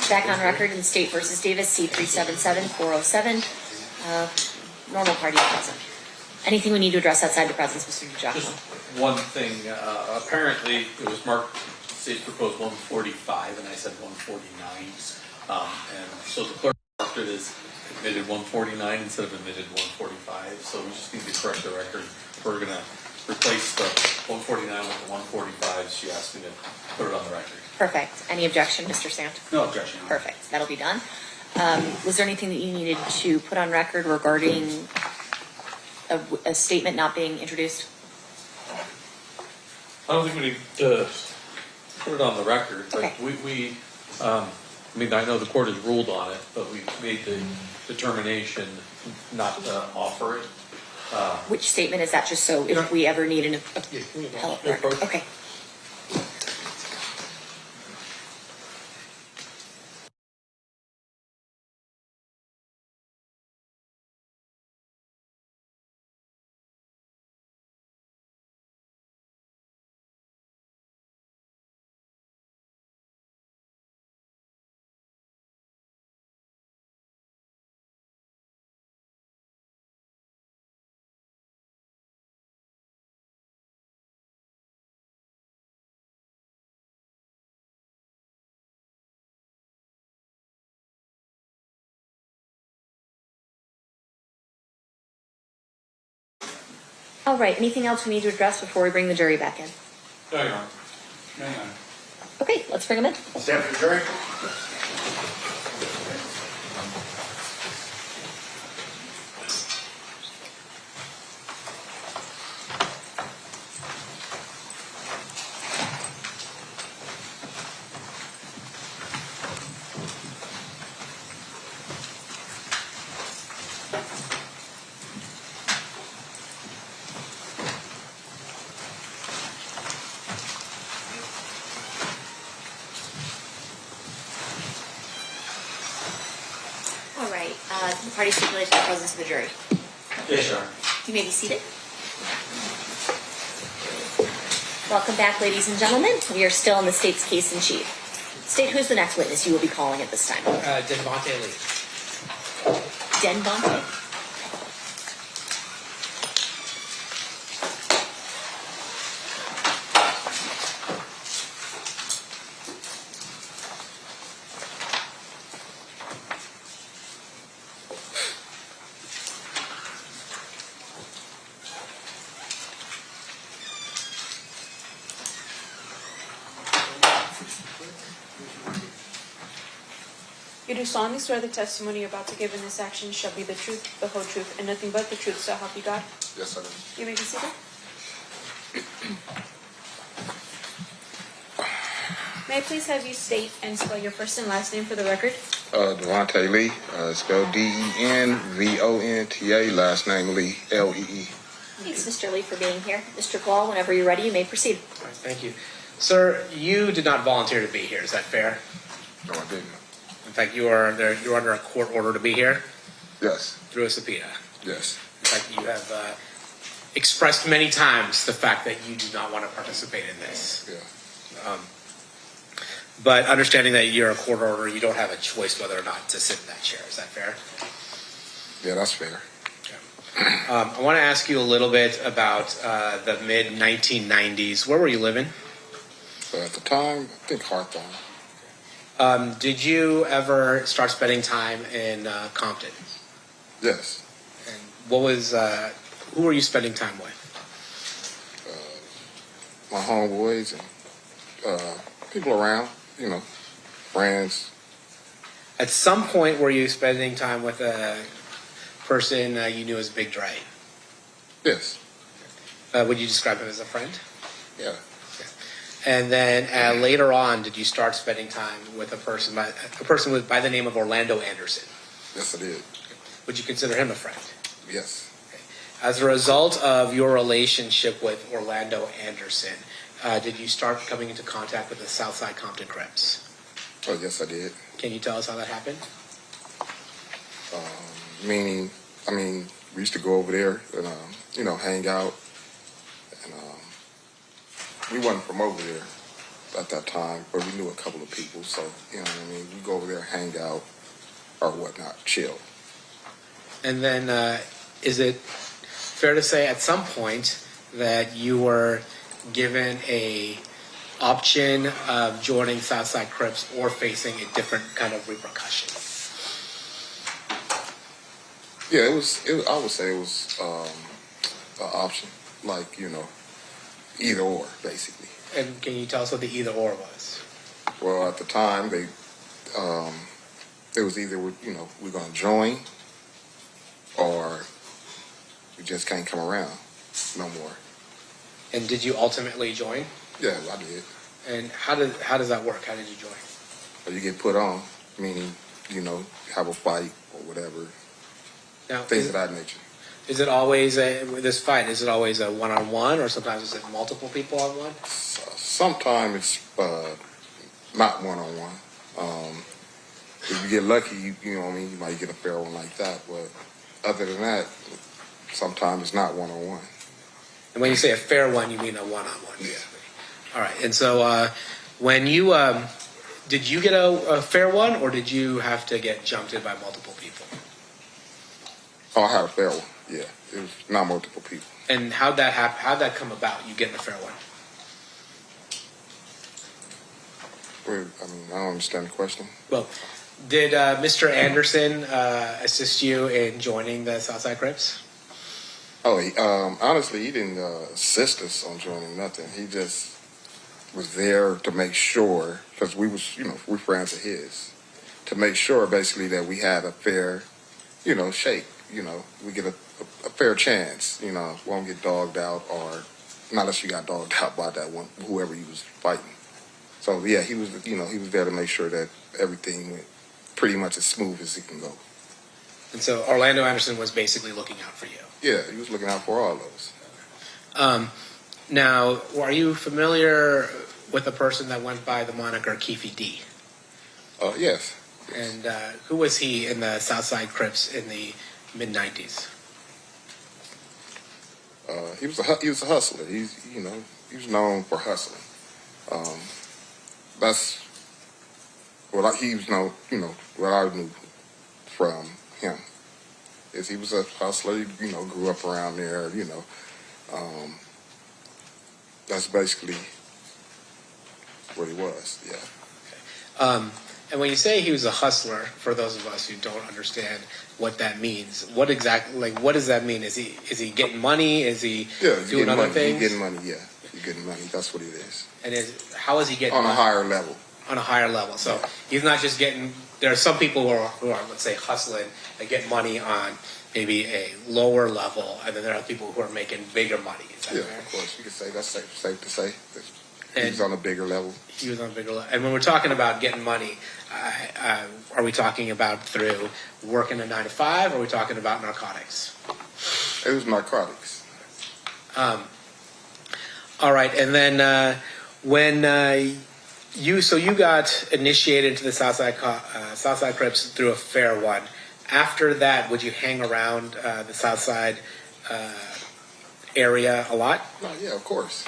Back on record in State versus Davis, C-377-407. Normal party present. Anything we need to address outside the presence, Mr. Jackson? Just one thing. Apparently, it was marked, State proposed 145, and I said 149. And so the clerk marked it as admitted 149 instead of admitted 145. So we just need to correct the record. We're going to replace the 149 with the 145. She asked me to put it on the record. Perfect. Any objection, Mr. Sant? No objection. Perfect. That'll be done. Was there anything that you needed to put on record regarding a statement not being introduced? I don't think we need to put it on the record, but Okay. I mean, I know the court has ruled on it, but we made the determination not to offer it. Which statement is that, just so if we ever need an appellate record? Okay. All right. Anything else we need to address before we bring the jury back in? Hang on. Okay, let's bring them in. Stand for the jury. All right. The party stipulates the presence of the jury. Yes, sir. You may be seated. Welcome back, ladies and gentlemen. We are still in the state's case in chief. State, who's the next witness you will be calling at this time? Devontae Lee. Denbonte. You do solemnly swear the testimony you're about to give in this action shall be the truth, the whole truth, and nothing but the truth, so help you God? Yes, I do. You may be seated. May I please have you state and spell your first and last name for the record? Devontae Lee, spelled D-E-N-V-O-N-T-A, last name Lee, L-E-E. Thanks, Mr. Lee, for being here. Mr. Gall, whenever you're ready, you may proceed. All right, thank you. Sir, you did not volunteer to be here, is that fair? No, I didn't. In fact, you're under a court order to be here Yes, through a subpoena. yes, In fact, you have expressed many times the fact that you do not want to participate in this. yeah. But understanding that you're a court order, you don't have a choice whether or not to sit in that chair. Is that fair? Yeah, that's fair. I want to ask you a little bit about the mid-1990s. Where were you living? So at the time, I think Hawthorne. Did you ever start spending time in Compton? Yes, And what was, who were you spending time with? my homeboys and people around, you know, friends. At some point, were you spending time with a person you knew as Big Dre? Yes, Would you describe him as a friend? yeah. And then later on, did you start spending time with a person by the name of Orlando Anderson? Yes, I did. Would you consider him a friend? Yes, As a result of your relationship with Orlando Anderson, did you start coming into contact with the Southside Compton Crips? oh, yes, I did. Can you tell us how that happened? Meaning, I mean, we used to go over there and, you know, hang out. And we wasn't from over there. at that time, but we knew a couple of people, so you know what I mean. We go over there, hang out, or whatnot, chill. And then, is it fair to say at some point that you were given a option of joining Southside Crips or facing a different kind of repercussion? Yeah, it was. I would say it was an option, like either or, basically. And can you tell us what the either or was? Well, at the time, it was either we're going to join, or we just can't come around no more. And did you ultimately join? Yeah, I did. And how does that work? How did you join? Or you get put on, meaning have a fight or whatever, Now, things of that nature. is it always this fight? Is it always a one-on-one, or sometimes is it multiple people on one? Sometimes it's not one-on-one. If you get lucky, you know what I mean, you might get a fair one like that. But other than that, sometimes it's not one-on-one. And when you say a fair one, you mean a one-on-one. Yeah. All right. And so when you did you get a fair one, or did you have to get jumped in by multiple people? Oh, I had a fair one. Yeah, it was not multiple people. And how'd that happen? How'd that come about? You getting a fair one? Well, I mean, I don't understand the question. Well, did Mr. Anderson assist you in joining the Southside Crips? Oh, honestly, he didn't assist us on joining nothing. He just was there to make sure, because we was, we're friends of his, to make sure basically that we had a fair, shake. We get a fair chance. Won't get dogged out, or not unless you got dogged out by that one, whoever he was fighting. So yeah, he was, he was there to make sure that everything went pretty much as smooth as it can go. And so Orlando Anderson was basically looking out for you. Yeah, he was looking out for all of us. Now, are you familiar with a person that went by the moniker Keffe D? Yes. And who was he in the Southside Crips in the mid-90s? He was a hustler. He was known for hustling. That's what he was known. What I knew from him is he was a hustler. He, grew up around there. That's basically what he was. Yeah. And when you say he was a hustler, for those of us who don't understand what that means, what does that mean? Is he getting money? Is he doing other things? He's getting money. Yeah, he's getting money. That's what it is. And how is he getting on money? a higher level? On a higher level. So he's not just getting. There are some people who are let's say hustling that get money on maybe a lower level, and then there are people who are making bigger money. Is that fair? Of course, you could say that's safe to say. And He's on a bigger level. He was on a bigger level. And when we're talking about getting money, are we talking about through working a 9-to-5, or are we talking about narcotics? It was narcotics. All right, and then when you got initiated into the Southside Crips through a fair one. After that, would you hang around the Southside area a lot? Yeah, of course.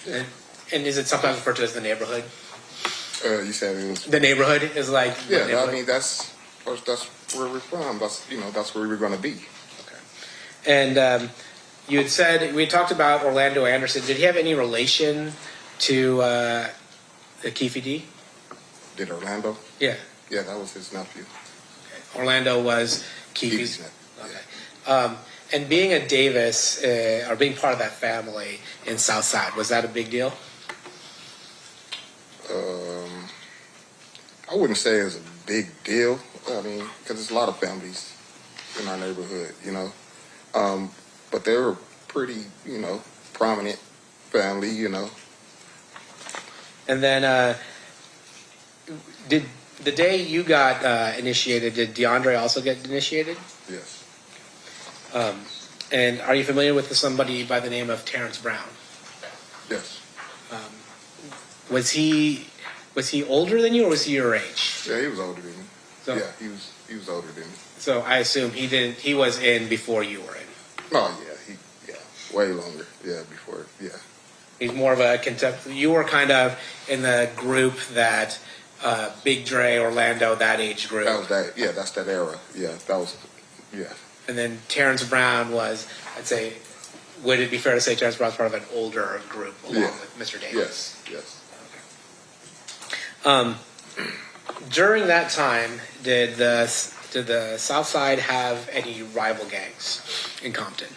Yeah. And is it sometimes referred to as the neighborhood? You said it was. The neighborhood is like. Yeah, I mean that's where we're from. That's where we were going to be. Okay. And you had said we had talked about Orlando Anderson. Did he have any relation to the Keffe D? Did Orlando? Yeah. Yeah, that was his nephew. Okay. Orlando was Keffe's nephew. Okay. Yeah. And being a Davis or being part of that family in Southside, was that a big deal? I wouldn't say it's a big deal. I mean, because there's a lot of families in our neighborhood, but they were pretty, prominent family, And then, did the day you got initiated, did DeAndre also get initiated? Yes. And are you familiar with somebody by the name of Terrence Brown? Yes. Was he older than you, or was he your age? Yeah, he was older than me. So, yeah, he was older than me. So I assume he was in before you were in. Oh yeah, way longer. Yeah, before. Yeah. He's more of a you were kind of in the group that Big Dre, Orlando, that age group. That was that. Yeah, that's that era. Yeah, that was. Yeah. And then Terrence Brown was, I'd say, would it be fair to say Terrence Brown's part of an older group along with Mr. Davis? Yes. During that time, did the South Side have any rival gangs in Compton?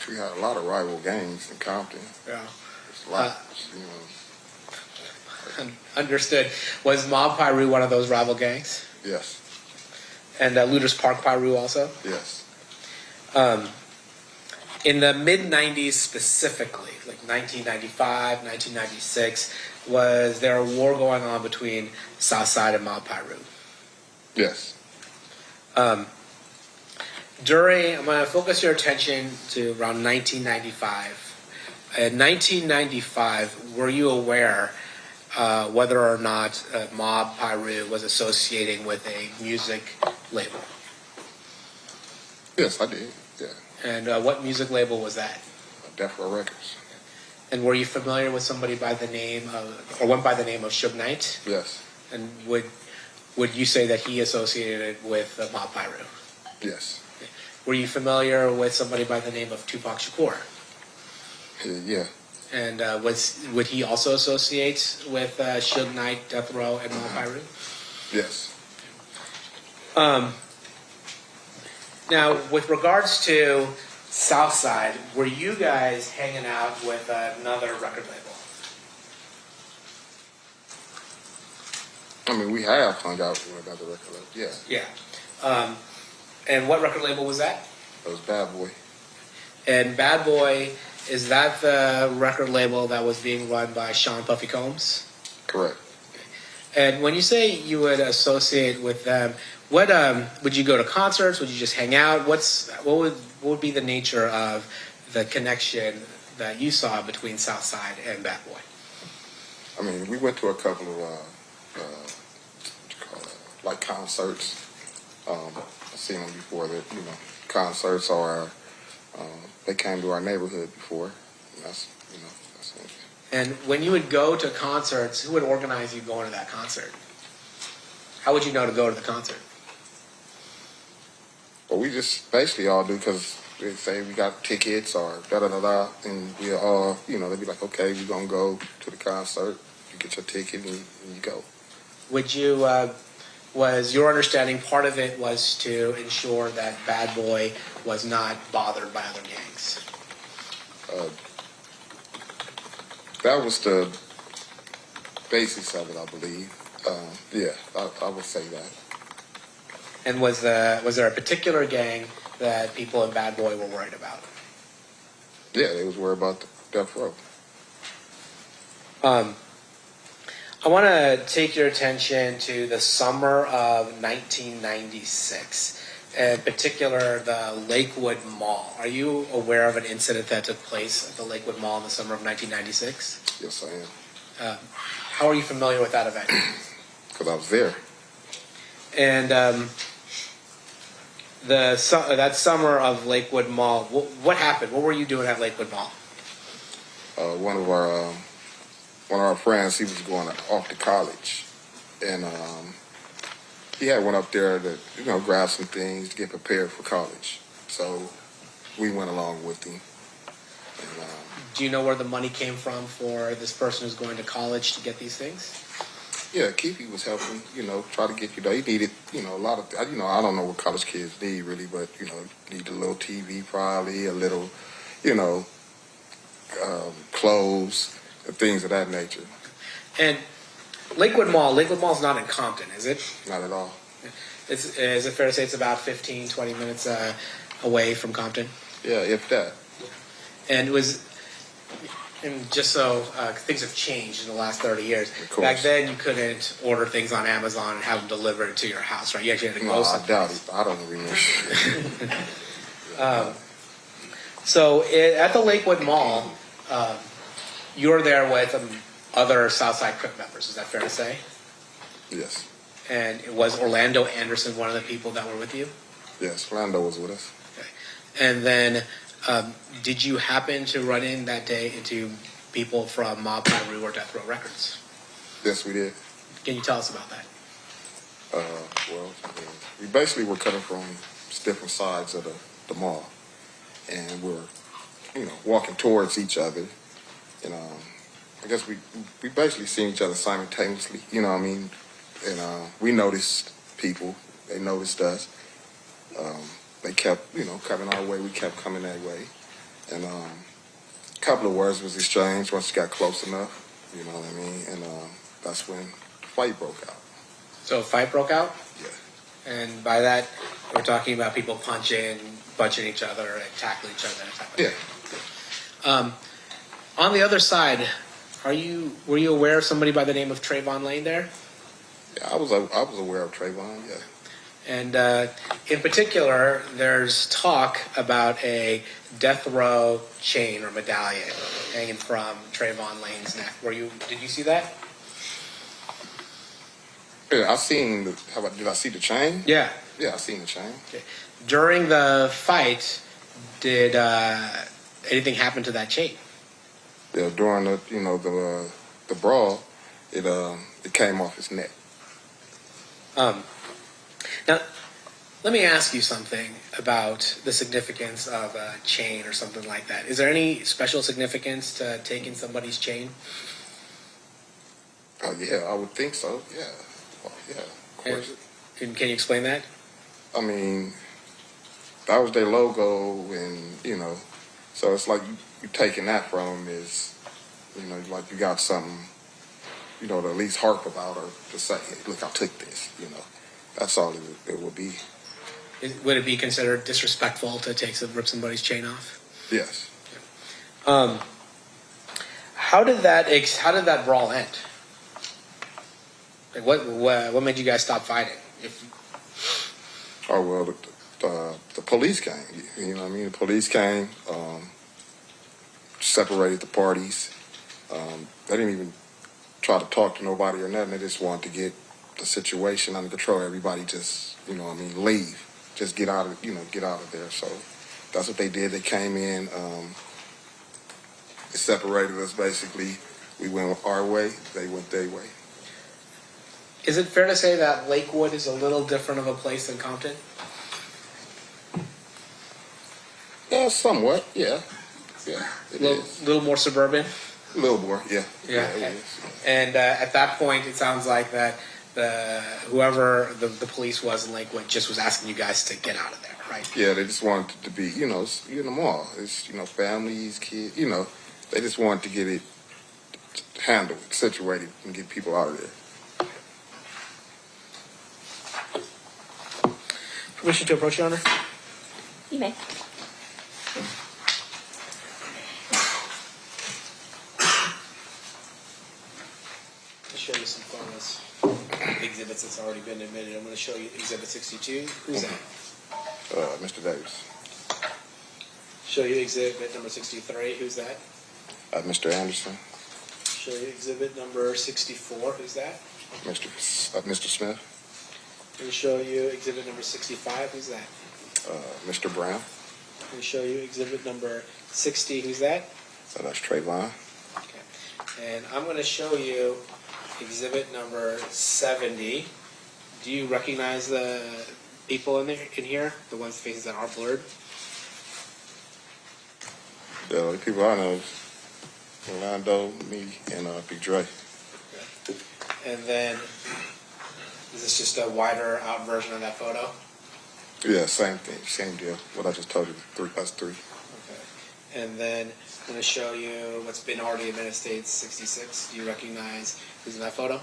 We had a lot of rival gangs in Compton. Yeah. There's a lot. Understood. Was Mob Piru one of those rival gangs? Yes. And Looters Park Piru also? Yes. In the mid-90s specifically, like 1995, 1996, was there a war going on between Southside and Mob Piru? Yes. I'm going to focus your attention to around 1995. In 1995, were you aware whether or not Mob Piru was associating with a music label? Yes, I did. Yeah. And what music label was that? Death Row Records. And were you familiar with somebody by the name of, or went by the name of Suge Knight? Yes. And would you say that he associated it with Mob Piru? Yes. Were you familiar with somebody by the name of Tupac Shakur? Yeah. And would he also associate with Suge Knight, Death Row, and Mob Piru? Yes. Now, with regards to Southside, were you guys hanging out with another record label? I mean, we have hung out with another record label. Yeah. Yeah. And what record label was that? It was Bad Boy. And Bad Boy, is that the record label that was being run by Sean Puffy Combs? Correct. And when you say you would associate with them, what would you go to concerts? Would you just hang out? What would be the nature of the connection that you saw between Southside and Bad Boy? I mean, we went to a couple of what you call it, like concerts. I've seen them before. That concerts or they came to our neighborhood before. And that's it. And when you would go to concerts, who would organize you going to that concert? How would you know to go to the concert? Well, we just basically all do because they say we got tickets or da-da-da-da, and we all, they'd be like, okay, we're going to go to the concert. You get your ticket and you go. Would you, was your understanding part of it was to ensure that Bad Boy was not bothered by other gangs? That was the basis of it, I believe. Yeah, I would say that. And was there a particular gang that people in Bad Boy were worried about? Yeah, they was worried about the Death Row. I want to take your attention to the summer of 1996, in particular the Lakewood Mall. Are you aware of an incident that took place at the Lakewood Mall in the summer of 1996? Yes, I am. How are you familiar with that event? Because I was there. And that summer of Lakewood Mall, what happened? What were you doing at Lakewood Mall? One of our friends, he was going off to college, and he had went up there to grab some things to get prepared for college. So we went along with him. And, do you know where the money came from for this person who's going to college to get these things? Yeah, Keffe was helping, try to get, he needed, a lot of, I don't know what college kids need really, but, need a little TV probably, a little, clothes, and things of that nature. And Lakewood Mall's not in Compton, is it? Not at all. Is it fair to say it's about 15, 20 minutes away from Compton? Yeah, if that. And just so things have changed in the last 30 years. Of course. Back then, you couldn't order things on Amazon and have them delivered to your house, right? You actually had to go No, I someplace. doubt it. I don't remember. So at the Lakewood Mall, you were there with other Southside Crip members. Is that fair to say? Yes. And was Orlando Anderson one of the people that were with you? Yes, Orlando was with us. Okay. And then, did you happen to run in that day into people from Mob Piru or Death Row Records. Yes, we did. Can you tell us about that? Well, we basically were coming from different sides of the mall, and we're, walking towards each other. And I guess we basically seen each other simultaneously. You know what I mean? And we noticed people. They noticed us. They kept, coming our way. We kept coming that way. And a couple of words was exchanged once it got close enough. You know what I mean? And that's when the fight broke out. So a fight broke out? Yeah. And by that, we're talking about people punching each other, and tackling each other, that type of Yeah. thing. On the other side, were you aware of somebody by the name of Trayvon Lane there? Yeah, I was aware of Trayvon, yeah. And in particular, there's talk about a death row chain or medallion hanging from Trayvon Lane's neck. Did you see that? Yeah, I seen did I see the chain? Yeah. Yeah, I seen the chain. Okay. During the fight, did anything happen to that chain? Yeah, during the brawl, it came off his neck. Now, let me ask you something about the significance of a chain or something like that. Is there any special significance to taking somebody's chain? Yeah, I would think so. Yeah, well, yeah, of course. And can you explain that? I mean, that was their logo, and so it's like you taking that from them is, like you got something, to at least harp about or to say, hey, look, I took this. That's all it would be. Would it be considered disrespectful to rip somebody's chain off? Yes. How did that brawl end? Like what made you guys stop fighting? Oh well, the police came. You know what I mean? The police came, separated the parties. They didn't even try to talk to nobody or nothing. They just wanted to get the situation under control. Everybody just, leave. Just get out of there. So that's what they did. They came in, it separated us basically. We went our way, they went their way. Is it fair to say that Lakewood is a little different of a place than Compton? Yeah, somewhat, yeah. Yeah, it is. A little more suburban? A little more, yeah. Yeah. It is. And at that point, it sounds like that whoever the police was in Lakewood just was asking you guys to get out of there, right? Yeah, they just wanted to be, you're in the mall. It's, families, kids, they just wanted to get it handled, situated, and get people out of there. Permission to approach, Your Honor? You may. I'll show you some photos. Exhibits that's already been admitted. I'm going to show you Exhibit 62. Who's that? Mr. Davis. Show you Exhibit number 63. Who's that? Mr. Anderson. Show you Exhibit number 64. Who's that? Mr. Smith. Let me show you Exhibit number 65. Who's that? Mr. Brown. Let me show you Exhibit number 60. Who's that? That's Trayvon. Okay. And I'm going to show you Exhibit number 70. Do you recognize the people in here? The ones' faces that are blurred? Yeah, the people I know is Lombardo, me, and Big Dre. Okay. And then, is this just a wider out version of that photo? Yeah, same thing, same deal. What I just told you, us three. Okay. And then I'm going to show you what's been already admitted, States 66. Do you recognize who's in that photo?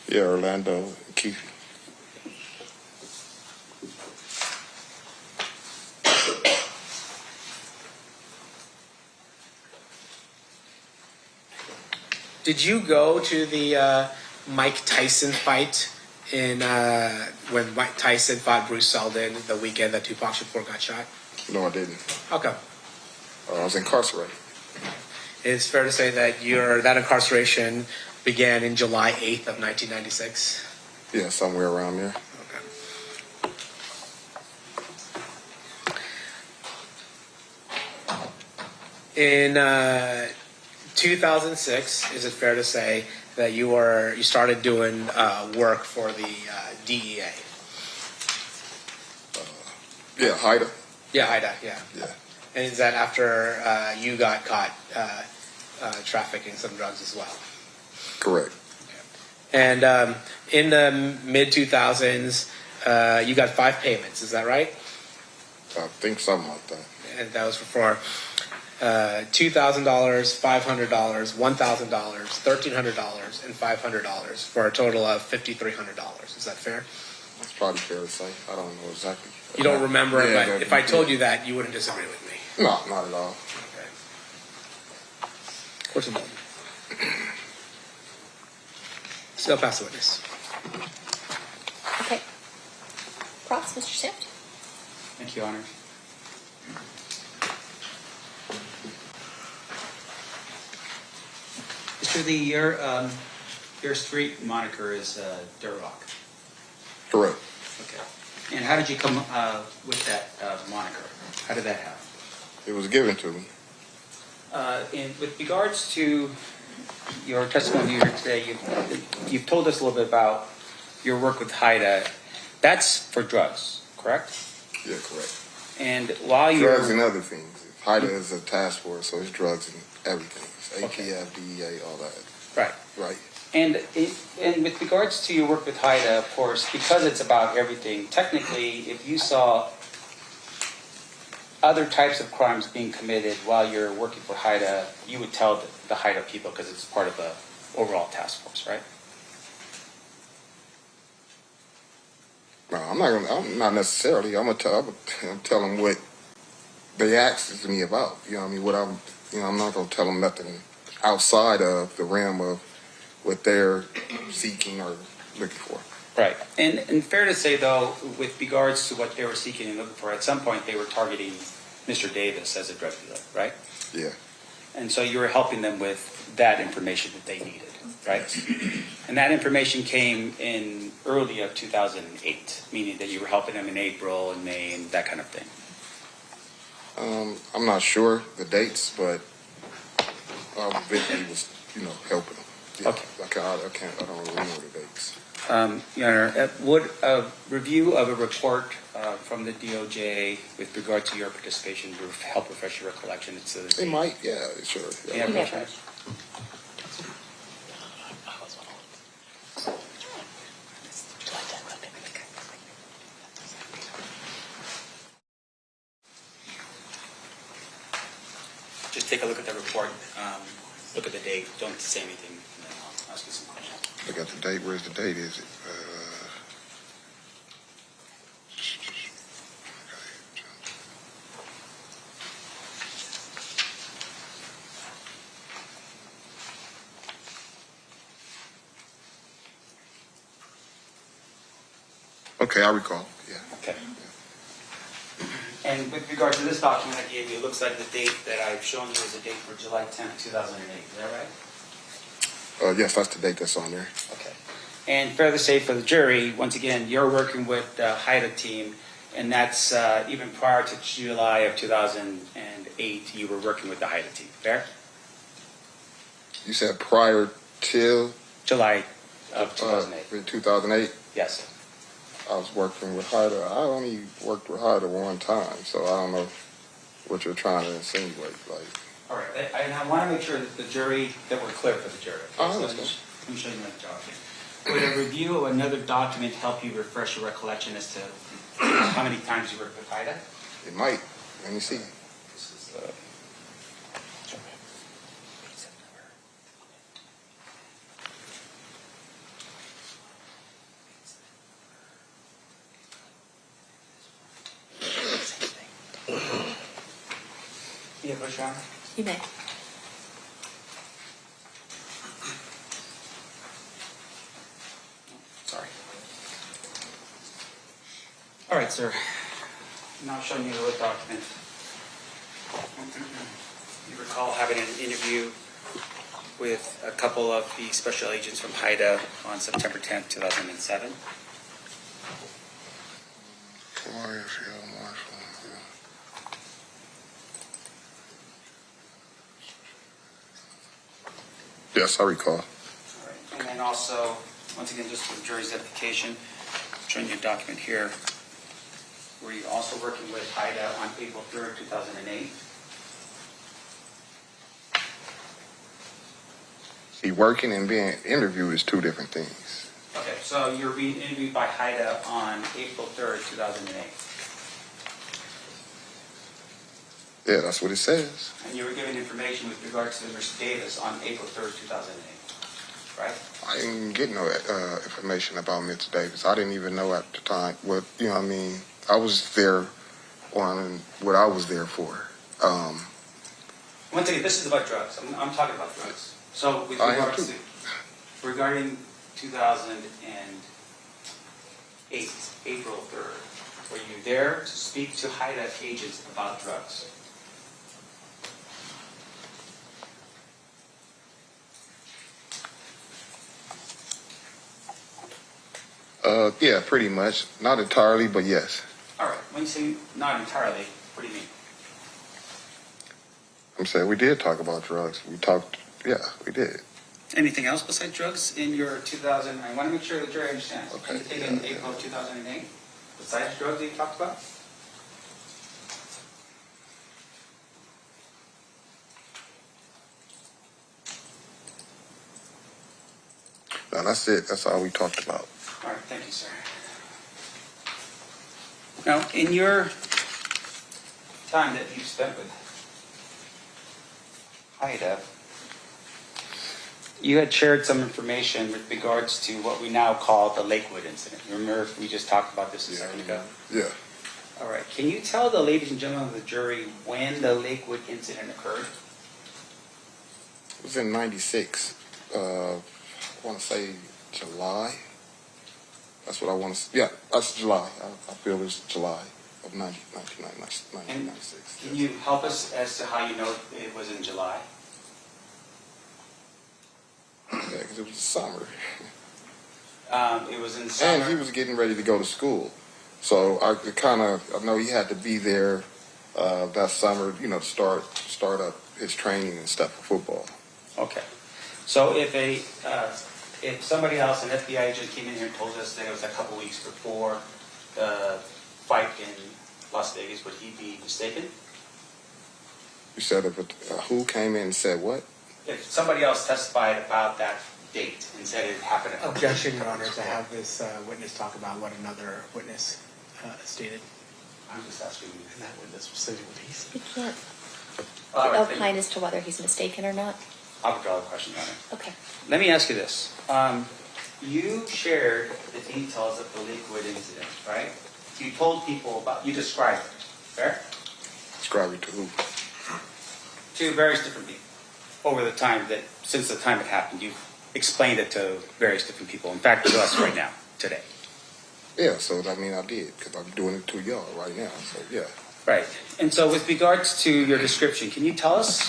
Yeah, Orlando and Keffe. Did you go to the Mike Tyson fight when Mike Tyson fought Bruce Seldon the weekend that Tupac Shakur got shot? No, I didn't. How come? I was incarcerated. It's fair to say that that incarceration began in July 8th of 1996? Yeah, somewhere around there. Okay. In 2006, is it fair to say that you started doing work for the DEA? Yeah, Haida. Yeah, HIDA, yeah. Yeah. And is that after you got caught trafficking some drugs as well? Correct. And in the mid 2000s, you got 5 payments. Is that right? I think something like that. And that was for $2,000, $500, $1,000, $1,300, and $500 for a total of $5,300. Is that fair? That's probably fair to say. I don't know exactly. You don't remember, Yeah, but if I told you that, you wouldn't disagree with me. No, not at all. Okay. Of course, I'm still pass the witness. Okay. Props, Mr. Saft. Thank you, Honor. Mr. Lee, your street moniker is Dirt Rock. Correct. Okay. And how did you come with that moniker? How did that happen? It was given to me. And with regards to your testimony here today, you've told us a little bit about your work with HIDA. That's for drugs, correct? Yeah, correct. And while you're Drugs and other things. HIDA is a task force, so it's drugs and everything. It's Okay. ATF, DEA, all that. right. Right. And with regards to your work with HIDA, of course, because it's about everything, technically, if you saw other types of crimes being committed while you're working for HIDA, you would tell the HIDA people because it's part of the overall task force, right? No, I'm not necessarily. I'm tell them what they asked me about. You know what I mean? I'm not gonna tell them nothing outside of the realm of what they're seeking or looking for. Right. And fair to say, though, with regards to what they were seeking and looking for, at some point they were targeting Mr. Davis as a drug dealer, right? Yeah. And so you were helping them with that information that they needed, right? And that information came in early of 2008, meaning that you were helping them in April and May and that kind of thing. I'm not sure the dates, but Vicky was, helping them. Yeah, Okay. I don't remember the dates. Your Honor, would a review of a report from the DOJ with regard to your participation help refresh your recollection? They might, yeah, sure. Yeah, You may okay. approach. Just take a look at the report, look at the date, don't say anything, and then I'll ask you some questions. Look at the date. Where's the date? Is it? Okay, I recall. Yeah. Okay. And with regard to this document I gave you, it looks like the date that I've shown you is a date for July 10th, 2008. Is that right? Yes, that's the date that's on there. Okay. And fair to say for the jury, once again, you're working with the HIDA team, and that's even prior to July of 2008, you were working with the HIDA team, fair? You said prior to July of 2008. 2008. Yes, sir. I was working with HIDA. I only worked with HIDA one time, so I don't know what you're trying to insinuate. Like, All right. And I want to make sure that the jury, that we're clear for the jury. Oh, So that's let me good. let me show you another document. Would a review of another document help you refresh your recollection as to how many times you worked with HIDA? it might. Let me see. This is, yeah, Bush, Your Honor? You may. Sorry. All right, sir. Now showing you the document. You recall having an interview with a couple of the special agents from HIDA on September 10th, 2007. Yes, I recall. All right. And then also, once again, just for jury's edification, showing you a document here. Were you also working with Hideout on April 3rd, 2008? See, working and being interviewed is two different things. Okay, so you're being interviewed by Hideout on April 3rd, 2008. Yeah, that's what it says. And you were given information with regards to Mr. Davis on April 3rd, 2008, right? I didn't get no information about Mr. Davis. I didn't even know at the time what, you know what I mean? I was there on what I was there for. Once again, this is about drugs. I'm talking about drugs. So with I am regards too. to, regarding 2008, April 3rd, were you there to speak to Hideout agents about drugs? Yeah, pretty much. Not entirely, but yes. All right, when you say not entirely, what do you mean? I'm saying we did talk about drugs. We talked, yeah, we did. Anything else besides drugs in your 2000? I want to make sure the jury understands. Okay, Anything yeah, in yeah. April of 2008 besides drugs that you talked about? No, that's it. That's all we talked about. All right, thank you, sir. Now, in your time that you've spent with HIDA, you had shared some information with regards to what we now call the Lakewood incident. Remember, we just talked about this a second ago? Yeah. All right, can you tell the ladies and gentlemen of the jury when the Lakewood incident occurred? It was in 96. I want to say July. That's what I want to. Yeah, that's July. I feel it's July of 1996. Can you help us as to how you know it was in July? Yeah, because it was summer, It was in summer. and he was getting ready to go to school, so I know he had to be there that summer, you know, to start up his training and stuff for football. Okay. So if somebody else, an FBI agent, came in here and told us that it was a couple weeks before the fight in Las Vegas, would he be mistaken? You said who came in and said what? If somebody else testified about that date and said it happened. Objection, Your Honor, to have this witness talk about what another witness stated. I'm just asking you. And that witness specifically he said. We can't All right, thank opine you. as to whether he's mistaken or not. I'll withdraw the question, Your Honor. Okay. Let me ask you this. You shared the details of the Lakewood incident, right? You told people you described it, fair? Describe it to who? To various different people over the time since the time it happened. You've explained it to various different people. In fact, to us right now, today. Yeah, so I mean I did because I'm doing it to y'all right now. So yeah. Right. And so with regards to your description, can you tell us,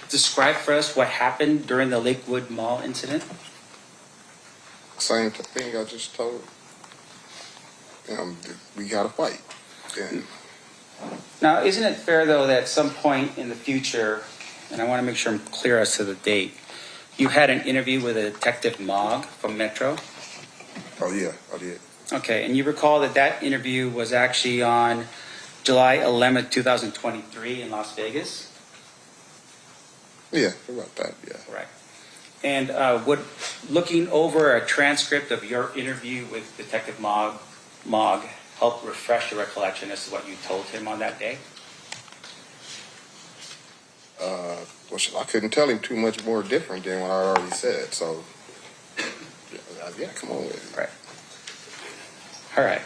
describe for us what happened during the Lakewood Mall incident? Same thing I just told. We got to fight. And Now, isn't it fair, though, that at some point in the future, and I want to make sure I'm clear as to the date, you had an interview with a Detective Mogg from Metro? oh yeah, I did. Okay, and you recall that interview was actually on July 11th, 2023 in Las Vegas? Yeah, about that. Yeah. Correct. And would looking over a transcript of your interview with Detective Mogg help refresh your recollection as to what you told him on that day? Well, I couldn't tell him too much more different than what I already said. So yeah, come on with it. Right. All right.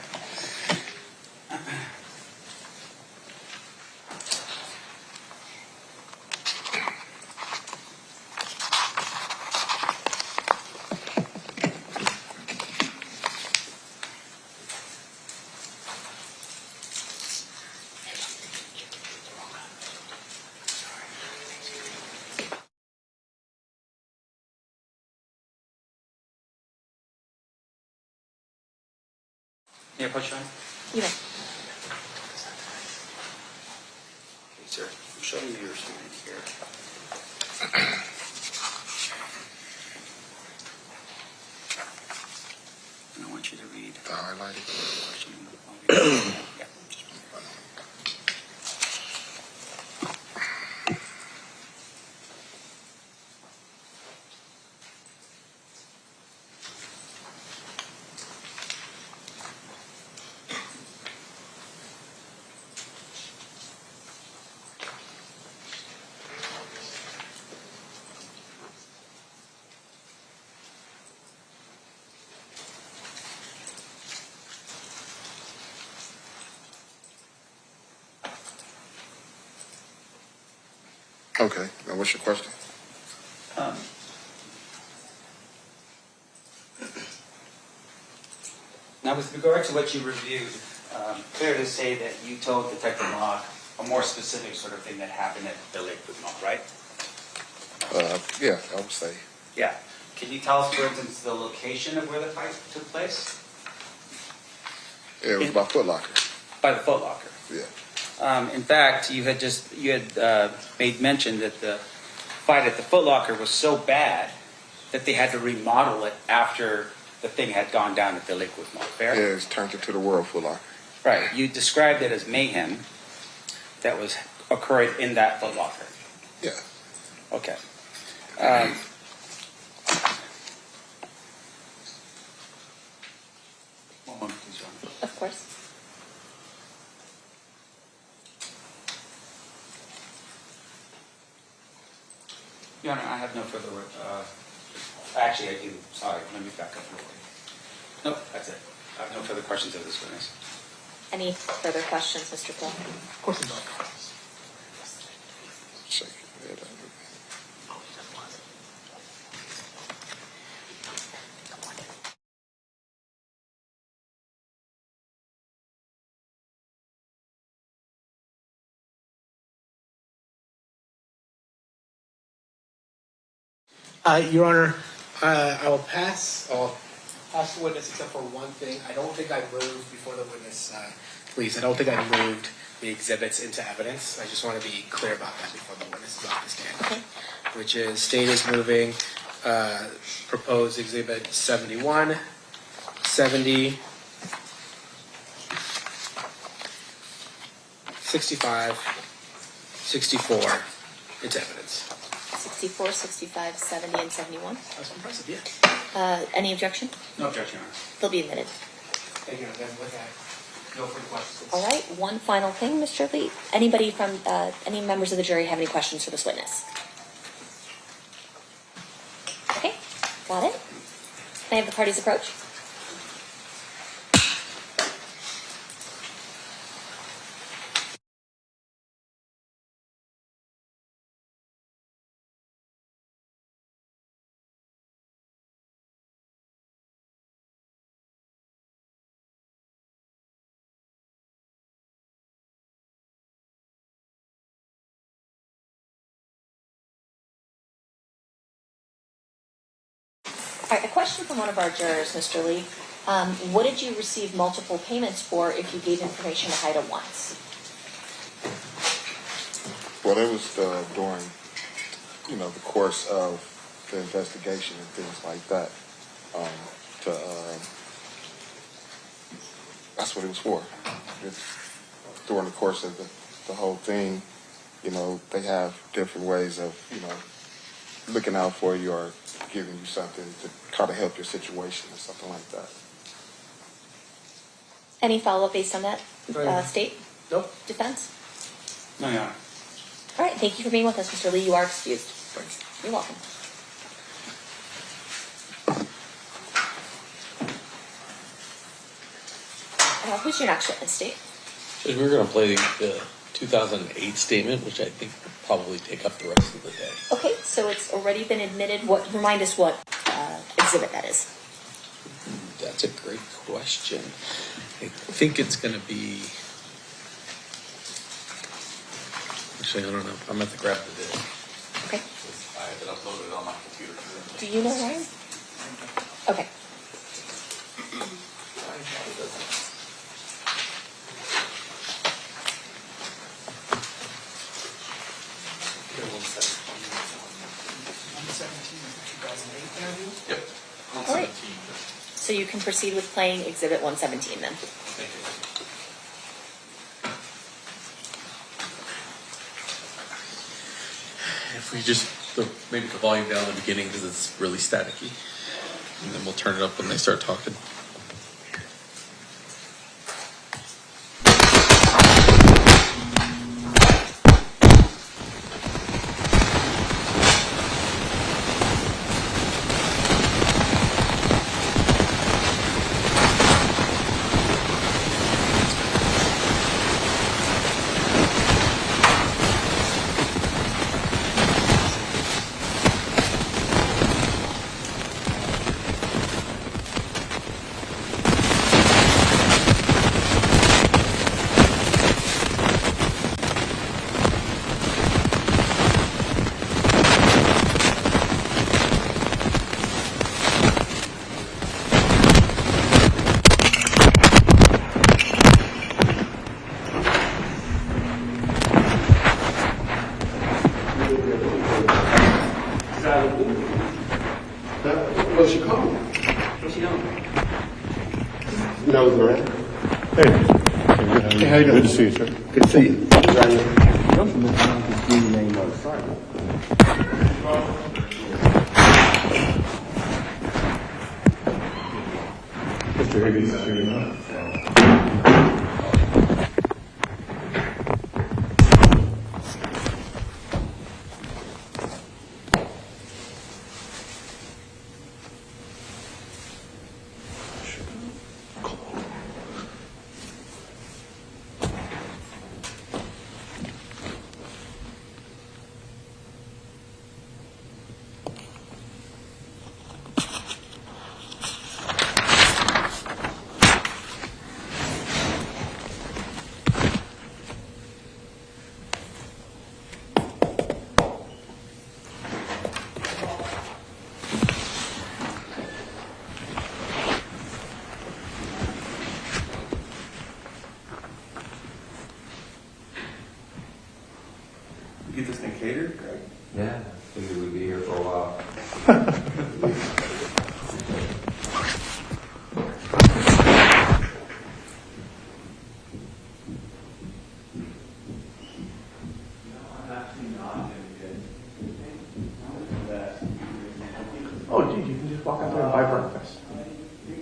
Yeah, push on. You know. Okay, sir. I'm showing you your screen here. Okay, now what's your question? Now, with regard to what you reviewed, fair to say that you told Detective Locke a more specific sort of thing that happened at the Lakewood Mall, right? Yeah, I would say. Yeah. Can you tell us, for instance, the location of where the fight took place? Yeah, it was by Foot Locker. By the Foot Locker. Yeah. In fact, you had made mention that the fight at the Foot Locker was so bad that they had to remodel it after the thing had gone down at the Lakewood Mall. Fair? Yeah, it's turned into the World Foot Locker. Right. You described it as mayhem that was occurring in that Foot Locker. Yeah. Okay. One moment, please, Your Honor. Of course. Your Honor, I have no further. Actually, I do. Sorry, let me back up real quick. Nope, that's it. I have no further questions of this witness. Any further questions, Mr. Paul? Of course not. Shake your head out. Your Honor, I'll pass the witness except for one thing. I don't think I moved before the witness, please. I don't think I moved the exhibits into evidence. I just want to be clear about that before the witness is off the stand. Okay. Which is state is moving proposed exhibit 71, 70, 65, 64 into evidence. 64, 65, 70, and 71. That's impressive, yeah. Any objection? No objection, Your Honor. They'll be admitted. Thank you. Then with that, no further questions. All right, one final thing, Mr. Lee. Anybody from, any members of the jury have any questions for this witness? Okay, got it. Can I have the parties approach? All right, a question from one of our jurors, Mr. Lee. What did you receive multiple payments for if you gave information to HIDA once? Well, it was during, the course of the investigation and things like that. That's what it was for. During the course of the whole thing, they have different ways of, looking out for you or giving you something to kind of help your situation or something like that. Any follow-up based on that, state Nope. defense? No, Your Honor. All right, thank you for being with us, Mr. Lee. You are excused. Thank you. You're welcome. Who's your next witness, State? Judge, we're going to play the 2008 statement, which I think will probably take up the rest of the day. Okay, so it's already been admitted. Remind us what exhibit that is. That's a great question. I think it's going to be. Actually, I don't know. I'm going to have to grab the disc. Okay. I have it uploaded on my computer. Do you know, Ryan? Okay. Yep. All right. So you can proceed with playing exhibit 117 then. Thank you. If we just maybe the volume down in the beginning because it's really staticky, and then we'll turn it up when they start talking. What's she called? What's she doing? Nose around. Hey, how you doing? good to see you, sir. Good to see you. I'm from the name of Sergeant. Mr. Higgins is here now. You get this thing catered, Greg? Yeah, figured we'd be here for a while. Oh, dude, you can just walk out there and buy breakfast.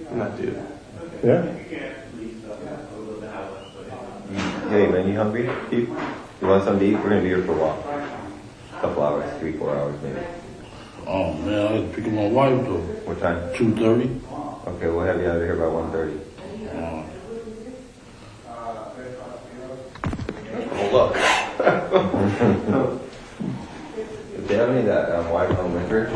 And not do that. Yeah? Hey man, you hungry? You want something to eat? We're gonna be here for a while. A couple hours, 3-4 hours maybe. Oh man, I had to pick up my wife though. What time? 2:30. Okay, we'll have you out of here by 1:30. Oh, look. If they have any of that white on winter,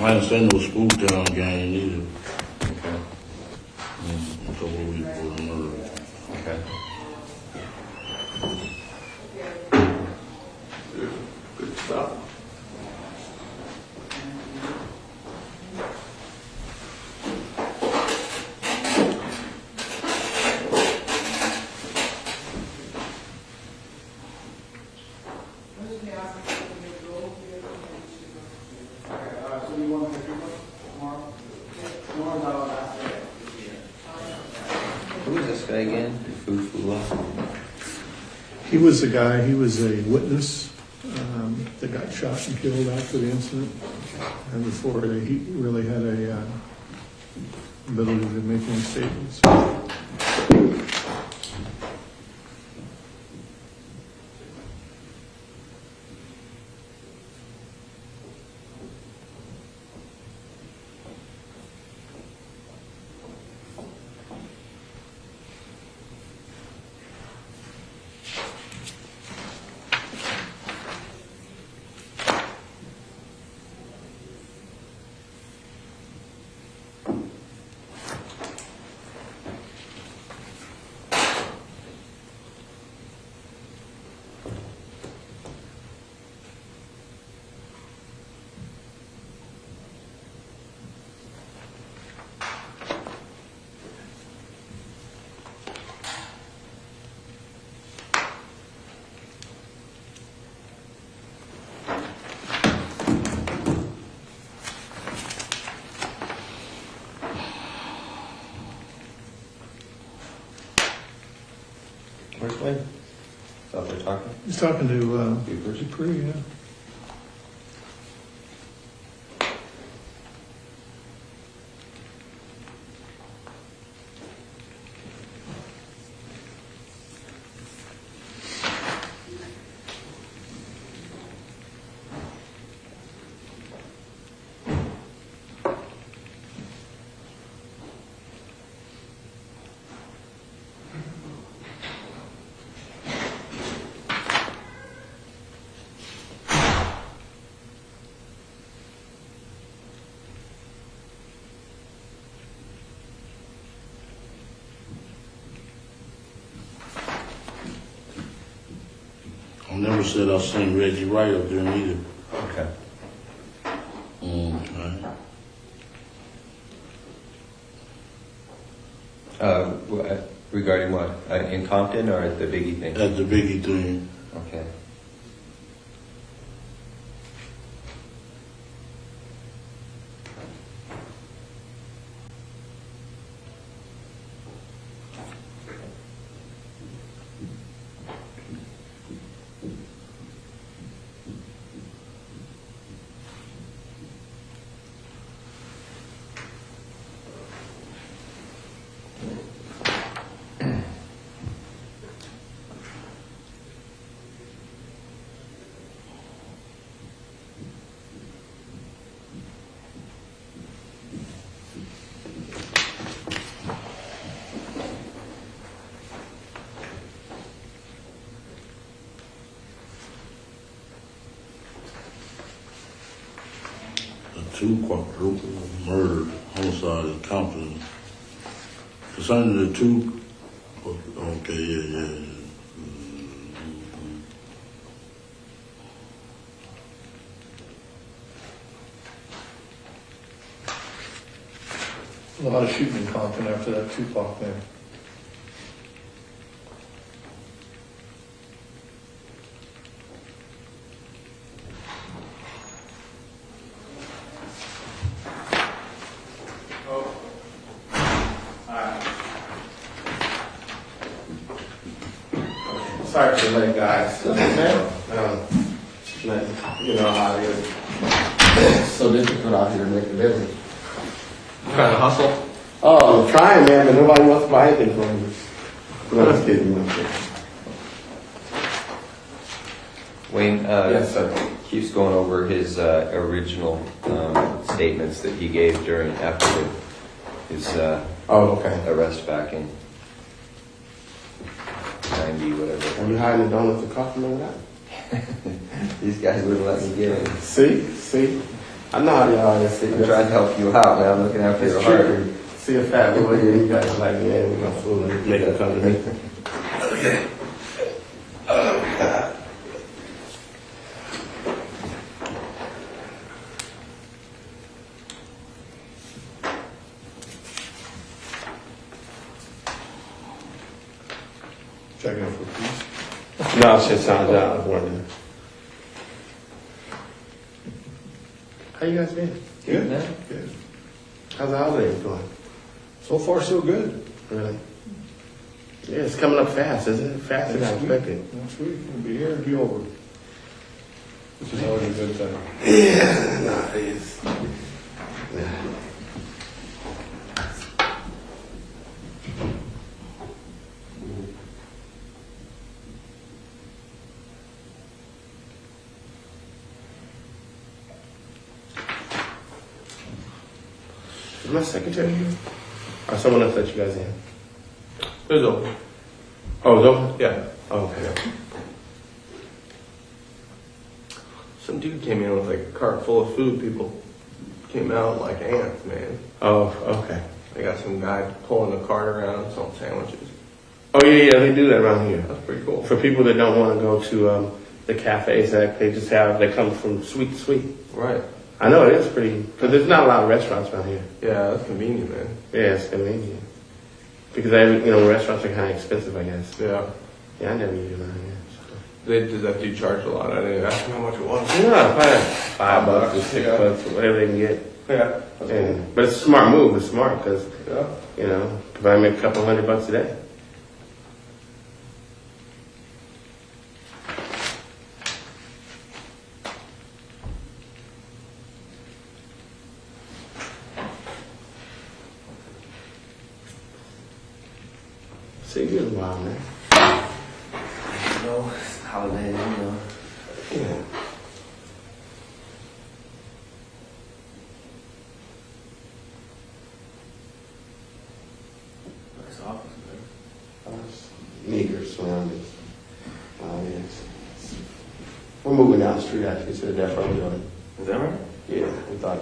I ain't seen no school town game either. Okay. A couple of weeks before the murder. okay. Good stuff. Who was this guy again? Fufula? He was the guy, he was a witness that got shot and killed after the incident. And before he really had a ability to make any statements. Where's Duane? Out there talking? He's talking to Dupree, yeah. never said I seen Reggie Wright up there neither. Okay. Right. Regarding what? In Compton or at the Biggie thing? At the Biggie thing. Okay. Two quadruple murder, homicide in Compton. Concerning the two, okay, yeah. A lot of shooting in Compton after that Tupac thing. Sorry for the late, guys. You know how it is. So difficult out here to make a living. Trying to hustle? Oh, I'm trying, man, but nobody wants to buy anything from me. No, I'm just kidding. I'm kidding. Wayne, Yes, sir. keeps going over his original statements that he gave after his Okay. arrest back in 90, whatever. Are you hiding the donuts and coffee, remember that? These guys wouldn't let me get in. See? I know how y'all is. I'm trying to help you out, man. I'm looking after your It's heart. true. See a fat boy here, you guys like me, and we're gonna fool him, make him come to me. Okay. Oh, God. Checking out for peace. No, it's just sounds out. I was wondering. How you guys been? Good, man. Good. How's the holidays going? So far, so good. Really? Yeah, it's coming up fast, isn't it? Faster than I expected. Next week, we'll be here and be over. Which is always a good thing. Yeah, no, it is. Yeah. Is my secretary here? Or someone else let you guys in? It was open. Oh, it's open? Yeah. Oh, okay. Some dude came in with like a cart full of food. People came out like ants, man. Oh, okay. They got some guy pulling a cart around selling sandwiches. Oh, yeah, they do that around here. That's pretty cool. For people that don't want to go to the cafes, that they come from sweet to sweet. Right. I know it is pretty, because there's not a lot of restaurants around here. Yeah, that's convenient, man. Yeah, it's convenient. Because restaurants are kind of expensive, I guess. Yeah. Yeah, I never eat around here. Does that dude charge a lot? I didn't ask him how much it was. So. Yeah, probably $5 or $6, whatever they can get. Yeah. That's And, but it's a smart move. It's smart because, cool. Yeah. if I make a couple $100 a day. See you in a while, man. No, it's holiday, Yeah. Nice office, man. Meager surroundings. Yes. We're moving down the street actually to the Death Row building. Is that right? Yeah, we thought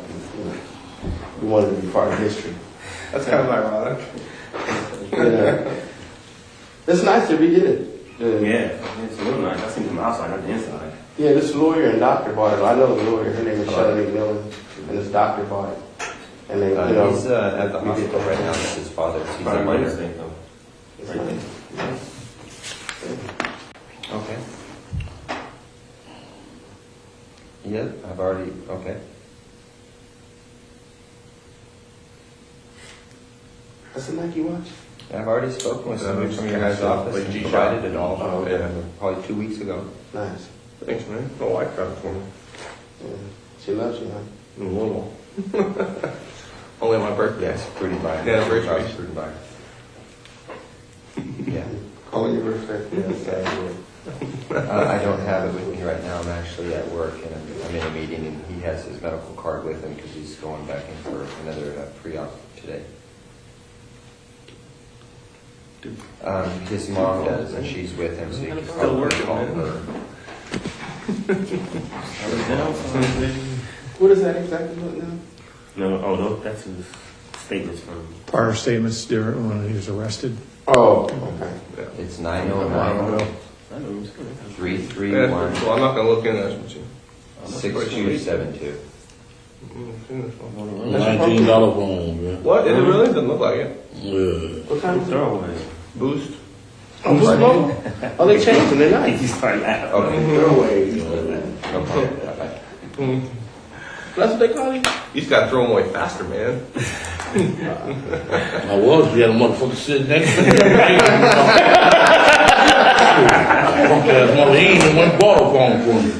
we wanted to be part of history. That's kind of ironic. Yeah. It's nice that we did it. Yeah, it's real nice. I seen it from outside, not the inside. Yeah, this lawyer and doctor bought it. I know the lawyer. Her name is Shelley McMillan, and this doctor bought it. And they, He's at the hospital right now with his father. He's a Probably my minor. mistake, though. Right there. Okay. Yeah, I've already, okay. That's the Nike watch? I've already spoken with somebody from your guys' office Like and G-Shock. provided it all. Oh, okay. Probably 2 weeks ago. Nice. Thanks, man. My wife got it for me. Yeah. She loves you, huh? A little. Only on my birthday. Yes, fruity by. Yeah, very Charles sweet. fruity by. Yeah. Calling your birthday. Yes, I don't have it with me right now. I'm actually at work and I'm in a meeting and he has his medical card with him because he's going back in for another pre-op today. His mom does and she's with him so he can Still probably working, call man. her. What is that exactly look now? No, oh, no, that's his statements from. Prior statements during when he was arrested. Oh, okay. It's 909 I know. 331 Well, I'm not gonna look in that with you. 6272. $19 phone, man. What? Is it really? Doesn't look like it. Yeah. What kind of Throwaway. Boost. Oh, Boost Mobile? Oh, they changed them. They're nice. He's starting laughing. Okay. Throwaways. No problem. Bye-bye. That's what they call you? You just gotta throw them away faster, man. I was, we had a motherfucker sitting next to me. Punk ass mother, he ain't even went and bought a phone for me.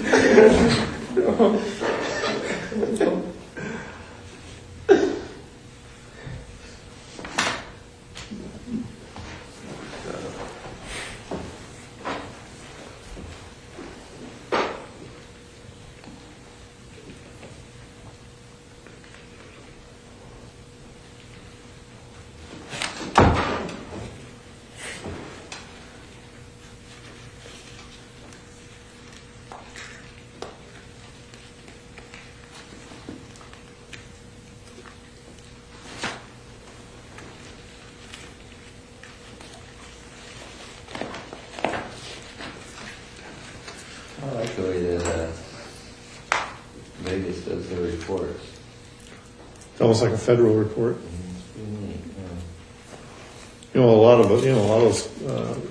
I like the way that Vegas does their reports. It's almost like a federal report. It's pretty neat, A lot of those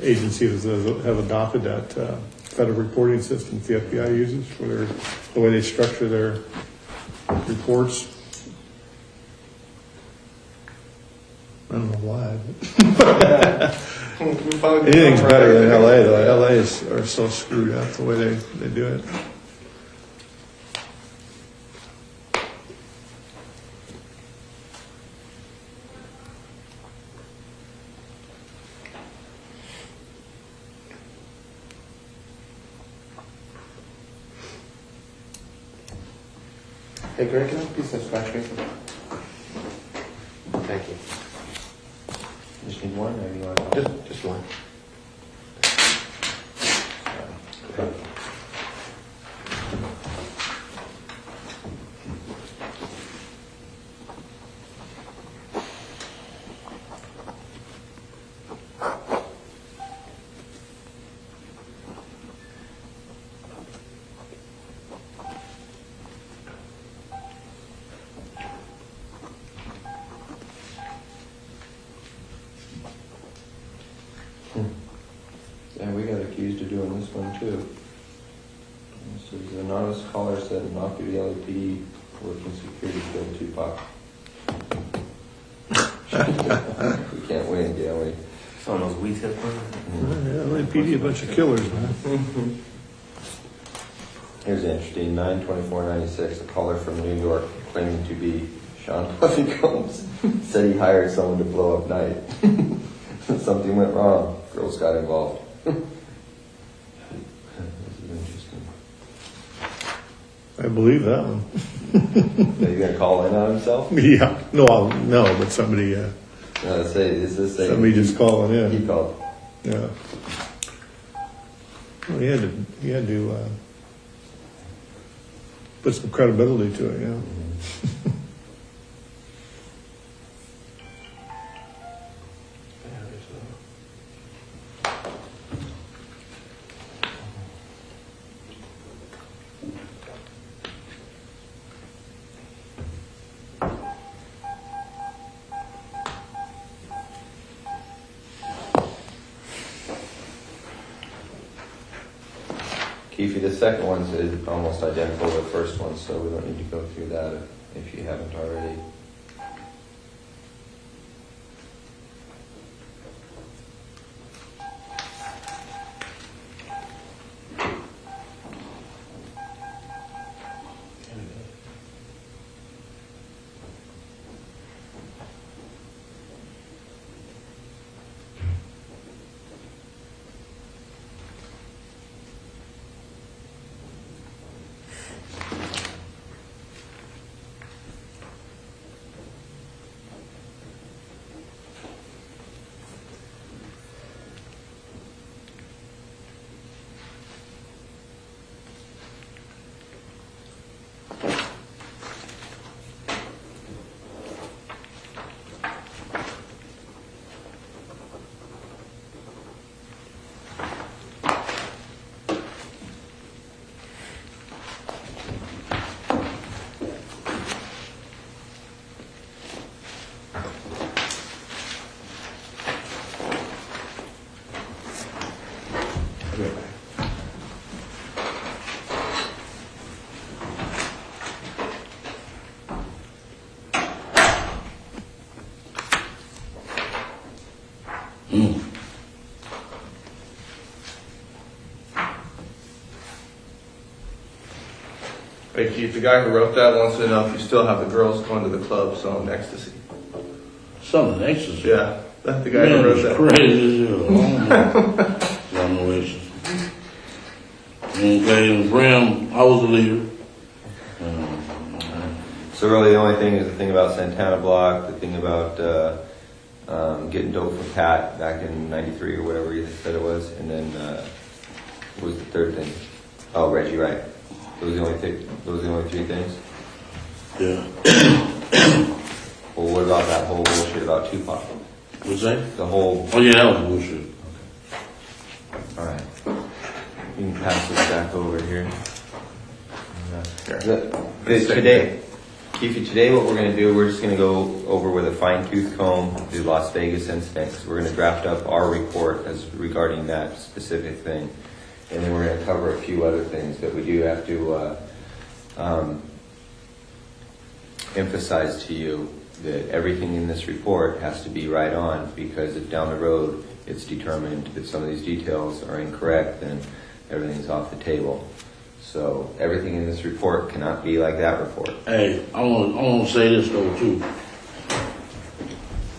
agencies have adopted that federal reporting system the FBI uses for the way they structure their reports. I don't know why. But anything's better than LA though. LA are so screwed up the way they do it. Hey, Greg, can I have a piece of scratch paper? Thank you. Just need one, or you want Just one. And we got accused of doing this one too. This is an anonymous caller said an off-duty LAPD working security killed Tupac. We can't win, can we? Some of those weed tip ones. LAPD, a bunch of killers, man. Here's interesting, 9/24/96, a caller from New York claiming to be Sean Puffy Combs said he hired someone to blow up night. Something went wrong. Girls got involved. This is interesting. I believe that one. Are you gonna call in on himself? Yeah. No, but somebody Somebody just calling in. He called. Yeah. Well, he had to put some credibility to it, yeah. Keffe, the second one is almost identical to the first one, so we don't need to go through that if you haven't already. Hey Keith, the guy who wrote that wants to know if you still have the girls going to the club selling ecstasy. Something ecstasy. Yeah, that's the guy Man, who wrote it's that. crazy as hell. I don't know ecstasy. Okay, and Bram, I was the leader. So really the only thing is the thing about Santana Block, the thing about getting dope from Pat back in '93 or whatever you said it was, and then what was the third thing? Oh, Reggie, right. Those are the only three things? Yeah. Well, what about that whole bullshit about Tupac? What's that? The whole... Oh yeah, that was bullshit. Alright. You can pass this back over here. Today, Keffe, today what we're going to do, we're just going to go over with a fine-tooth comb the Las Vegas incident. We're going to draft up our report as regarding that specific thing. And then we're going to cover a few other things that we do have to emphasize to you that everything in this report has to be right on, because if down the road it's determined that some of these details are incorrect, then everything's off the table. So everything in this report cannot be like that report. Hey, I want to say this though too.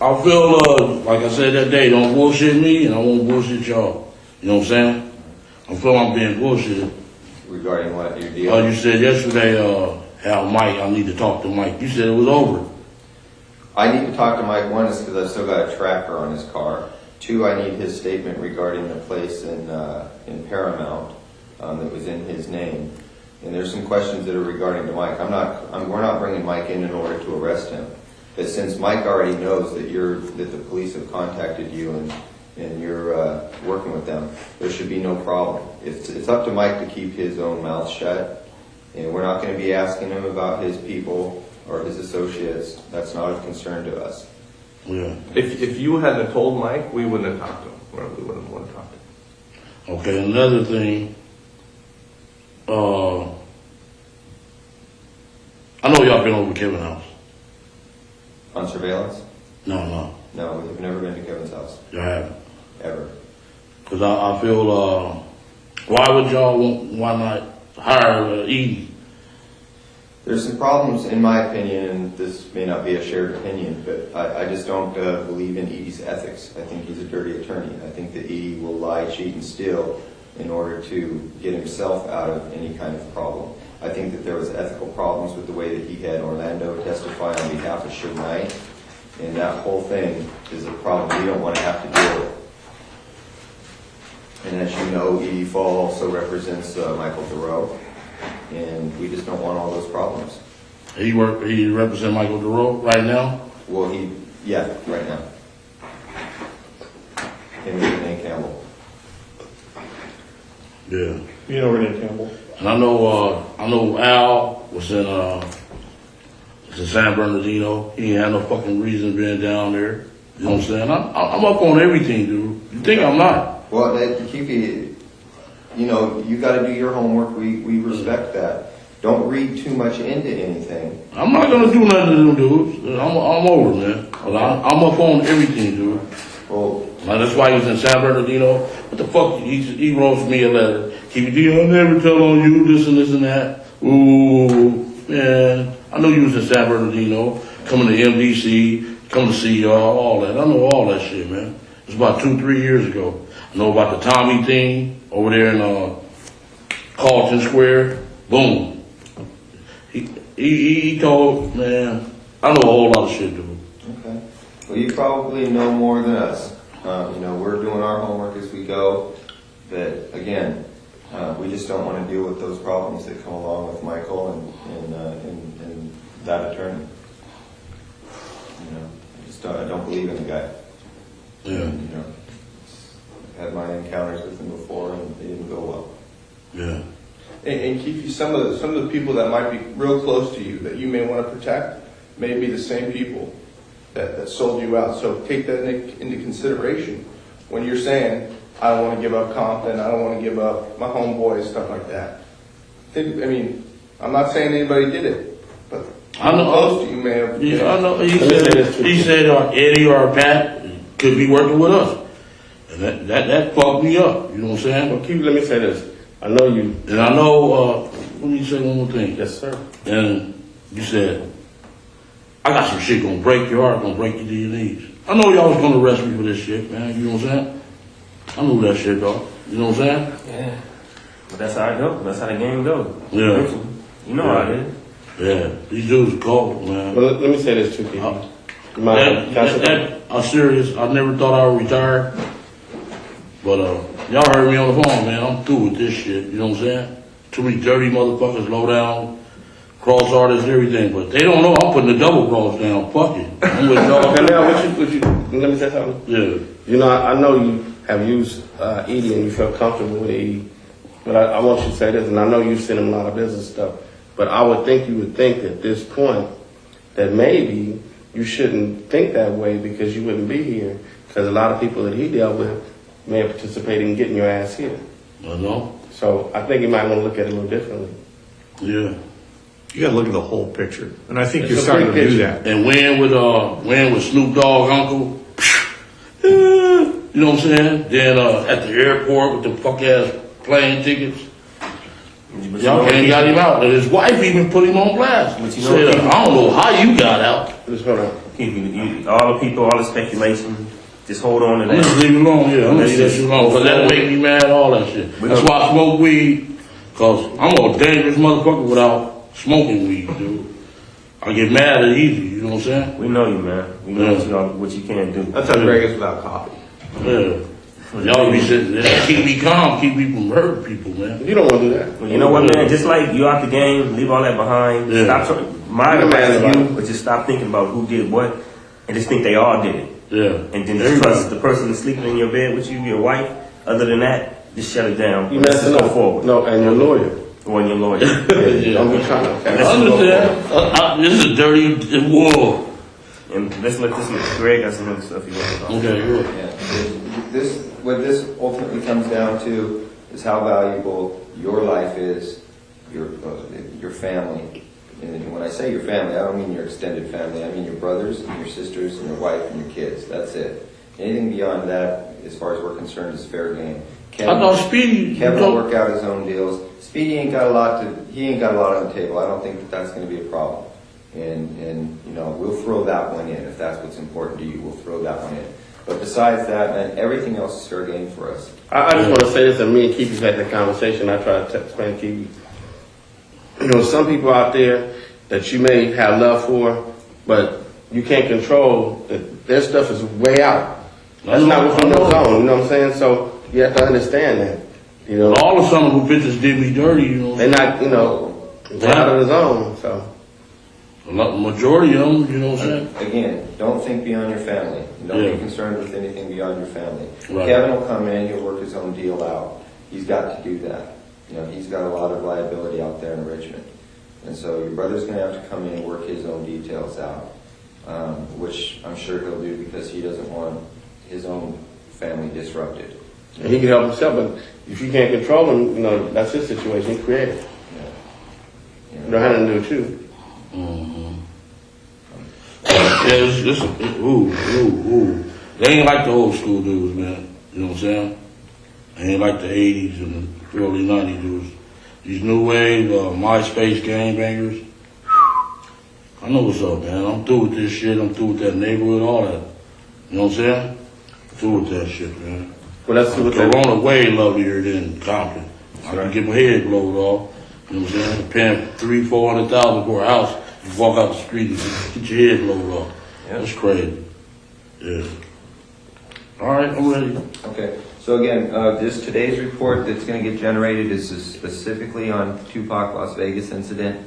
I feel like I said that day, don't bullshit me, and I won't bullshit y'all. You know what I'm saying? I feel I'm being bullshitted. Regarding what your deal? Oh, you said yesterday, how Mike, I need to talk to Mike. You said it was over. I need to talk to Mike. One is because I've still got a tracker on his car. Two, I need his statement regarding the place in Paramount that was in his name. And there's some questions that are regarding to Mike. We're not bringing Mike in order to arrest him. But since Mike already knows that the police have contacted you and you're working with them, there should be no problem. It's up to Mike to keep his own mouth shut, and we're not going to be asking him about his people or his associates. That's not a concern to us. Yeah. If you hadn't told Mike, we wouldn't have talked to him. We wouldn't want to talk to him. Okay, another thing. I know y'all been over Kevin's house. On surveillance? No. No, we've never been to Kevin's house. Y'all haven't. Ever. Because I feel, why would y'all why not hire Edie? There's some problems, in my opinion, and this may not be a shared opinion, but I just don't believe in Edie's ethics. I think he's a dirty attorney. I think that Edie will lie, cheat, and steal in order to get himself out of any kind of problem. I think that there was ethical problems with the way that he had Orlando testify on behalf of Suge Knight, and that whole thing is a problem we don't want to have to deal with. And as you know, Edie Fall also represents Michael Thoreau, and we just don't want all those problems. He represents Michael Thoreau right now? Well, right now. Him and Renee Campbell. Yeah. You know Renee Campbell? And I know Al was in San Bernardino. He ain't had no fucking reason being down there. You know what I'm saying? I'm up on everything, dude. You think I'm not? Well, Keffe, you got to do your homework. We respect that. Don't read too much into anything. I'm not gonna do nothing to them dudes. I'm over, man. But I'm up on everything, dude. Well, Now, that's why he was in San Bernardino. What the fuck? He wrote me a letter. Keffe D, I'll never tell on you this and this and that. Ooh, man. I know you was in San Bernardino, coming to MDC, coming to see y'all, all that. I know all that shit, man. It was about 2-3 years ago. I know about the Tommy thing over there in Carlton Square. Boom. He told, man, I know a whole lot of shit, dude. okay. Well, you probably know more than us. We're doing our homework as we go. But again, we just don't want to deal with those problems that come along with Michael and that attorney. I don't believe in the guy. Yeah. I've had my encounters with him before, and they didn't go well. Yeah. And Keffe, some of the people that might be real close to you that you may want to protect may be the same people that sold you out. So take that into consideration when you're saying, I don't want to give up Compton, I don't want to give up my homeboys, stuff like that. I'm not saying anybody did it, but I know. close to you may have. Yeah, I know. He said Eddie or Pat could be working with us. And that fucked me up. You know what I'm saying? Well, Keffe, let me say this. I know you. And I know, let me say one more thing. Yes, sir. And you said, I got some shit gonna break your heart, gonna break you to your knees. I know y'all was gonna arrest me for this shit, man. You know what I'm saying? I knew that shit, dog. You know what I'm saying? Yeah. But that's how it goes. That's how the game goes. Yeah. You know how it is. Yeah. These dudes are cold, man. Well, let me say this too, Keffe. I'm serious. I never thought I would retire. But, y'all heard me on the phone, man. I'm through with this shit. You know what I'm saying? Too many dirty motherfuckers, low down, cross artists, everything. But they don't know I'm putting the double cross down. Fuck it. I'm with y'all. Okay, now, let me say something. Yeah. I know you have used Edie and you feel comfortable with Edie. But I want you to say this, and I know you've sent him a lot of business stuff. But I would think you would think at this point that maybe you shouldn't think that way because you wouldn't be here. Because a lot of people that he dealt with may have participated in getting your ass here. I know. So I think you might want to look at it a little differently. Yeah. You got to look at the whole picture, and I think It's you're a starting to big do picture. that. And when with Snoop Dogg uncle, you know what I'm saying? Then at the airport with the fuck ass plane tickets, y'all can't got him out. And his wife even put him on blast. But Said, I don't know how you got out. Just hold on. All the people, all the speculation, just hold on to I'm just that. leave it alone, yeah. I'm gonna leave that shit alone. Cause that'll make me mad, all that shit. That's why I smoke weed. Cause I'm a dangerous motherfucker without smoking weed, dude. I get mad at easy, you know what I'm saying? We know you, man. We know what you can do. That's how Greg is without coffee. Yeah. Y'all be sitting there, keep me calm, keep me from hurting people, man. You don't want to do that. Well, you know what, man? Just like you out the game, leave all that behind. Yeah. Stop. My You're advice mad to about you it. was just stop thinking about who did what, and just think they all did it. Yeah. And then just trust the person that's sleeping in your bed with you, your wife. Other than that, just shut it down. You Let's messing just go up. forward. No, and your lawyer. Or your lawyer. Yeah. Don't be trying to. I understand. This is a dirty war. And let's let this look. Greg got some other stuff he wants to talk about. Okay, good. What this ultimately comes down to is how valuable your life is, your family. And when I say your family, I don't mean your extended family. I mean your brothers and your sisters and your wife and your kids. That's it. Anything beyond that, as far as we're concerned, is fair game. I thought Speedy. Kevin will work out his own deals. Speedy ain't got a lot on the table. I don't think that's going to be a problem. And we'll throw that one in if that's what's important to you. We'll throw that one in. But besides that, man, everything else is fair game for us. I just want to say this, and me and Keefe had that conversation. I tried to explain to Keefe. Some people out there that you may have love for, but you can't control. Their stuff is way out. That's not within your zone. You know what I'm saying? So you have to understand that. All the some of who bitches did me dirty, you know. They're not, they're out of the zone. So a majority of them, you know what I'm saying? Again, don't think beyond your family. Don't Yeah. be concerned with anything beyond your family. Right. Kevin will come in, he'll work his own deal out. He's got to do that. He's got a lot of liability out there in Richmond. And so your brother's going to have to come in and work his own details out, which I'm sure he'll do because he doesn't want his own family disrupted. And he can help himself, but if you can't control him, you know, that's his situation. He created it. You know how to do it too. Yeah, ooh. They ain't like the old school dudes, man. You know what I'm saying? They ain't like the 80s and the early 90s dudes. These new wave, MySpace gangbangers. I know what's up, man. I'm through with this shit. I'm through with that neighborhood, all that. You know what I'm saying? Through with that shit, man. Well, that's what Corona way lovelier than Compton. I can get my head blown off. You know what I'm saying? Paying $300,000-$400,000 for a house. You walk out the street and get your head blown off. Yep. That's crazy. Yeah. All right, I'm ready. Okay, so again, this today's report that's going to get generated is specifically on Tupac Las Vegas incident,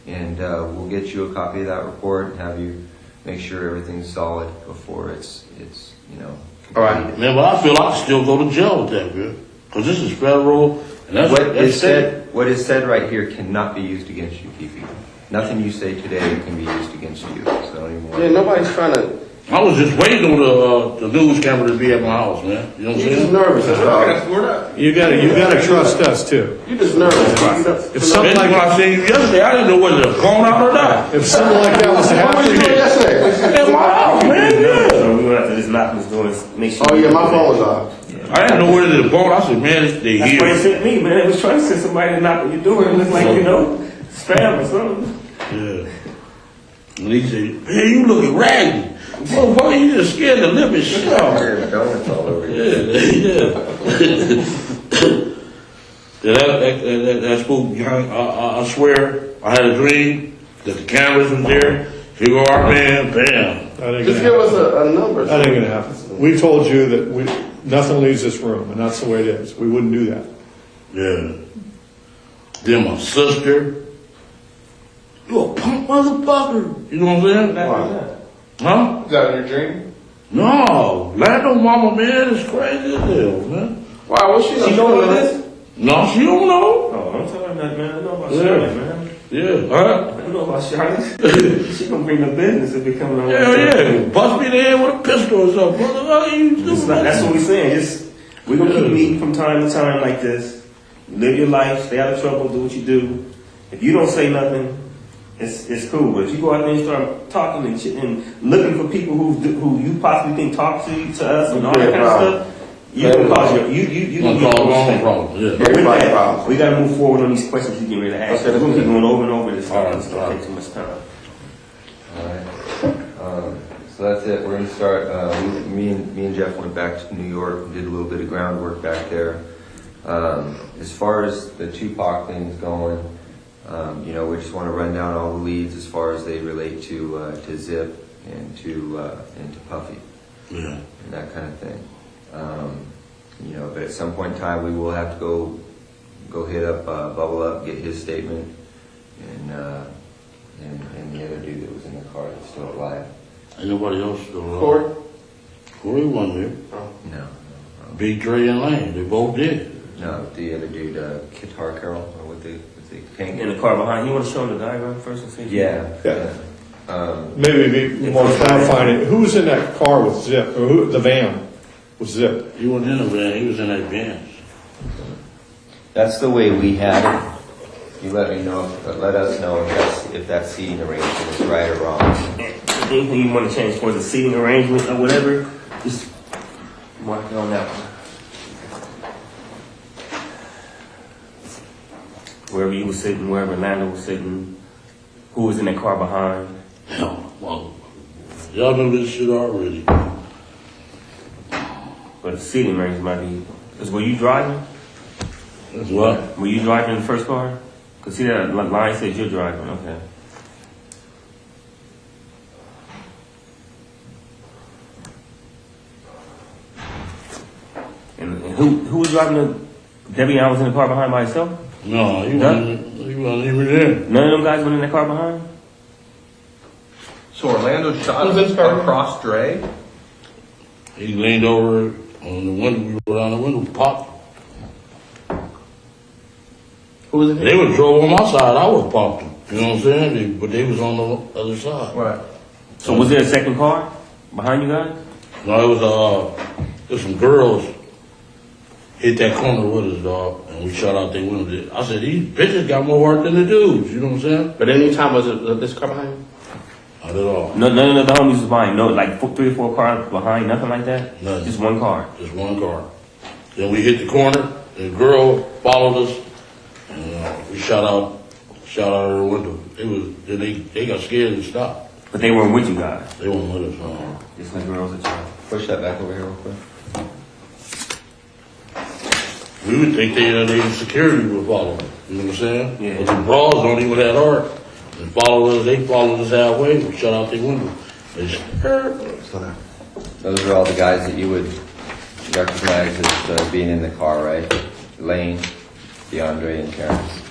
and we'll get you a copy of that report and have you make sure everything's solid before it's you know. All right, man, but I feel I can still go to jail with that, man. Because this is federal, and that's What is said right here cannot be used against you, Keffe. Nothing you say today can be used against you. So don't even worry. Yeah, nobody's trying to. I was just waiting on the news camera to be at my house, man. You know what I'm You're just saying? nervous. That's all. You gotta trust us too. You're just nervous. If something When like I seen you yesterday, I didn't know whether it was going out or not. if something like that was to What was you doing happen, yesterday? At my house, man. Yeah. So we're gonna have to just knock this door and make sure. Oh yeah, my phone was off. I didn't know whether the phone. I said, man, they That's why they here. sent me, man. They was trying to send somebody to knock on your door and it looked like, you know, spam or something. Yeah. And he said, man, you looking raggedy. Motherfucker, you just scared the living shit out. Donuts all over you. Yeah. That spook, I swear, I had a dream that the cameras was there. Here go our man, bam. Just give us a number. that ain't gonna happen. We told you that nothing leaves this room, and that's the way it is. We wouldn't do that. Yeah. Then my sister. You a punk motherfucker. You know what I'm saying? Wow. Huh? Is that in your dream? No. Lando mama, man, is crazy as hell, man. Wow, what's she know what it is? No, she don't know. Oh, don't tell her that, man. I know about Yeah. Charlotte, man. Yeah, huh? I know about Charlotte. She gonna bring the business if it comes on. Yeah. Bust me in the head with a pistol or something. What are you doing? That's what we're saying. We're gonna keep meeting from time to time like this. Live your life, stay out of trouble, do what you do. If you don't say nothing, it's cool. But if you go out there and start talking and looking for people who you possibly think talk to us and all that kind of stuff, you're gonna cause you gonna cause your own problem. Yeah. But with that, we gotta move forward on these questions you get ready to ask. Okay, We're gonna keep going over and over this All stuff. right, It's gonna take too much time. All right. So that's it. We're going to start. Me and Jeff went back to New York and did a little bit of groundwork back there. As far as the Tupac thing is going, we just want to run down all the leads as far as they relate to Zip and to Puffy, Yeah. and that kind of thing. But at some point in time, we will have to go hit up Bubble Up, get his statement, and the other dude that was in the car that's still alive. Ain't nobody else doing it. Corey? wasn't there. No. Big Dre and Lane, they both did. No, the other dude, Guitar Carol, or with the pink. In the car behind, you want to show them the diagram first and see? Yeah. Maybe be more clarifying it. Who was in that car with Zip, or the van with Zip? He wasn't in the van, he was in that Benz. That's the way we had it. You let us know if that seating arrangement is right or wrong. Anything you want to change for the seating arrangement or whatever, just mark it on that one. Wherever you were sitting, wherever Lando was sitting, who was in that car behind. Hell, well, y'all know this shit already. But the seating arrangement might be. Because were you driving? That's what? Were you driving in the first car? Because see that line says you're driving, okay. And who was driving the Debbie Allen was in the car behind by herself? No, he wasn't even there. None of them guys went in the car behind? So Orlando shot across Dre? He leaned over on the window, we were on the window, popped. Who was it? They would drove on my side, I would popped them. You know what I'm saying? But they was on the other side. Right. So was there a second car behind you guys? No, it was some girls hit that corner with us, dog, and we shot out their window. I said, these bitches got more work than the dudes, you know what I'm saying? But anytime was this car behind you? Not at all. No, none of the homies was behind. No, like 3 or 4 cars behind. Nothing like that. Nothing. Just one car. Just one car. Then we hit the corner, the girl followed us, and we shot out her window. They got scared and stopped. But they weren't with you guys. They weren't with us, no. Just the girls that you. Push that back over here real quick. We would think they security would follow them. You know what I'm saying? Yeah. But the brawls don't even that hard. They followed us halfway. We shut out their window. They just, Those are all the guys that you would recognize as being in the car, right? Lane, DeAndre, and Terrence.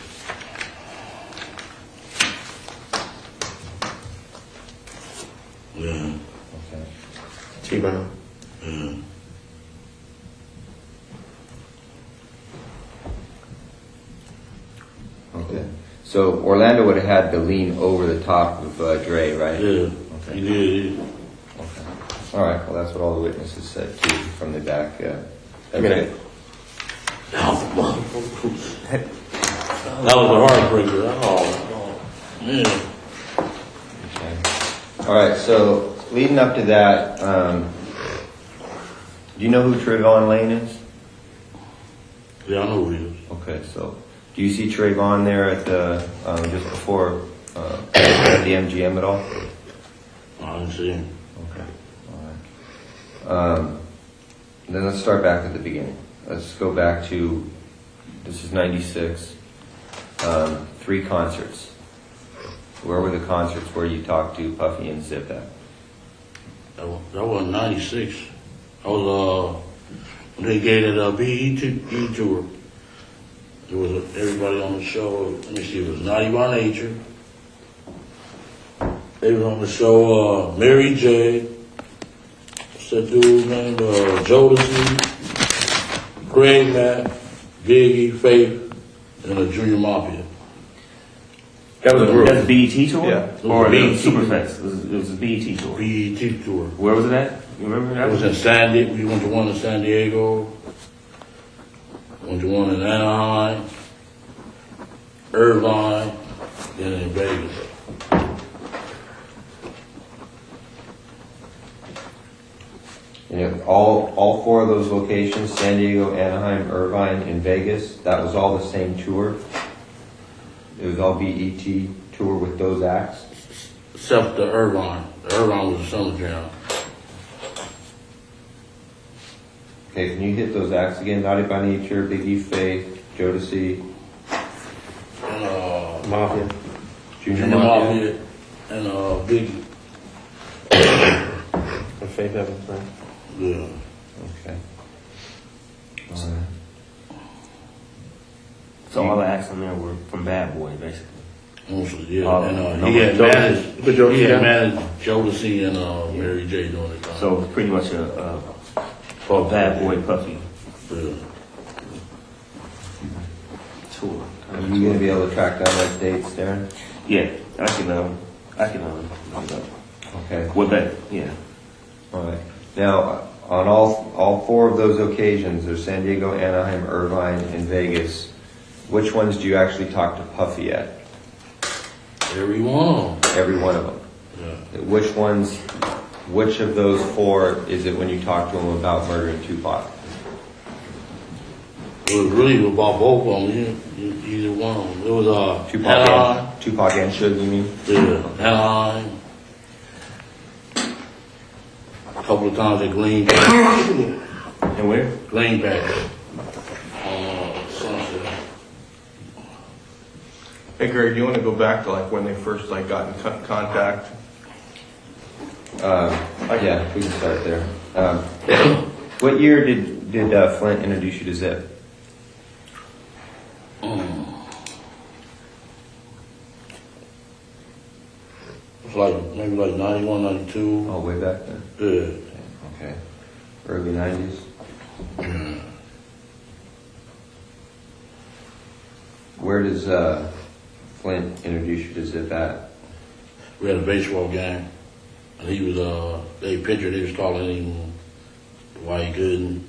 yeah, Okay. T-Brown. yeah. Okay. So Orlando would have had to lean over the top of Dre, right? Yeah, Okay. he did. Okay. All right. Well, that's what all the witnesses said too from the back. Okay. That was a heartbreaker. Oh, man. Okay. All right. So leading up to that, do you know who Trayvon Lane is? Yeah, I know who he is. Okay. So do you see Trayvon there at the just before at the MGM at all? I didn't see him. Okay. All right. Then let's start back at the beginning. Let's go back to, this is 96, 3 concerts. Where were the concerts where you talked to Puffy and Zip at? That was 96. I was, when they gave that BET tour. There was everybody on the show. Let me see, it was Naughty by Nature. They was on the show, Mary J. What's that dude named? Jodeci, Greg Matt, Biggie, Faith, and the Junior Mafia. That was The group. that's BET tour? Yeah. Or It the was Superfest? It was a BET tour. BET tour. Where was it at? You remember that? It was in San Diego. We went to one in San Diego. Went to one in Anaheim, Irvine, then in Vegas. And all 4 of those locations, San Diego, Anaheim, Irvine, and Vegas, that was all the same tour? It was all BET tour with those acts? Except the Irvine. The Irvine was a summer jam. Okay, can you hit those acts again? Naughty by Nature, Biggie, Faith, Jodeci, And Mafia. Junior Junior Mafia. Mafia and Biggie. And Faith Evans, right? Yeah. Okay. All right. So all the acts on there were from Bad Boy, basically. Mostly, yeah. Oh, And no, he had Jodeci. managed, But Jodeci, he yeah. had managed Jodeci and Mary J during the time. So it's pretty much a Bad Boy Puffy Yeah. tour. Are you going to be able to track down those dates, Darren? Yeah, I can look it up. Okay. What that? Yeah. All right. Now, on all 4 of those occasions, there's San Diego, Anaheim, Irvine, and Vegas. Which ones do you actually talk to Puffy at? Every one. Every one of them. Yeah. Which of those 4 is it when you talk to him about murdering Tupac? It was really about both of them. Either one of them. It was Tupac and Suge, you mean? Yeah, Anaheim. A couple of times at Greenback. And where? Greenback. Sunset. Hey Greg, do you want to go back to like when they first like got in contact? Yeah, we can start there. What year did Flint introduce you to Zip? It's like maybe like 91, 92. Oh, way back then. Yeah. Okay. Early 90s. Where does Flint introduce you to Zip at? We had a baseball game. And he was, they pictured, they was calling him Dwight Gooden.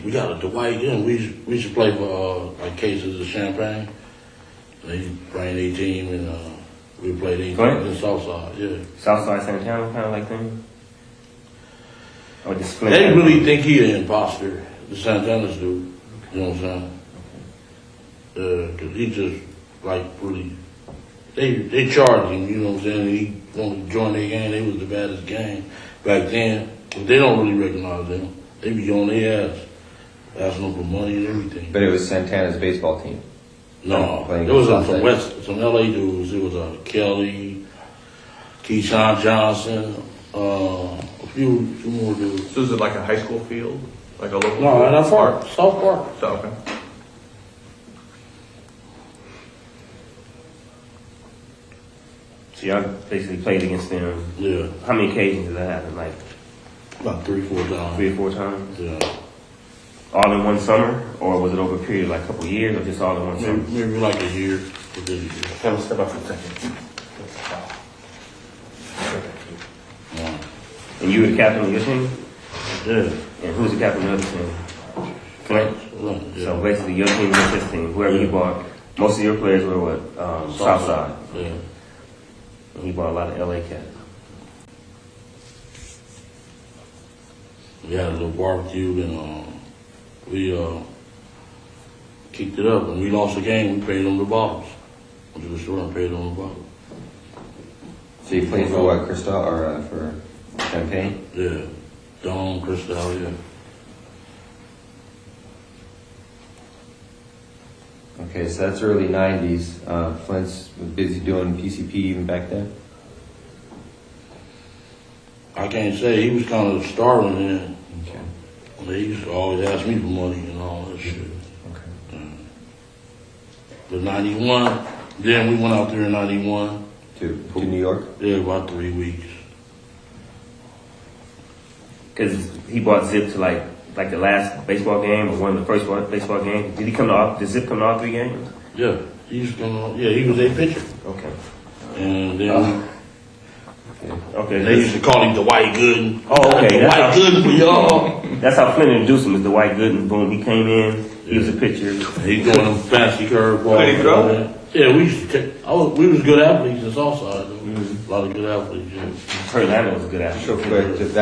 We got a Dwight Goodman. We should play for like cases of champagne. They bring their team and we play their team in Southside. Yeah. Southside Santana kind of like thing. Or just Flint. They really think he an imposter. The Santanas do. You know what I'm saying? Cause he just like really. They charged him. You know what I'm saying? He wanted to join their gang. They was the baddest gang back then. But they don't really recognize them. They be on their ass, asking them for money and everything. But it was Santana's baseball team. No, Playing it was Southside. some LA dudes. It was Kelly, Keyshawn Johnson, a few more dudes. So is it like a high school field? Like a local No, field? not far. South Park. So, okay. So y'all basically played against them. Yeah, How many occasions did that happen? Like about 3-4 times. 3 or 4 times? Yeah, All in one summer? Or was it over a period of like a couple of years or just all in one summer? maybe like a year. Within a year. Come step up for a second. Yeah. And you were the captain of your team? Yeah. And who's the captain of the other team? Flint. Yeah. So basically your team was his team. Whoever you bought, most of your players were what? Southside. Yeah. And he bought a lot of LA cats. We had a little barbecue and we kicked it up. When we lost the game, we paid them the bottles. Went to the store and paid them the bottles. So you played for what, Cristal, or for Champagne? Yeah. Dawn, Cristal, yeah. Okay, so that's early 90s. Flint's was busy doing PCP even back then? I can't say. He was kind of starving then. Okay. He used to always ask me for money and all that shit. Okay. But 91, then we went out there in 91. To New York? Yeah, about 3 weeks. Because he bought Zip to like the last baseball game or one of the first baseball games. Did Zip come to all 3 games? Yeah, he used to come on. Yeah, he was a pitcher. Okay. And then Okay. they used to call him Dwight Gooden. Oh, okay. Dwight Gooden for y'all. That's how Flint introduced him, is Dwight Gooden. Boom, he came in. He was a pitcher. He doing them fancy curveballs. Could he throw? Yeah, we was good athletes in Southside. A lot of good athletes. Yeah. Kurt Lander was a good athlete. So quick, is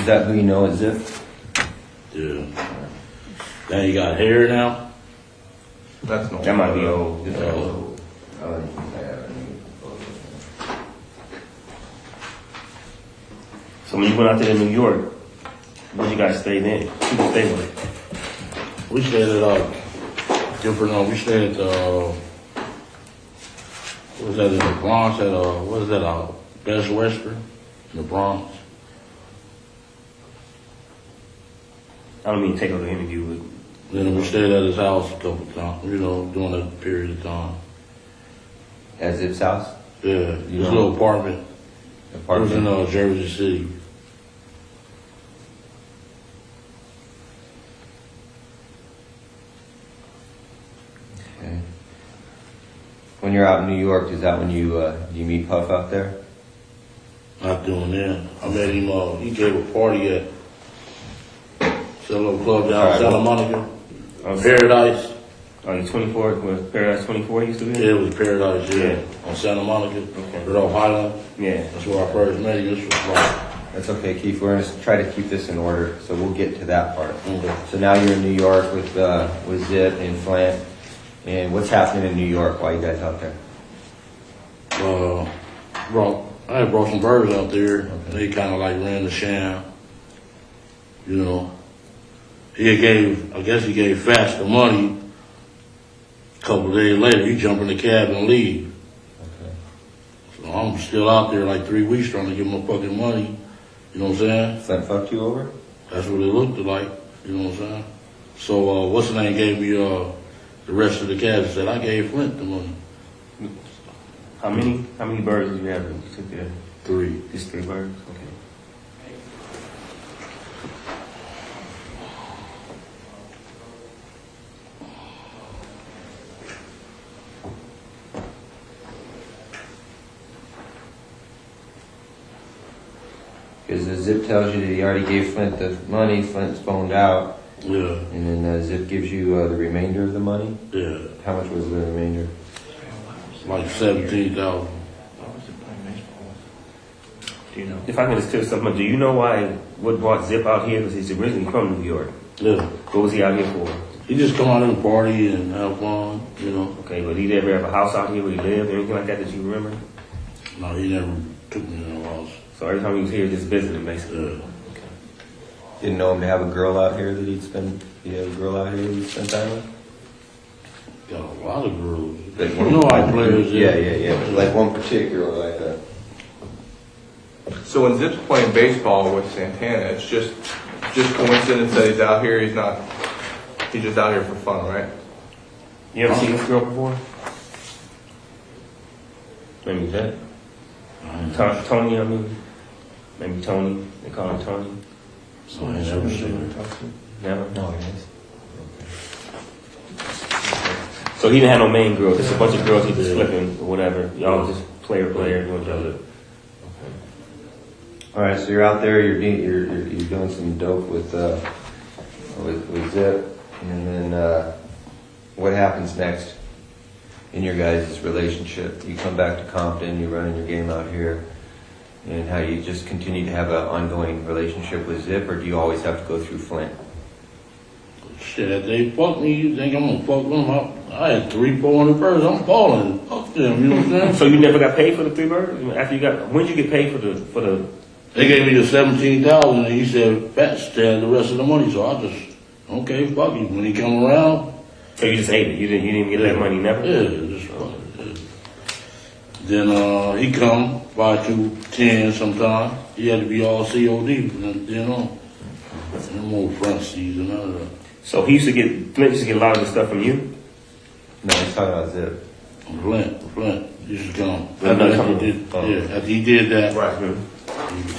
that who you know as Zip? Yeah. Now you got hair now. That's no. That might be old. So when you went out there to New York, where you guys stayed in? Who you stay with? We stayed at different. We stayed at what was that in the Bronx? At what is that? Best Western in the Bronx. I don't mean to take over the interview with. Then we stayed at his house a couple times. You know, during that period of time. At Zip's house? Yeah, his little apartment. It was in Jersey City. Okay. When you're out in New York, is that when you meet Puff out there? Not doing that. I met him. He gave a party at some little club down in Santa Monica. Paradise. Oh, you 24? Was Paradise 24 used to be? Yeah, it was Paradise. Yeah, on Santa Monica. Okay. Rudolph Highland. Yeah. That's where I first met him. This was like, That's okay, Keith. We're going to try to keep this in order, so we'll get to that part. okay. So now you're in New York with Zip and Flint. And what's happening in New York while you guys out there? I had brought some birds out there. They kind of like ran the sham. You know, I guess he gave Fast the money. A couple of days later, he jumped in the cab and leave. Okay. So I'm still out there like 3 weeks trying to give him my fucking money. You know what I'm saying? Flint fucked you over? That's what it looked like. You know what I'm saying? So what's the name gave me the rest of the cash and said I gave Flint the money. How many birds did you have that you took there? 3. Just 3 birds? Okay. Because the Zip tells you that he already gave Flint the money, Flint's phoned out, Yeah, And then Zip gives you the remainder of the money. yeah, How much was the remainder? like 17,000. If I can just tell something, do you know what brought Zip out here? Because he's originally from New York. Yeah, What was he out here for? he just come out and party and have fun, you know. Okay, but he ever have a house out here where he lived or anything like that you remember? No, he never took me to the house. So every time he was here, just visiting, basically. Yeah. Didn't know him to have a girl out here that he'd spend. He had a girl out here he'd spend time with. Got a lot of girls. Like You know how players. Yeah. Like one particular like that. So when Zip's playing baseball with Santana, it's just coincidence that he's out here. He's just out here for fun, right? You ever seen this girl before? Maybe that. Tony, I mean. Maybe Tony. They call him Tony. So I ain't never seen her. Never? No, yes. So he didn't have no main girl, just a bunch of girls he was flipping or whatever. Y'all just player, doing each other. All right, so you're out there. You're doing some dope with Zip, and then what happens next in your guys' relationship? You come back to Compton. You're running your game out here, and how you just continue to have an ongoing relationship with Zip, or do you always have to go through Flint? Shit, if they fuck me, you think I'm gonna fuck them up? I had 300-400 birds. I'm balling. Fuck them, you know what I'm saying? So you never got paid for the 3 birds? After you got, when did you get paid for the? They gave me the 17,000, and he said, "Fat, stand the rest of the money." So I just, okay, fuck him. When he come around, So you just ate it. You didn't even get that money, never. yeah, just fuck it. Then he come 5 to 10 sometime. He had to be all COD from then on. No more front seats and none of that. So Flint used to get a lot of this stuff from you. No, he's talking about Zip. Flint, you should come. Another After company. he did, yeah, after he did that, Right.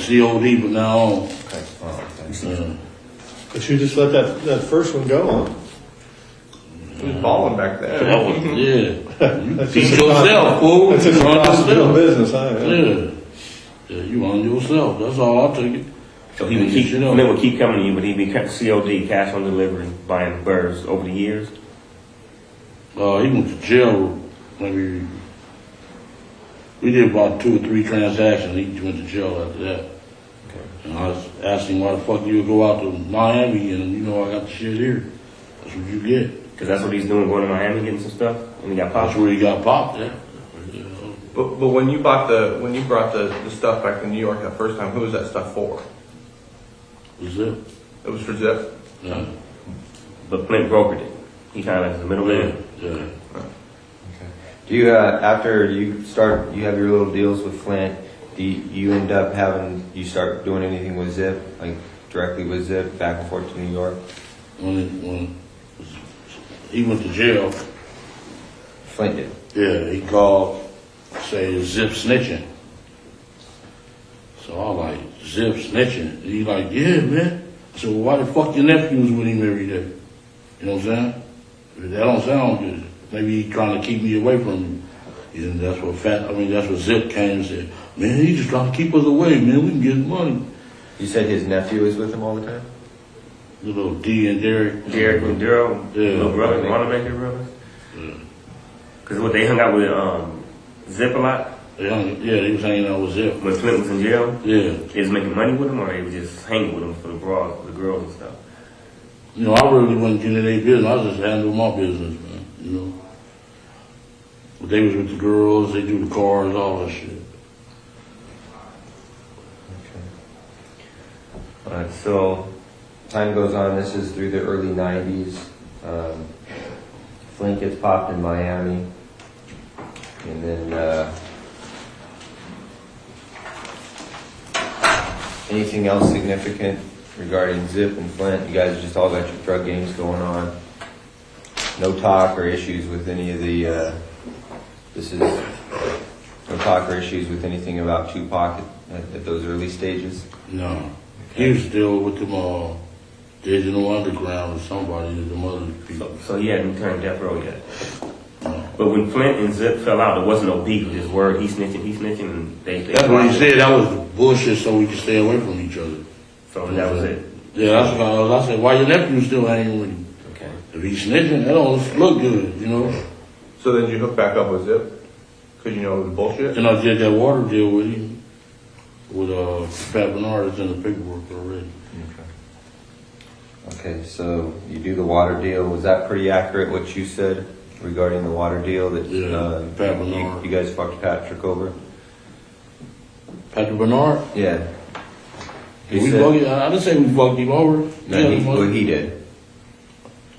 COD, but now on. Okay. Oh, okay. But you just let that first one go on. He was balling back there. That was, yeah. That's Teach just a yourself, fool. That's just You a run cost of doing yourself. business, huh? Yeah, you on yourself. That's all I'll take it. So he would keep, Flint would keep coming to you, but he'd be COD, cash on delivery, buying birds over the years. He went to jail. Maybe we did about 2 or 3 transactions. He went to jail after that. And I was asking why the fuck you would go out to Miami and you know I got the shit here. That's what you get. Because that's what he's doing, going to Miami getting some stuff, and he got That's popped. where he got popped at. But when you brought the stuff back to New York that first time, who was that stuff for? Was it? It was for Zip. Yeah. But Flint brokered it. He kind of like was the middleman. Yeah. Do you after you have your little deals with Flint? Do you end up you start doing anything with Zip, like directly with Zip, back and forth to New York? When he went to jail, Flint did. yeah, he called, say Zip snitching. So I was like, Zip snitching? And he like, yeah, man. So why the fuck your nephew was with him every day? You know what I'm saying? That don't sound good. Maybe he trying to keep me away from him. And that's what Zip came and said, man, he just trying to keep us away, man. We can get money. You said his nephew is with him all the time? Little D and Derek. Derek and Daryl, Yeah. little brother, Wanamaker brothers. Because what they hung out with Zip a lot. Yeah, they was hanging out with Zip. When Flint was in jail, Yeah. they was making money with him, or they was just hanging with him for the brawl, the girls and stuff. You know, I really wasn't getting in their business. I just handled my business, man. You know. But they was with the girls, they do the cars, all that shit. All right, so time goes on. This is through the early 90s. Flint gets popped in Miami. And then anything else significant regarding Zip and Flint? You guys just all got your drug games going on. No talk or issues with any of the, no talk or issues with anything about Tupac at those early stages? No. He was still with them Digital Underground or somebody, the other people. So he hadn't turned death row yet. No. But when Flint and Zip fell out, there wasn't no beef. Just word, he snitching, and they That's what he said. That was bullshit so we could stay away from each other. So that was it. Yeah, that's why I said, why your nephew still hanging with you? Okay. If he's snitching, that don't look good, you know? So then you hook back up with Zip? Because you know it was bullshit? And I did that water deal with him, with, Pat Bernard, that's in the paperwork already. Okay, so you do the water deal. Was that pretty accurate what you said regarding the water deal that Yeah, Pat Bernard. you guys fucked Patrick over? Patrick Bernard? Yeah. I didn't say we fucked him over. He did.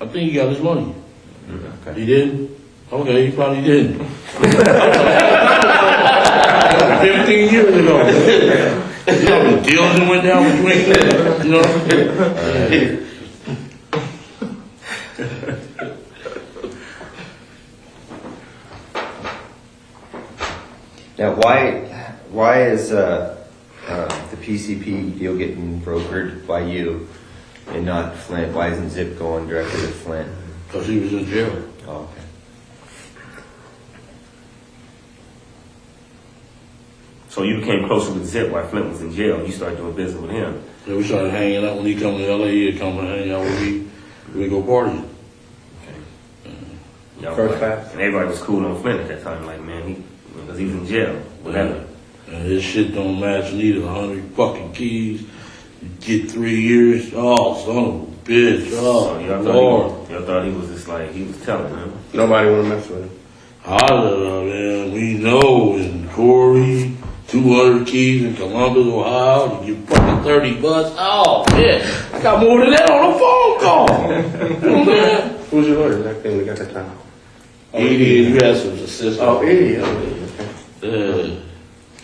I think he got his money. Okay. He did? Okay, he probably didn't. 15 years ago. You know, the deals that went down between them, you know? Now, why is the PCP deal getting brokered by you and not Flint? Why isn't Zip going directly to Flint? Because he was in jail. Oh, okay. So you became closer with Zip while Flint was in jail. You started doing business with him. Yeah, we started hanging out when he come to LA. He'd come and hang out with me. We go partying. First class. And everybody was cool on Flint at that time. Like, man, because he was in jail. Whatever. And his shit don't match neither. 100 fucking keys. You get 3 years. Oh, son of a bitch. Oh, Lord. Y'all thought he was just like, he was telling him. Nobody want to mess with him. Man, we know in Corey, 200 keys in Columbus, Ohio, you get fucking 30 bucks. Oh, man, I got more than that on a phone call. You know what I'm saying? Who's your lawyer? That thing we got that time. Edie, you had some assistants. Oh, Eddie.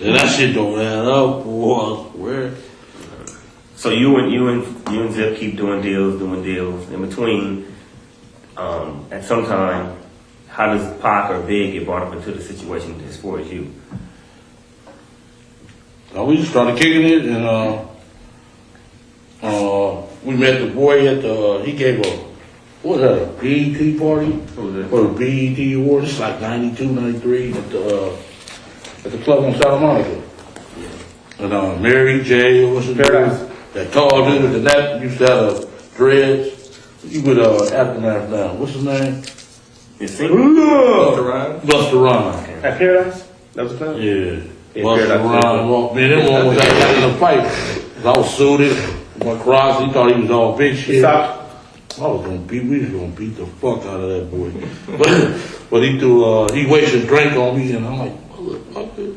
And that shit don't add up, boy, I swear. So you and Zip keep doing deals. In between, at some time, how does Pac or Big get brought up into the situation as far as you? We just started kicking it, and we met the boy at the, he gave what was that, a BET party? Who was that? Or a BET award, it's like 92, 93 at the club on Santa Monica. And Mary J, what's his name? That tall dude with the net, used to have dreads. He with Aftermath now. What's his name? Busta Rhymes? Busta Rhymes. At Paradise? That was the club? Yeah. Yeah, Busta Paradise. Rhymes. Man, that one was out in the fight. I was suited. My cross, he thought he was all big shit. Stop. We was gonna beat the fuck out of that boy. but he wasted drink on me, and I'm like, motherfucker.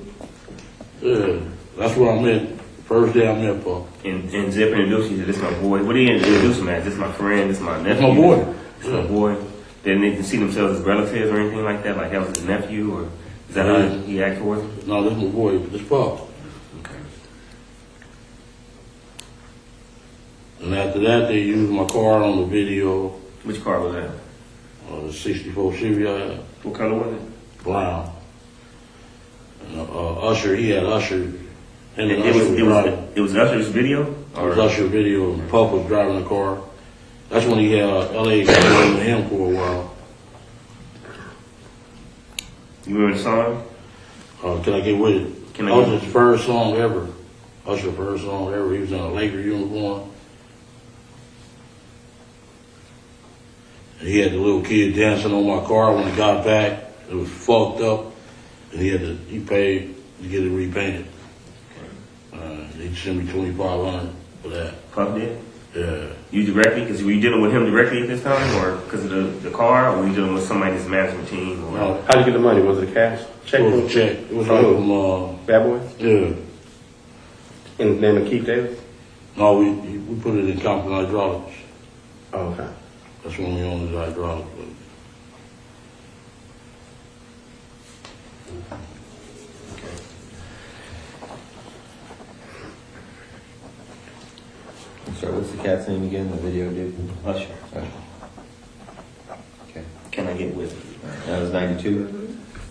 Yeah, that's what I meant. First day I met Paul. And Zip introduced you to this my boy. What do you introduce him as? This my friend, this my nephew. That's my boy. This my boy. They didn't see themselves as relatives or anything like that, like that was his nephew, or is that how he acted towards him? No, that's my boy. This Paul. Okay. And after that, they used my car on the video. Which car was that? The 64 Chevy I had. What color was it? Brown. And, Usher, he had Usher. And It was Usher's video? It was Usher video, and Puff was driving the car. That's when he had LA with him for a while. You remember the song? Can I get with it? Can I That was Get his first song ever. Usher's first song ever. He was in a Laker uniform. And he had the little kid dancing on my car when he got back. It was fucked up. And he paid to get it repainted. He sent me $2,500 for that. Puff did? Yeah. You directly? Because were you dealing with him directly at this time, or because of the car, or were you dealing with somebody in his management team? Or No, How'd you get the money? Was it cash? Check? it was a check. It was like from, Bad Boy? yeah. In the name of Keith Davis? No, we put it in Compton Hydraulics. Oh, okay. That's when we owned his hydraulics. Sorry, what's the cat's name again? The video dude? Usher. Okay. Can I get with it? That was 92?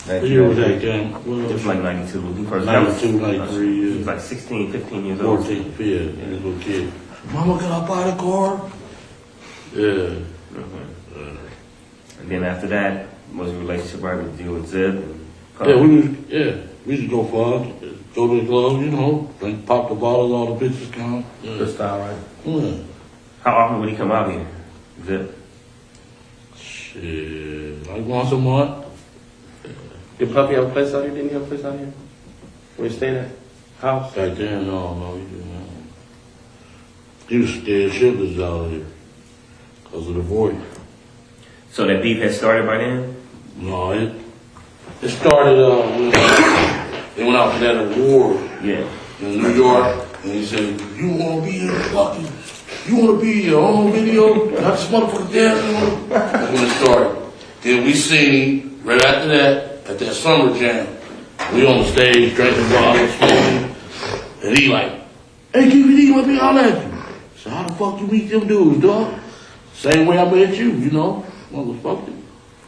What year was that, Cam? It was like 92. He first 92, 93, He yeah. was like 16, 15 years old. 14, yeah, he was a little kid. Mama, can I buy the car? Yeah. And then after that, was a relationship right with you and Zip? And Yeah, we used to go far, go to the club, you know, drink, pop the bottles, all the bitches come. Yeah. Good style, right? Yeah. How often would he come out here? Zip? Shit, like once a month. Did Puffy have a place out here? Didn't he have a place out here? Where he stayed at? House? Back then, no, he didn't. He was scared shitless out here because of the voice. So that beef had started by then? No, it started when they went out for that award Yeah. in New York, and he said, "You want to be in fucking, you want to be in your own video, not this motherfucker dancing." That's when it started. Then we seen right after that at that summer jam. We on the stage drinking bottles, smoking, and he like, "Hey, Keffe D, let me holler at you." So how the fuck you meet them dudes, dog? Same way I met you, motherfucker.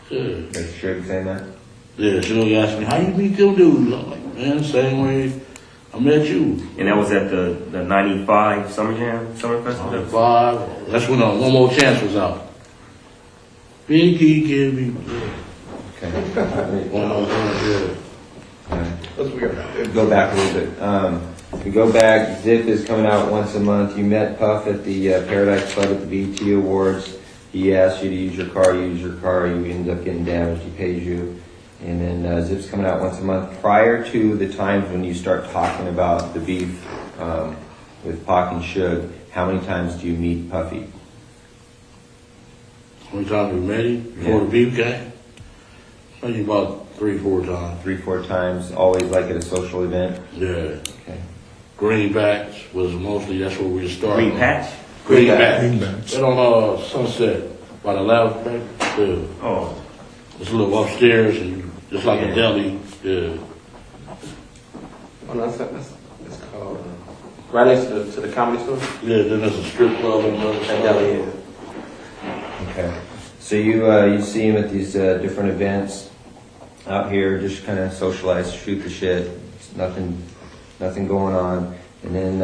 Yeah. That's Suge saying that? Yeah, she'll ask me, how you meet them dudes? I'm like, man, same way I met you. And that was at the 95 Summer Jam, Summer Festival? 5. That's when One More Chance was out. Big Key Keffe. Okay. One More Chance, Let's go back a little bit. We go back, Zip is coming out once a month. You met Puff at the Paradise Club at the BT Awards. He asked you to use your car, you use your car, you end up getting damaged, he pays you. And then Zip's coming out once a month. Prior to the times when you start talking about the beef with Pac and Suge, how many times do you meet Puffy? How many times we met him before the beef came? I think about 3-4 times. 3-4 times, always like at a social event? Yeah. Okay. Greenbacks was mostly, that's where we started. Green Patch? Greenbacks. Right on Sunset by the Lounge. Yeah. Oh. It's a little upstairs and just like a deli. Yeah. Oh, no, that's called, right next to the comedy store? Yeah, then there's a strip club on the other At side. Deli, yeah. Okay. So you see him at these different events out here, just kind of socialize, shoot the shit. It's nothing going on. And then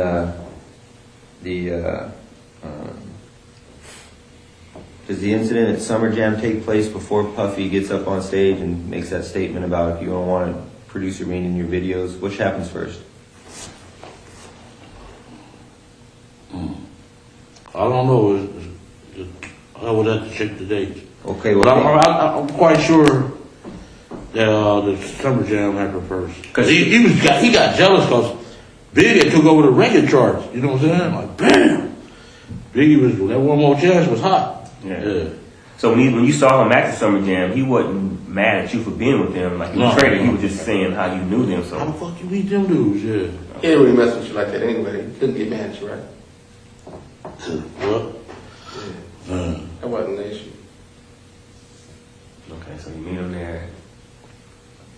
does the incident at Summer Jam take place before Puffy gets up on stage and makes that statement about if you don't want a producer being in your videos? Which happens first? I don't know. I would have to check the dates. Okay, But well, I'm quite sure that the Summer Jam happened first. Because he got jealous because Biggie took over the record charts. You know what I'm saying? Like, bam! Biggie was, that One More Chance was hot. Yeah. So when you saw him at the Summer Jam, he wasn't mad at you for being with them. Like, he was traded. He was just saying how you knew them. So how the fuck you meet them dudes? Yeah. He didn't really mess with you like that anyway. He couldn't get mad at you, right? What? That wasn't the issue. Okay, so you meet him there.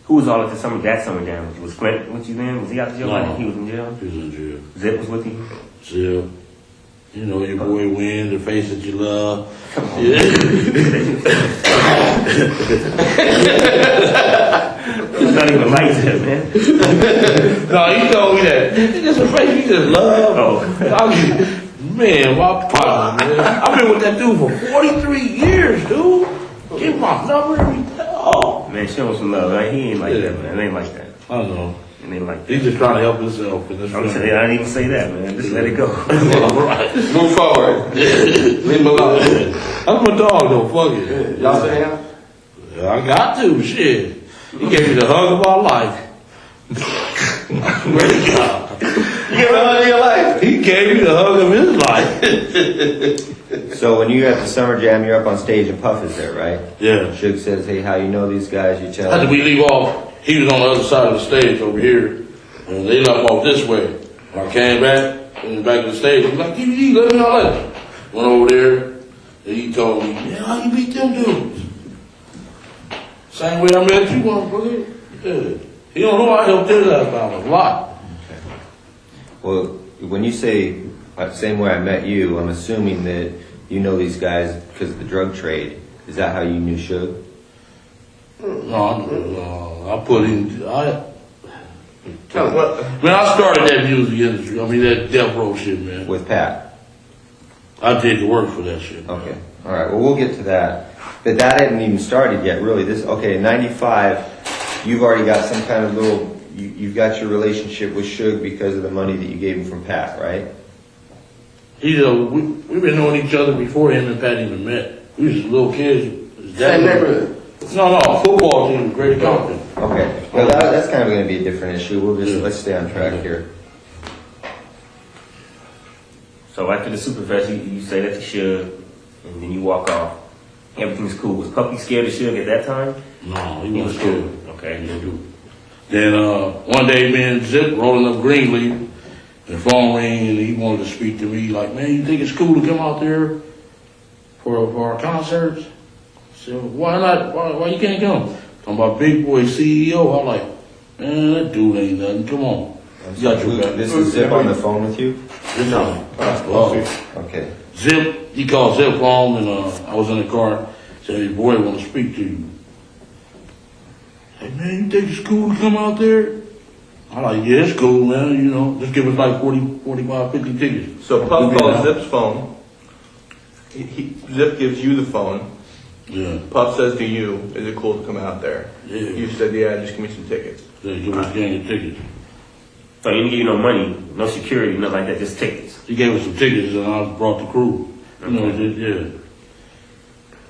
Who was all at that Summer Jam with you? Was Clint with you then? Was he out of jail? No. He was in jail? He was in jail. Zip was with you? Zip. You know, your boy Win, the face that you love. Come on. Yeah. It's not even like that, man. No, he told me that. It's a face you just love. Oh. Man, my partner, man. I've been with that dude for 43 years, dude. Give my number every oh. Man, show him some love. Right? He ain't like that, man. It ain't like that. I know. It ain't like that. He's just trying to help himself. In this I'm saying, I didn't even say that, man. Just let it go. All right. Move forward. Leave him alone. That's my dog, though. Fuck it. Y'all say him? I got to. Shit. He gave me the hug of my life. Where'd he go? You give him a hug of your life. He gave me the hug of his life. so when you're at the Summer Jam, you're up on stage and Puff is there, right? Yeah. Suge says, hey, how you know these guys? You tell After him. we leave off, he was on the other side of the stage over here, and they left off this way. When I came back, in the back of the stage, he was like, Keffe D, let me know later. Went over there, and he told me, man, how you beat them dudes? Same way I met you, motherfucker. Yeah. He don't know I helped his ass out a lot. Well, when you say same way I met you, I'm assuming that you know these guys because of the drug trade. Is that how you knew Suge? No, I put in, Tell him what. when I started that music industry, that death row shit, man. With Pat? I did the work for that shit. Okay. All right. Well, we'll get to that. But that hadn't even started yet, really. In 95, you've already got some kind of little, you've got your relationship with Suge because of the money that you gave him from Pat, right? We've been knowing each other before him and Pat even met. We was little kids. His dad- Same neighborhood. No, football team, Great Compton. Okay, well, that's kind of gonna be a different issue. We'll just, Yeah. let's stay on track here. So after the supervisor, you say that to Suge, and then you walk off. Everything's cool. Was Puppy scared of Suge at that time? No, he was scared. Okay. He didn't do it. Then one day, me and Zip rolling up Greenleaf, the phone rang and he wanted to speak to me. Like, man, you think it's cool to come out there for our concerts? I said, why not? Why you can't come? Talking about Big Boy CEO. I'm like, man, that dude ain't nothing. Come on. I'm You got sorry, your back. this is Zip on the phone with you? No. Okay. Zip, he called Zip home and I was in the car. Said, his boy want to speak to you. Hey, man, you think it's cool to come out there? I'm like, yeah, it's cool, man. You know, just give us like 40, 45, 50 tickets. So Pup We'll be calls down. Zip's phone. Zip gives you the phone. Yeah, Pup says to you, is it cool to come out there? yeah. You said, yeah, just give me some tickets. Yeah, give us a gang of tickets. So he didn't give you no money, no security, nothing like that, just tickets. He gave us some tickets and I brought the crew. You know, yeah.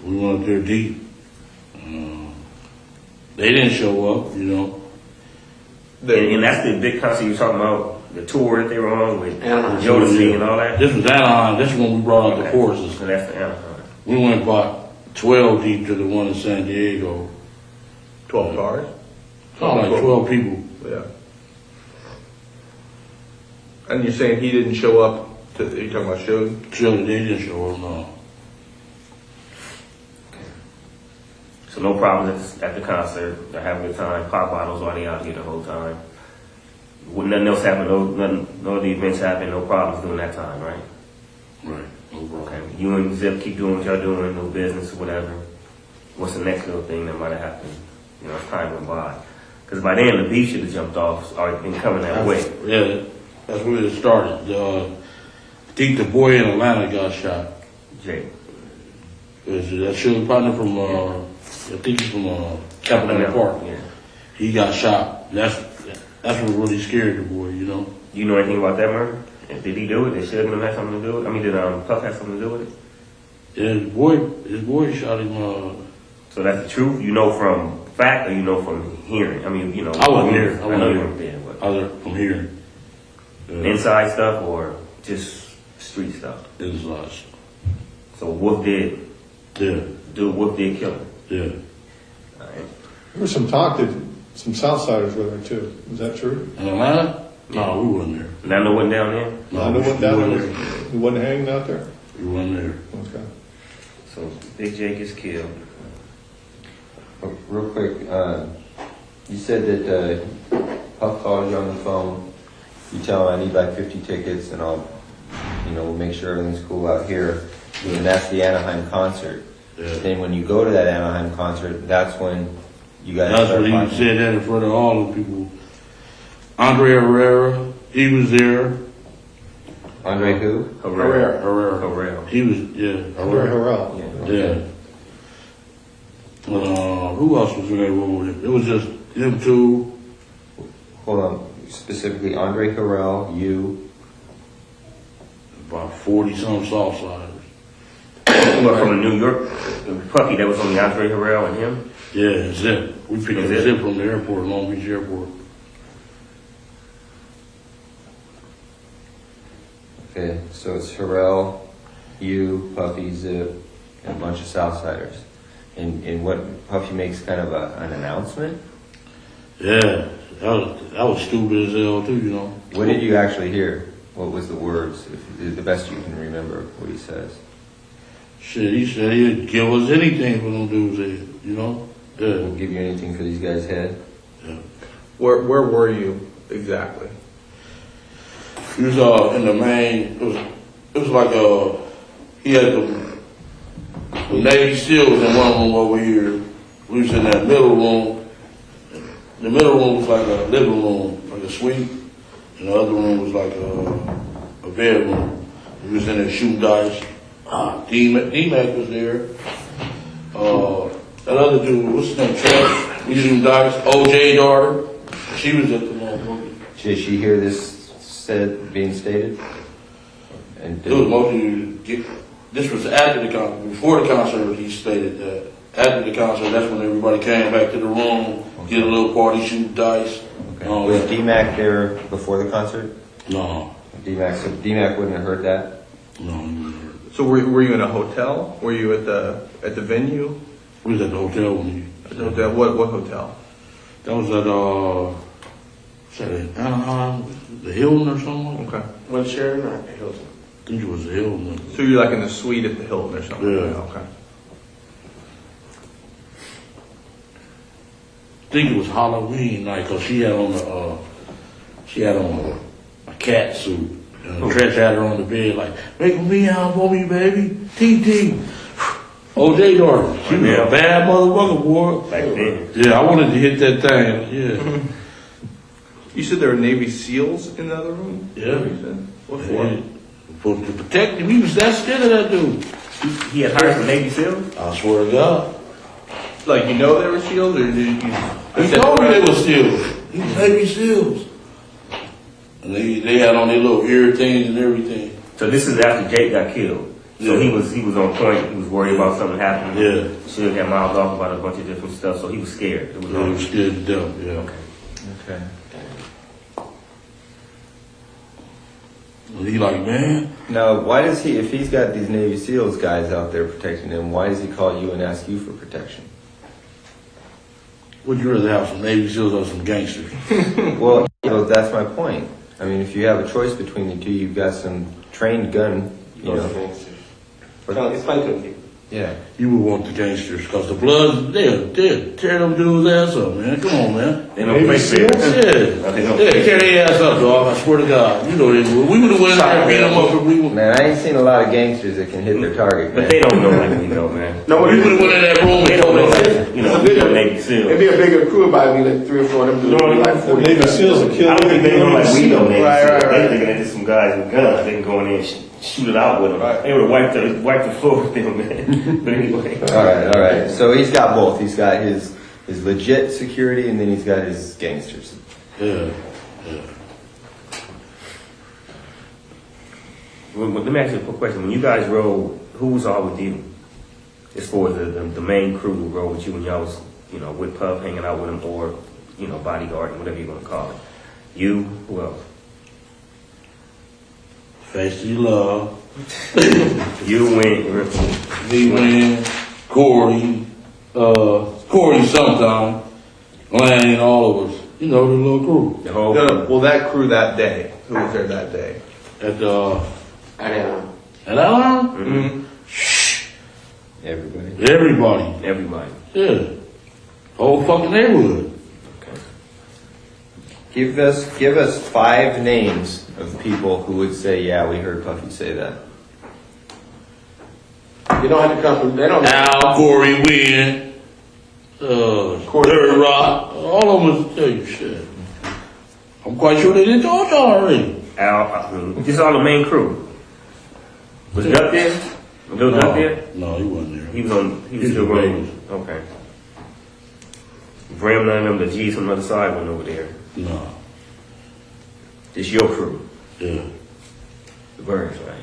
We went up there deep. They didn't show up, you know. And that's the big concert you were talking about, the tour that they were on with Anaheim. Jodeci and all that? This was Anaheim. This is when we brought out the forces. So that's the Anaheim. We went about 12 deep to the one in San Diego. 12 cars? Something like 12 people. Yeah. And you're saying he didn't show up to, you're talking about Suge? Sure, they didn't show up, no. So no problems at the concert. They're having a good time. Pop bottles while they out here the whole time. Nothing else happened. No other events happened. No problems during that time, right? Right, no problem. Okay. You and Zip keep doing what y'all doing. No business or whatever. What's the next little thing that might have happened? You know, as time went by. Because by then the beef should have jumped off or been coming that way. Yeah, that's where it started. I think the boy in Atlanta got shot. Jay. That sugar partner from, I think he's from Capitol Park. Yeah. He got shot. That's what really scared the boy, you know. You know anything about that murder? And did he do it? Did Suge have something to do with it? I mean, did Puff have something to do with it? Yeah, his boy shot him. So that's the truth? You know from fact or you know from hearing? I mean, you know. I wasn't there. I know you weren't there. But I was from here. inside stuff or just street stuff? Inside. So Wolf did. Yeah. Wolf did kill him. Yeah. All right. There was some talk that some Southsiders were there too. Is that true? In Atlanta? No, we wasn't there. Nando wasn't down there? No, we went down wasn't there. He wasn't hanging out there? We wasn't there. Okay. So Big Jake is killed. Oh, real quick, you said that Puff calls you on the phone. You tell him I need like 50 tickets and we'll make sure everything's cool out here. And that's the Anaheim concert. Yeah. Then when you go to that Anaheim concert, that's when you guys That's start what he fighting. said that in front of all the people. Andre Herrera, he was there. Andre who? Herrera. He was, yeah. Andre Harrell. Yeah. Who else was in that room with him? It was just them two. Hold on. Specifically, Andre Harrell, you. About 40-some Southsiders. What, from New York? Puffy, that was only Andre Harrell and him? Yeah, Zip. We picked up Zip from the airport, Long Beach Airport. Okay, so it's Harrell, you, Puffy, Zip, and a bunch of Southsiders. And what Puffy makes kind of an announcement? Yeah, that was stupid as hell too, you know. What did you actually hear? What was the words? If the best you can remember what he says. Shit, he said he'd give us anything for them dudes there, you know? Yeah. We'll give you anything for these guys' head. Yeah. Where were you exactly? He was in the main. It was like he had the Navy SEALs in one room over here. We was in that middle room. The middle room was like a living room, like a suite, and the other room was like a bedroom. We was in there shooting dice. D-Mac was there. That other dude, what's his name? Trev. We shooting dice. OJ daughter. She was at the motherfucker. Did she hear this being stated? And It was mostly, this was after the concert. Before the concert, he stated that. After the concert, that's when everybody came back to the room, get a little party, shoot dice. okay. Was D-Mac there before the concert? No, D-Mac, so D-Mac wouldn't have heard that? no, he wasn't hurt. So were you in a hotel? Were you at the venue? We was at the hotel when he. At the hotel? What hotel? That was at, Anaheim, the Hilton or something. Okay. One Sheridan or Hilton? I think it was the Hilton. So you're like in the suite at the Hilton or something? Yeah. Okay. I think it was Halloween night because she had on a cat suit. Trench had her on the bed like, make me out for me, baby. T. OJ daughter. She was a bad motherfucker, boy. Back then. Yeah, I wanted to hit that thing. Yeah. You said there were Navy SEALs in the other room? Yeah. What you said? What for? Yeah. Supposed to protect him. He was that scared of that dude. He had hired some Navy SEALs? I swear to God. Like, you know they were SEALs, or did you? He told me they were SEALs. He was Navy SEALs. And they had on their little ear things and everything. So this is after Jake got killed. So Yeah. he was on point. He was worried about something happening. Yeah. Suge had mouthed off about a bunch of different stuff, so he was scared. It was He was scared to death, yeah. Okay. And he like, man, Now, why does he, if he's got these Navy SEALs guys out there protecting him, why does he call you and ask you for protection? would you rather have some Navy SEALs or some gangsters? Well, that's my point. I mean, if you have a choice between the two, you've got some trained gun, you know. Explain to me. Yeah. You would want the gangsters because the Bloods, they'll tear them dudes' ass up, man. Come on, man. They don't play fair. Yeah, tear their ass up, dog. I swear to God. You know they would. We would have went out there and beat them up if we would. Man, I ain't seen a lot of gangsters that can hit their target, man. But they don't know like we know, man. No, we would have went in that room They and don't told know them. like, you know, we know Navy SEALs. It'd be a bigger crew about me like 3 or 4 of them dudes. No, like 40. Navy SEALs will kill I don't think they know like we know Navy Right, SEALs. right, They right. thinking it's just some guys with guns. They can go in there and shoot it out with them. Right. They would have wiped the floor with them, man. But anyway. All right. So he's got both. He's got his legit security, and then he's got his gangsters. Yeah. Well, let me ask you a quick question. When you guys rode, who was all with you? As far as the main crew who rode with you when y'all was, you know, with Puff, hanging out with him, or, you know, bodyguarding, whatever you're going to call it. You, who else? Face to love. You went, D-Win, Corey, sometime, Duane, and all of us. You know, the little crew. the whole No, well, that crew that day. Who was there that day? At Anaheim. Anaheim? Mm-hmm. Everybody. Everybody. Yeah. Whole fucking neighborhood. Give us 5 names of people who would say, "Yeah, we heard Puffy say that." You don't have to come from, they don't Al, Corey, Win, Dirt Rock, all of them will tell you shit. I'm quite sure they didn't talk y'all already. Al, just all the main crew. Was Duck there? Was Lil Duck there? No, he wasn't there. He was still in going. Vegas. Okay. Bram, none of them, the G's from the other side went over there. No. It's your crew. Yeah. The Burns, right?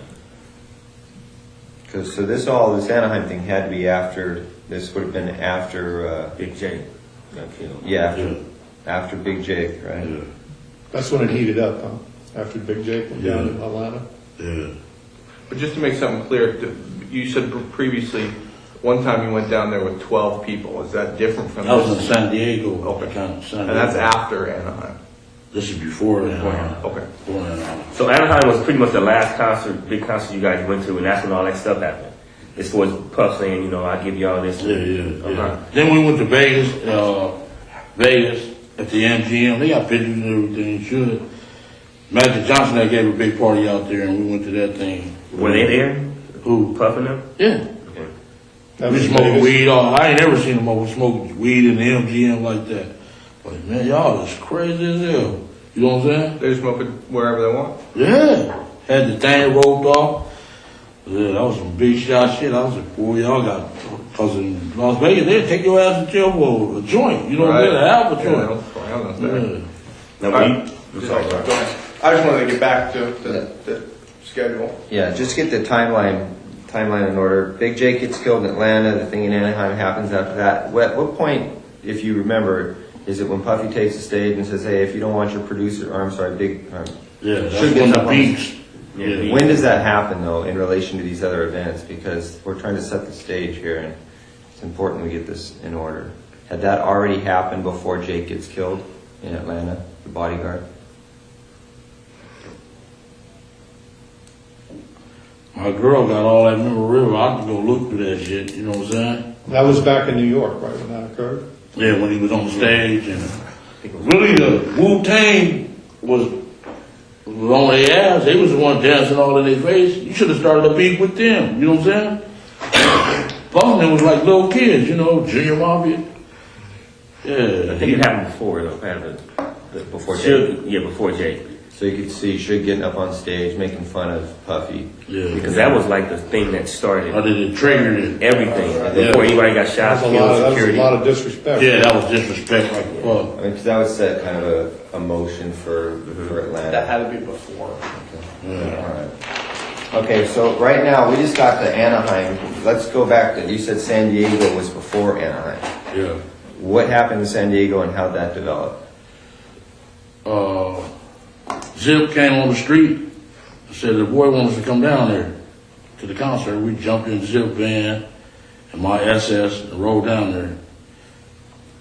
Because this Anaheim thing had to be after. This would have been after. Big J got killed. Yeah, after Big Jake, right? Yeah. That's when it heated up, huh? After Big Jake went down in Atlanta. Yeah. But just to make something clear, you said previously, one time you went down there with 12 people. Is that different from I was in this? San Diego. Okay. San And that's Diego. after Anaheim. This is before Anaheim. Okay. Before Anaheim. So Anaheim was pretty much the last big concert you guys went to, and that's when all that stuff happened. As far as Puff saying, you know, I give y'all this. Yeah. Then we went to Vegas at the MGM. They got pictures and everything. Should. Magic Johnson that gave a big party out there, and we went to that thing. Were they there? Who? Puff and them? Yeah. Okay. That We was smoked Vegas. weed. I ain't never seen them over smoking weed in the MGM like that. But man, y'all is crazy as hell. You know what I'm saying? They're smoking wherever they want. Yeah. Had the thing roped off. Yeah, that was some big shot shit. I was like, boy, y'all got, cause in Las Vegas, they'd take your ass to jail for a joint. You know what I'm saying? An alpha Yeah, joint. I don't know. Yeah. Now, All right. I'm sorry, Go ahead. I just wanted to get back to schedule. Yeah, just get the timeline in order. Big Jake gets killed in Atlanta. The thing in Anaheim happens after that. At what point, if you remember, is it when Puffy takes the stage and says, "Hey, if you don't want your producer," or I'm sorry, Yeah, that's Suge when gets the up on- beats. Yeah. When does that happen, though, in relation to these other events? Because we're trying to set the stage here, and it's important we get this in order. Had that already happened before Jake gets killed in Atlanta, the bodyguard? My girl got all that memorabilia. I had to go look through that shit. You know what I'm saying? That was back in New York, right, when that occurred? Yeah, when he was on stage, and really the Wu-Tang was on their ass. They was the one dancing all in their face. You should have started a beef with them. You know what I'm saying? Pumpkin was like little kids, you know, Junior Mafia. Yeah, I think it happened before though, Before Jake. Yeah, before Jake. So you could see Suge getting up on stage, making fun of Puffy. Yeah, Because that was like the thing that started I did it triggered it. everything. Before anybody got shot, That killed, was a security. lot of disrespect. Yeah, that was disrespect like fuck. I mean, because that would set kind of a motion for Atlanta. That had to be before. Alright. Okay, so right now, we just got to Anaheim. Let's go back to, you said San Diego was before Anaheim. Yeah. What happened in San Diego and how'd that develop? Zip came on the street and said the boy wants to come down there to the concert. We jumped in Zip van and my SS and rode down there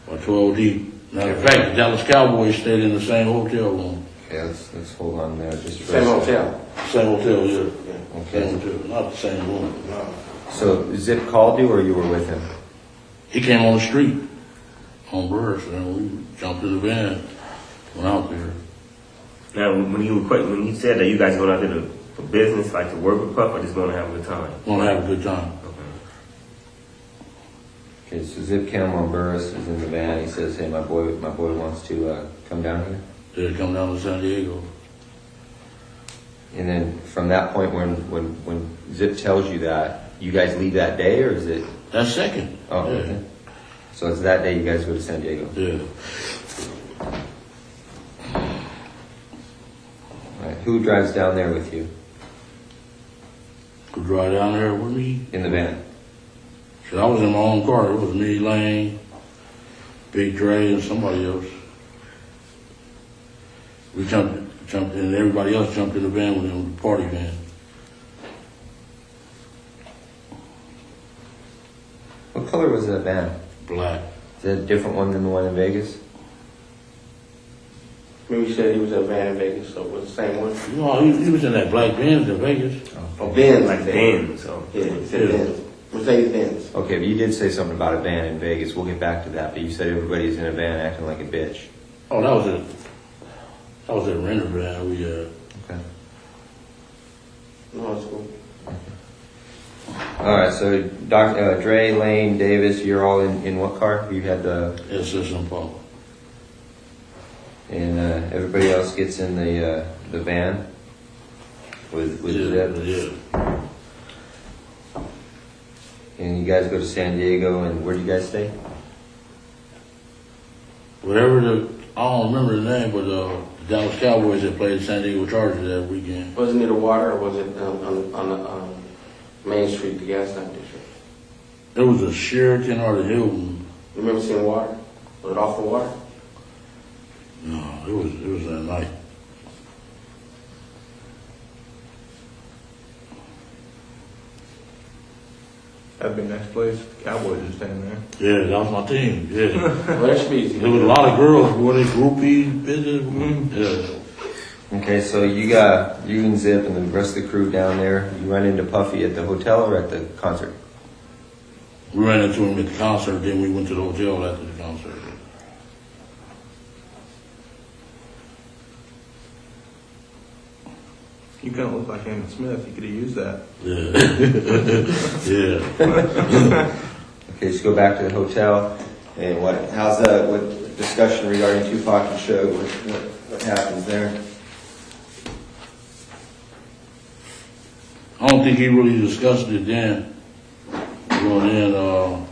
by 12 deep. Matter of fact, the Dallas Cowboys stayed in the same hotel room. Okay, let's hold on there just for Same a second. hotel. Same hotel, yeah. Okay. Same hotel, not the same room. So Zip called you or you were with him? He came on the street on Burris and we jumped in the van, went out there. Now, when he said that you guys going out there for business, like to work with Puff, or just going to have a good time? Gonna have a good time. Okay, so Zip Cam on Burris is in the van. He says, "Hey, my boy wants to come down here." They'd come down to San Diego. And then from that point, when Zip tells you that, you guys leave that day, or is it? That's second. Oh, yeah. okay. So it's that day you guys go to San Diego. Yeah. All right. Who drives down there with you Could drive down there with me. in the van? So I was in my own car. It was me, Lane, Big Dre, and somebody else. We jumped in, and everybody else jumped in the van with him, the party van. What color was that van? Black. Is that a different one than the one in Vegas? Maybe you said he was in a van in Vegas, so it was the same one. No, he was in that black Benz in Vegas. Oh, Benz, Like Ben, so. Yeah, he said Benz. Mercedes Benz. Okay, but you did say something about a van in Vegas. We'll get back to that. But you said everybody's in a van acting like a bitch. Oh, that was a renter van. We Okay. No, it's cool. All right. So Dre, Lane, Davis, you're all in what car? You had the SS Impala. and everybody else gets in the van with Zip. Yeah. And you guys go to San Diego, and where do you guys stay? Whatever I don't remember the name, but the Dallas Cowboys that played the San Diego Chargers that weekend. Was it near the water, or was it on the Main Street, the gas lamp district? It was a Sheraton or the Hilton. You remember seeing water? Was it off the water? No, it was that night. That'd be next place. Cowboys are staying there. Yeah, that was my team. Yeah. Well, that should be easy. There was a lot of girls, boy, they groupies, business. Yeah. Okay, so you and Zip and the rest of the crew down there. You run into Puffy at the hotel or at the concert? We ran into him at the concert, then we went to the hotel after the concert. You kind of look like Emmett Smith. You could have used that. Yeah. Yeah. Okay, let's go back to the hotel. And what discussion regarding Tupac and Suge? What happens there? I don't think he really discussed it then. Going in,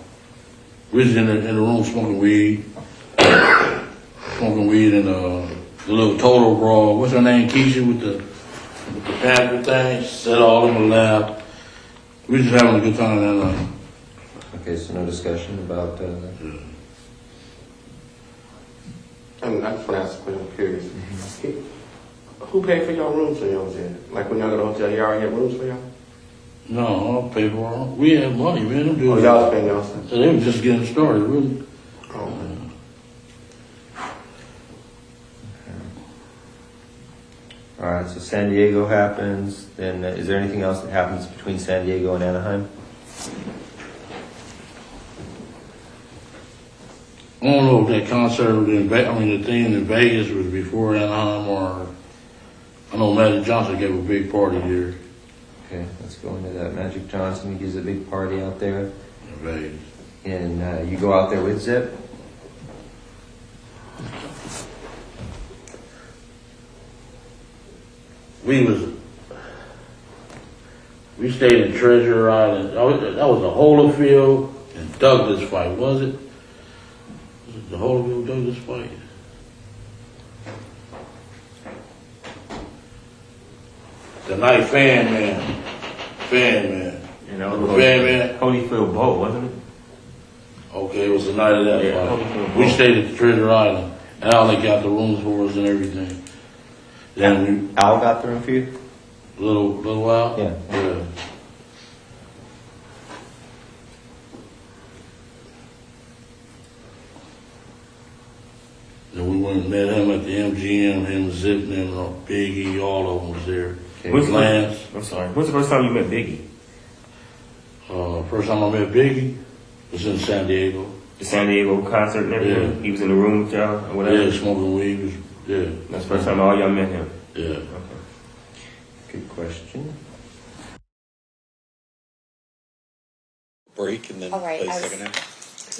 we was in the room smoking weed. And the little total brawl. What's her name? Keisha with the with the pamper thing, set all in my lap. We just having a good time that night. Okay, so no discussion about, I mean, I just want to ask a question, I'm curious. Who paid for y'all rooms when y'all was there? Like when y'all go to the hotel, y'all already had rooms for y'all? No, I don't pay for all. We had money, man. Them Oh, dudes, y'all was paying y'all stuff? so they were just getting started, really. Oh, all right, so San Diego happens, then is there anything else that happens between San Diego and Anaheim? I don't know if that concert was in the thing in Vegas was before Anaheim or I know Magic Johnson gave a big party there Okay, let's go into that. Magic Johnson, he gives a big party out there. in Vegas. And you go out there with Zip? We stayed in Treasure Island. That was the Holyfield and Douglas fight, was it? Was it the Holyfield Douglas fight? The night Fan Man. You know, Fan Man. Holyfield Bowl, wasn't it? Okay, it was the night of that Yeah, fight. Holyfield We Bowl. stayed at the Treasure Island. And Al they got the rooms for us and everything. Then Al got the room for you? we little while. Yeah. Yeah. Then we went and met him at the MGM, him, Zip, and Biggie, all of them was there. Okay. When's the Lance. I'm sorry. When's the first time you met Biggie? First time I met Biggie was in San Diego. The San Diego concert and everything? Yeah. He was in the room with y'all or whatever? Yeah, smoking weed. Yeah. That's the first time all y'all met him? Yeah. Okay. Good question. Break and then All right, play I was- second half.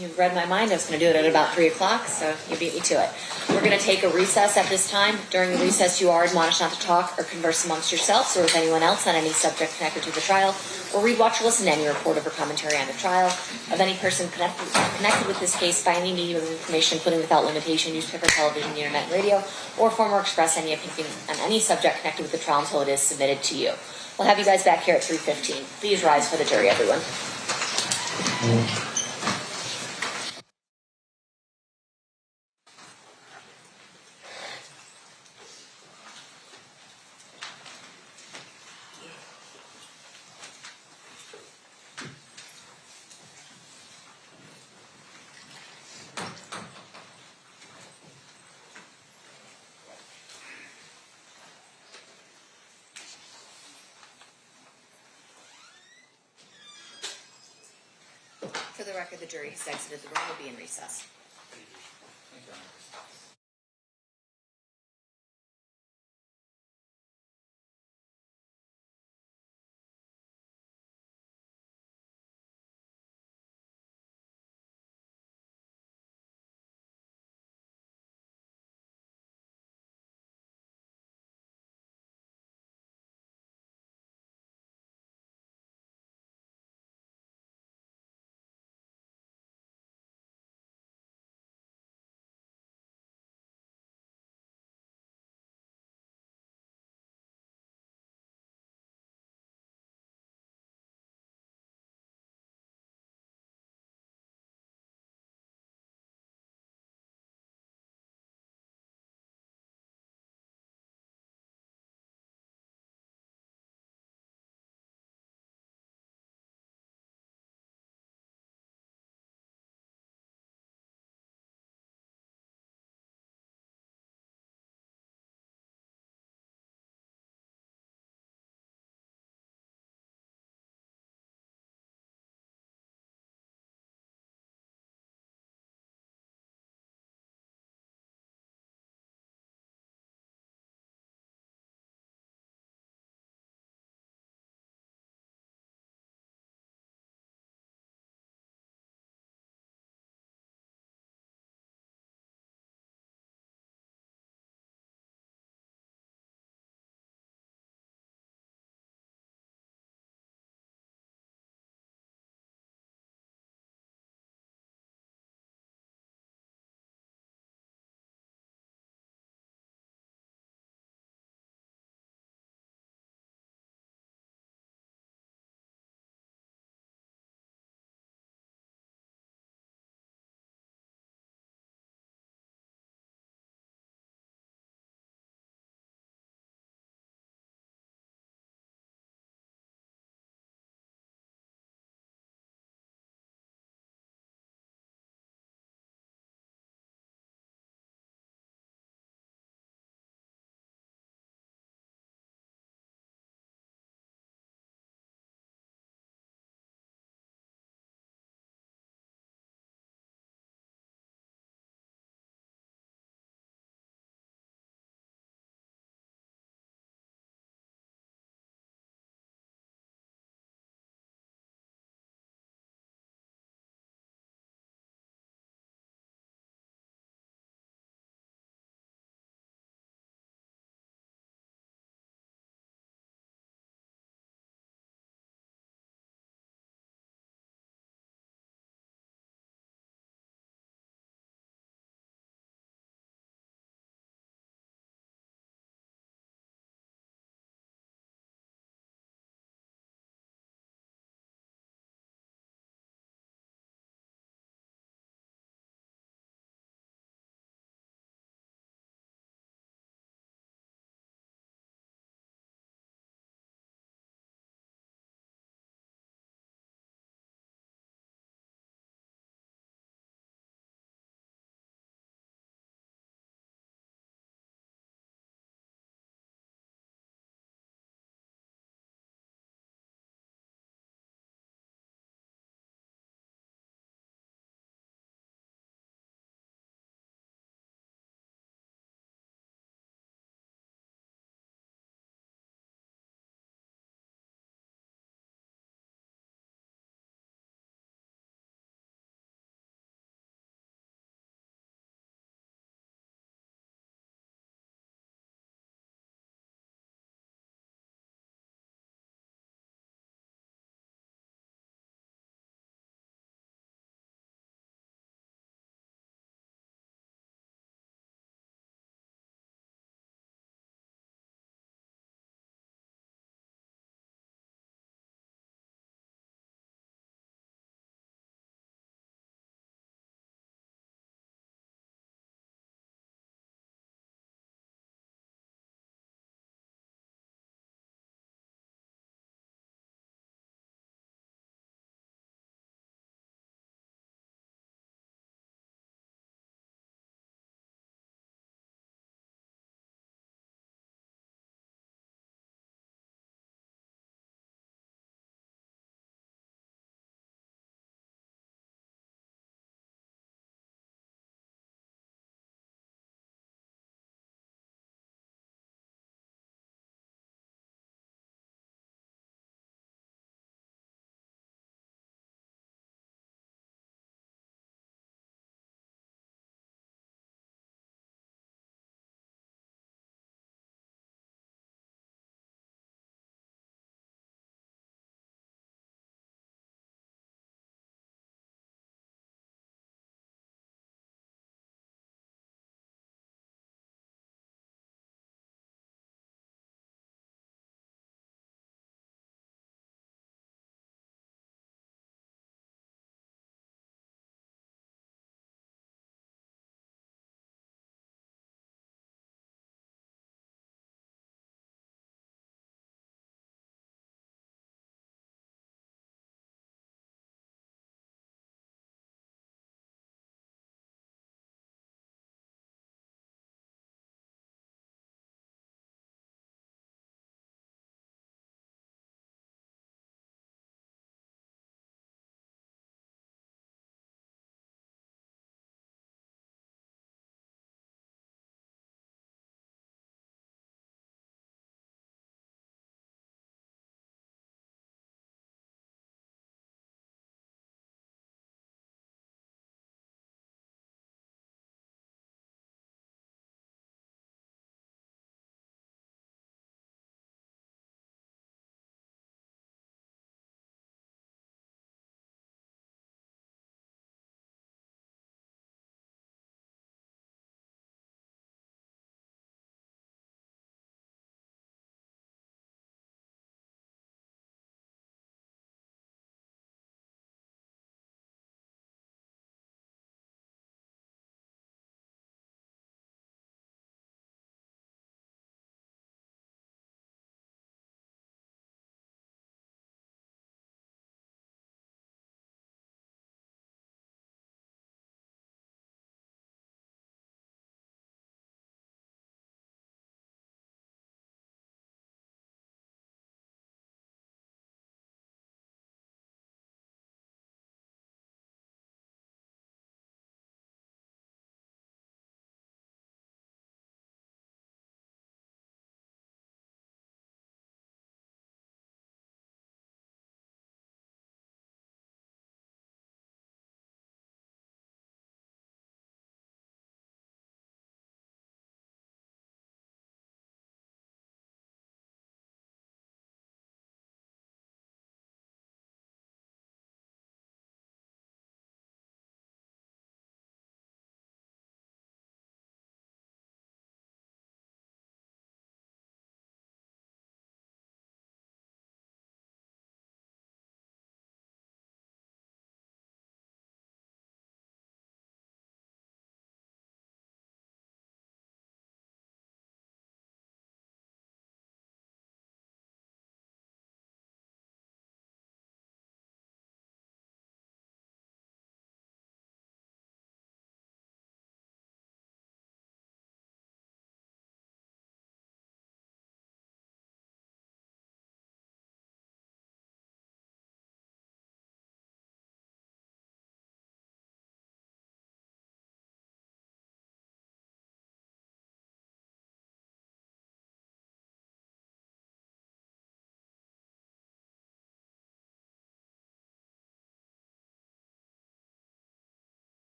You read my mind. I was going to do it at about 3 o'clock, so you beat me to it. We're going to take a recess at this time. During the recess, you are admonished not to talk or converse amongst yourselves or with anyone else on any subject connected to the trial, or read, watch, or listen to any report of or commentary on the trial of any person connected with this case by any medium of information, including without limitation, newspaper, television, the internet, and radio, or form or express any opinion on any subject connected with the trial until it is submitted to you. We'll have you guys back here at 3:15. Please rise for the jury, everyone. For the record, the jury has exited the room. Will be in recess.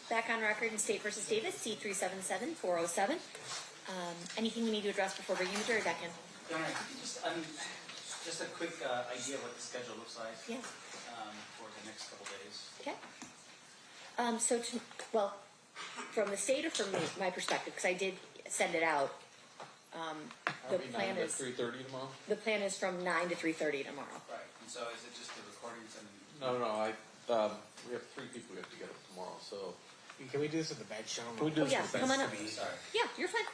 Back on record in State versus Davis, C-377-407. Anything we need to address before bringing the jury back in? Your Honor, could you just a quick idea of what the schedule looks like? Yeah. For the next couple days. Okay. Well, from the state or from my perspective, because I did send it out. The plan is 3:30 tomorrow? the plan is from 9 to 3:30 tomorrow. Right. And so is it just the recordings and? No, we have 3 people we have to get up tomorrow, so. Can we do this at the bench, gentlemen? Can we do this yeah, at the come bench? on up. Sorry. Yeah, you're fine.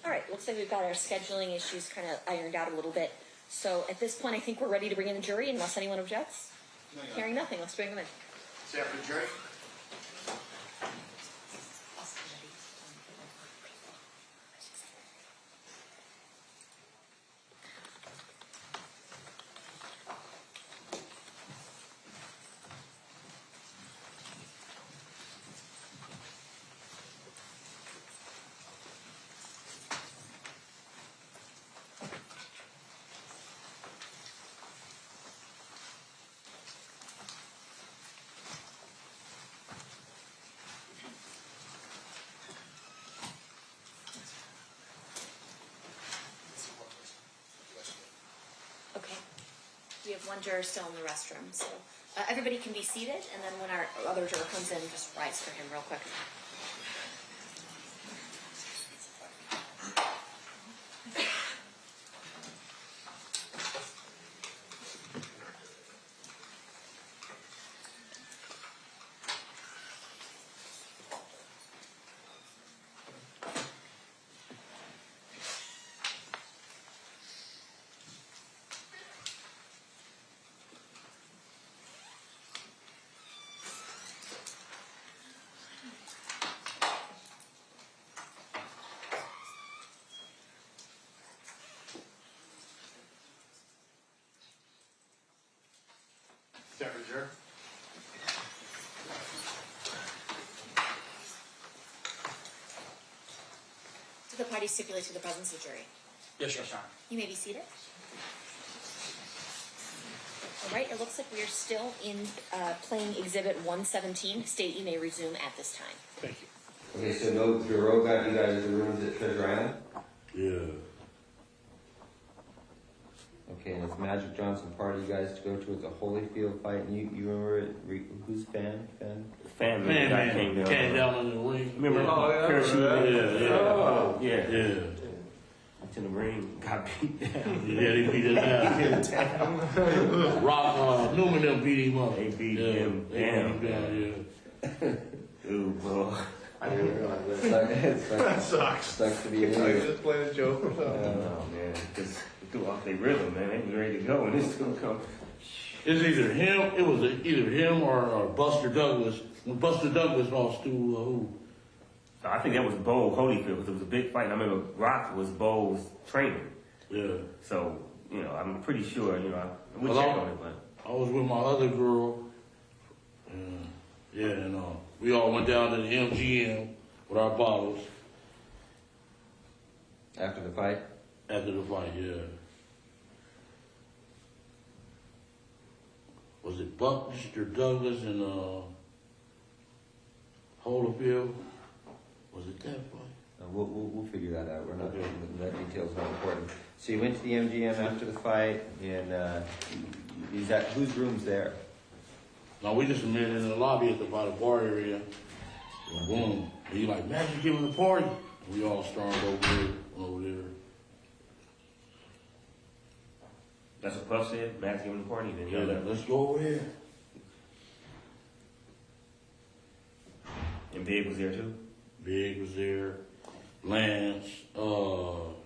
All right, looks like we've got our scheduling issues kind of ironed out a little bit. So at this point, I think we're ready to bring in the jury unless anyone objects. Hearing nothing, let's bring them in. Say after the jury. have one juror still in the restroom, so everybody can be seated, and then when our other juror comes in, just rise for him real quick. Second juror. Do the parties stipulate to the presence of jury? Yes, Your Honor. You may be seated. All right, it looks like we are still in playing Exhibit 117. State, you may resume at this time. Thank you. Okay, so no bureau got you guys the rooms at Treasure Island? Yeah. Okay, and it's Magic Johnson party you guys to go to at the Holyfield fight, and you remember it, who's fan? Family guy came down. Came down on the ring. Remember? Oh, yeah. Parachute. Yeah. Oh, yeah. Yeah. To the ring, got beat down. Yeah, they beat us down. Rock, Newman them beat him up. They beat Yeah, him they down. beat him down, yeah. Dude, bro. I didn't realize that. That sucks to be in I here. just playing a joke or something. Oh, man. Because threw off their rhythm, man. They was ready to go, and it's going to come. It's either him, it was either him or Buster Douglas. When Buster Douglas lost to who? So I think that was Bo Holyfield, because it was a big fight. And I remember Rock was Bo's trainer. Yeah. So, I'm pretty sure, we'll Hello? check on it, but. I was with my other girl. And we all went down to the MGM with our bottles. After the fight? After the fight, yeah. Was it Buster Douglas and Holyfield? Was it that fight? We'll figure that out. We're not. Okay. That detail's not important. So you went to the MGM after the fight, and whose room's there? No, we just met in the lobby by the bar area. And boom. And he like, Magic giving a party. And we all stormed over there. That's what Puff said. Matt's giving the party. Then Yeah, let's go over there. And Big was there too. Big was there. Lance, all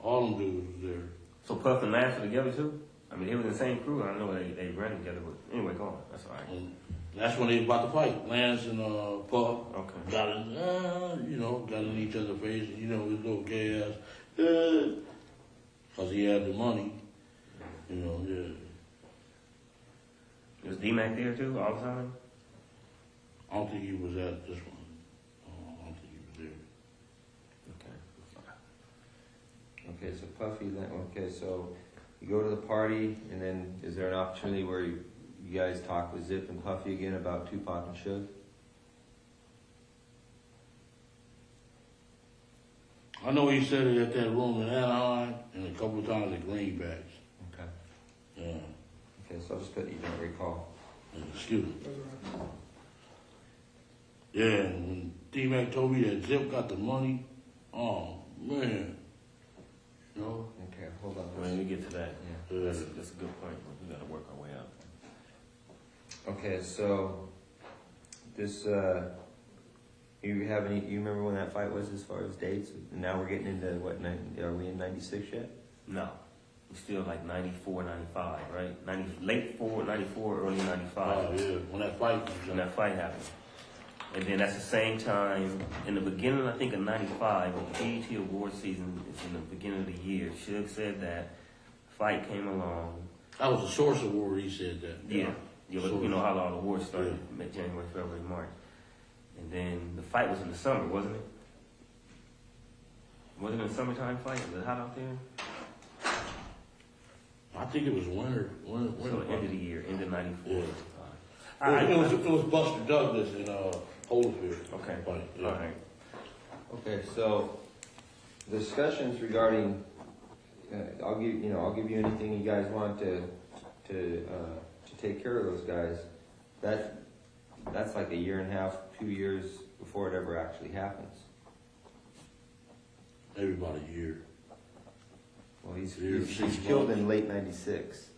them dudes was there. So Puff and Lance were together too. I mean, they were in the same crew. I know they ran together, but anyway, go on. That's all right. And that's when they was about to fight. Lance and Puff Okay. got in each other's face. His little gay ass, because he had the money. Yeah. Was D-Mac there too all the time? I don't think he was at this one. I don't think he was there. Okay. Okay, so Puffy. Okay, so you go to the party, and then is there an opportunity where you guys talk with Zip and Puffy again about Tupac and Suge? I know he said it at that room in Anaheim and a couple of times at Greenbacks. Okay. Yeah. Okay, so I'll just put you don't recall. Excuse me. Yeah, and when D-Mac told me that Zip got the money, oh, man. Okay, hold on. When we get to that, Yeah. that's a good point. We got to work our way out. Okay, so this, you remember when that fight was as far as dates? And now we're getting into are we in 96 yet? No. We're still like 94, 95, right? Late 94, early 95. Oh, yeah, when that fight was When that fight happened. And then that's the same time, in the beginning, I think, of 95, when the BET award season is in the beginning of the year, Suge said that fight came along. That was the Source Award, he said that. Yeah. You know how all the awards started, January, February, March. And then the fight was in the summer, wasn't it? Wasn't it a summertime fight? Was it hot out there? I think it was winter. So end of the year, end of 94. Yeah. All right. It was Buster Douglas and Holyfield. Okay. Fight, yeah. All right. Okay, so discussions regarding, I'll give you anything you guys want to to take care of those guys, that's like a year and a half, 2 years before it ever actually happens. Maybe about a year. Well, he's Six killed months. in late '96.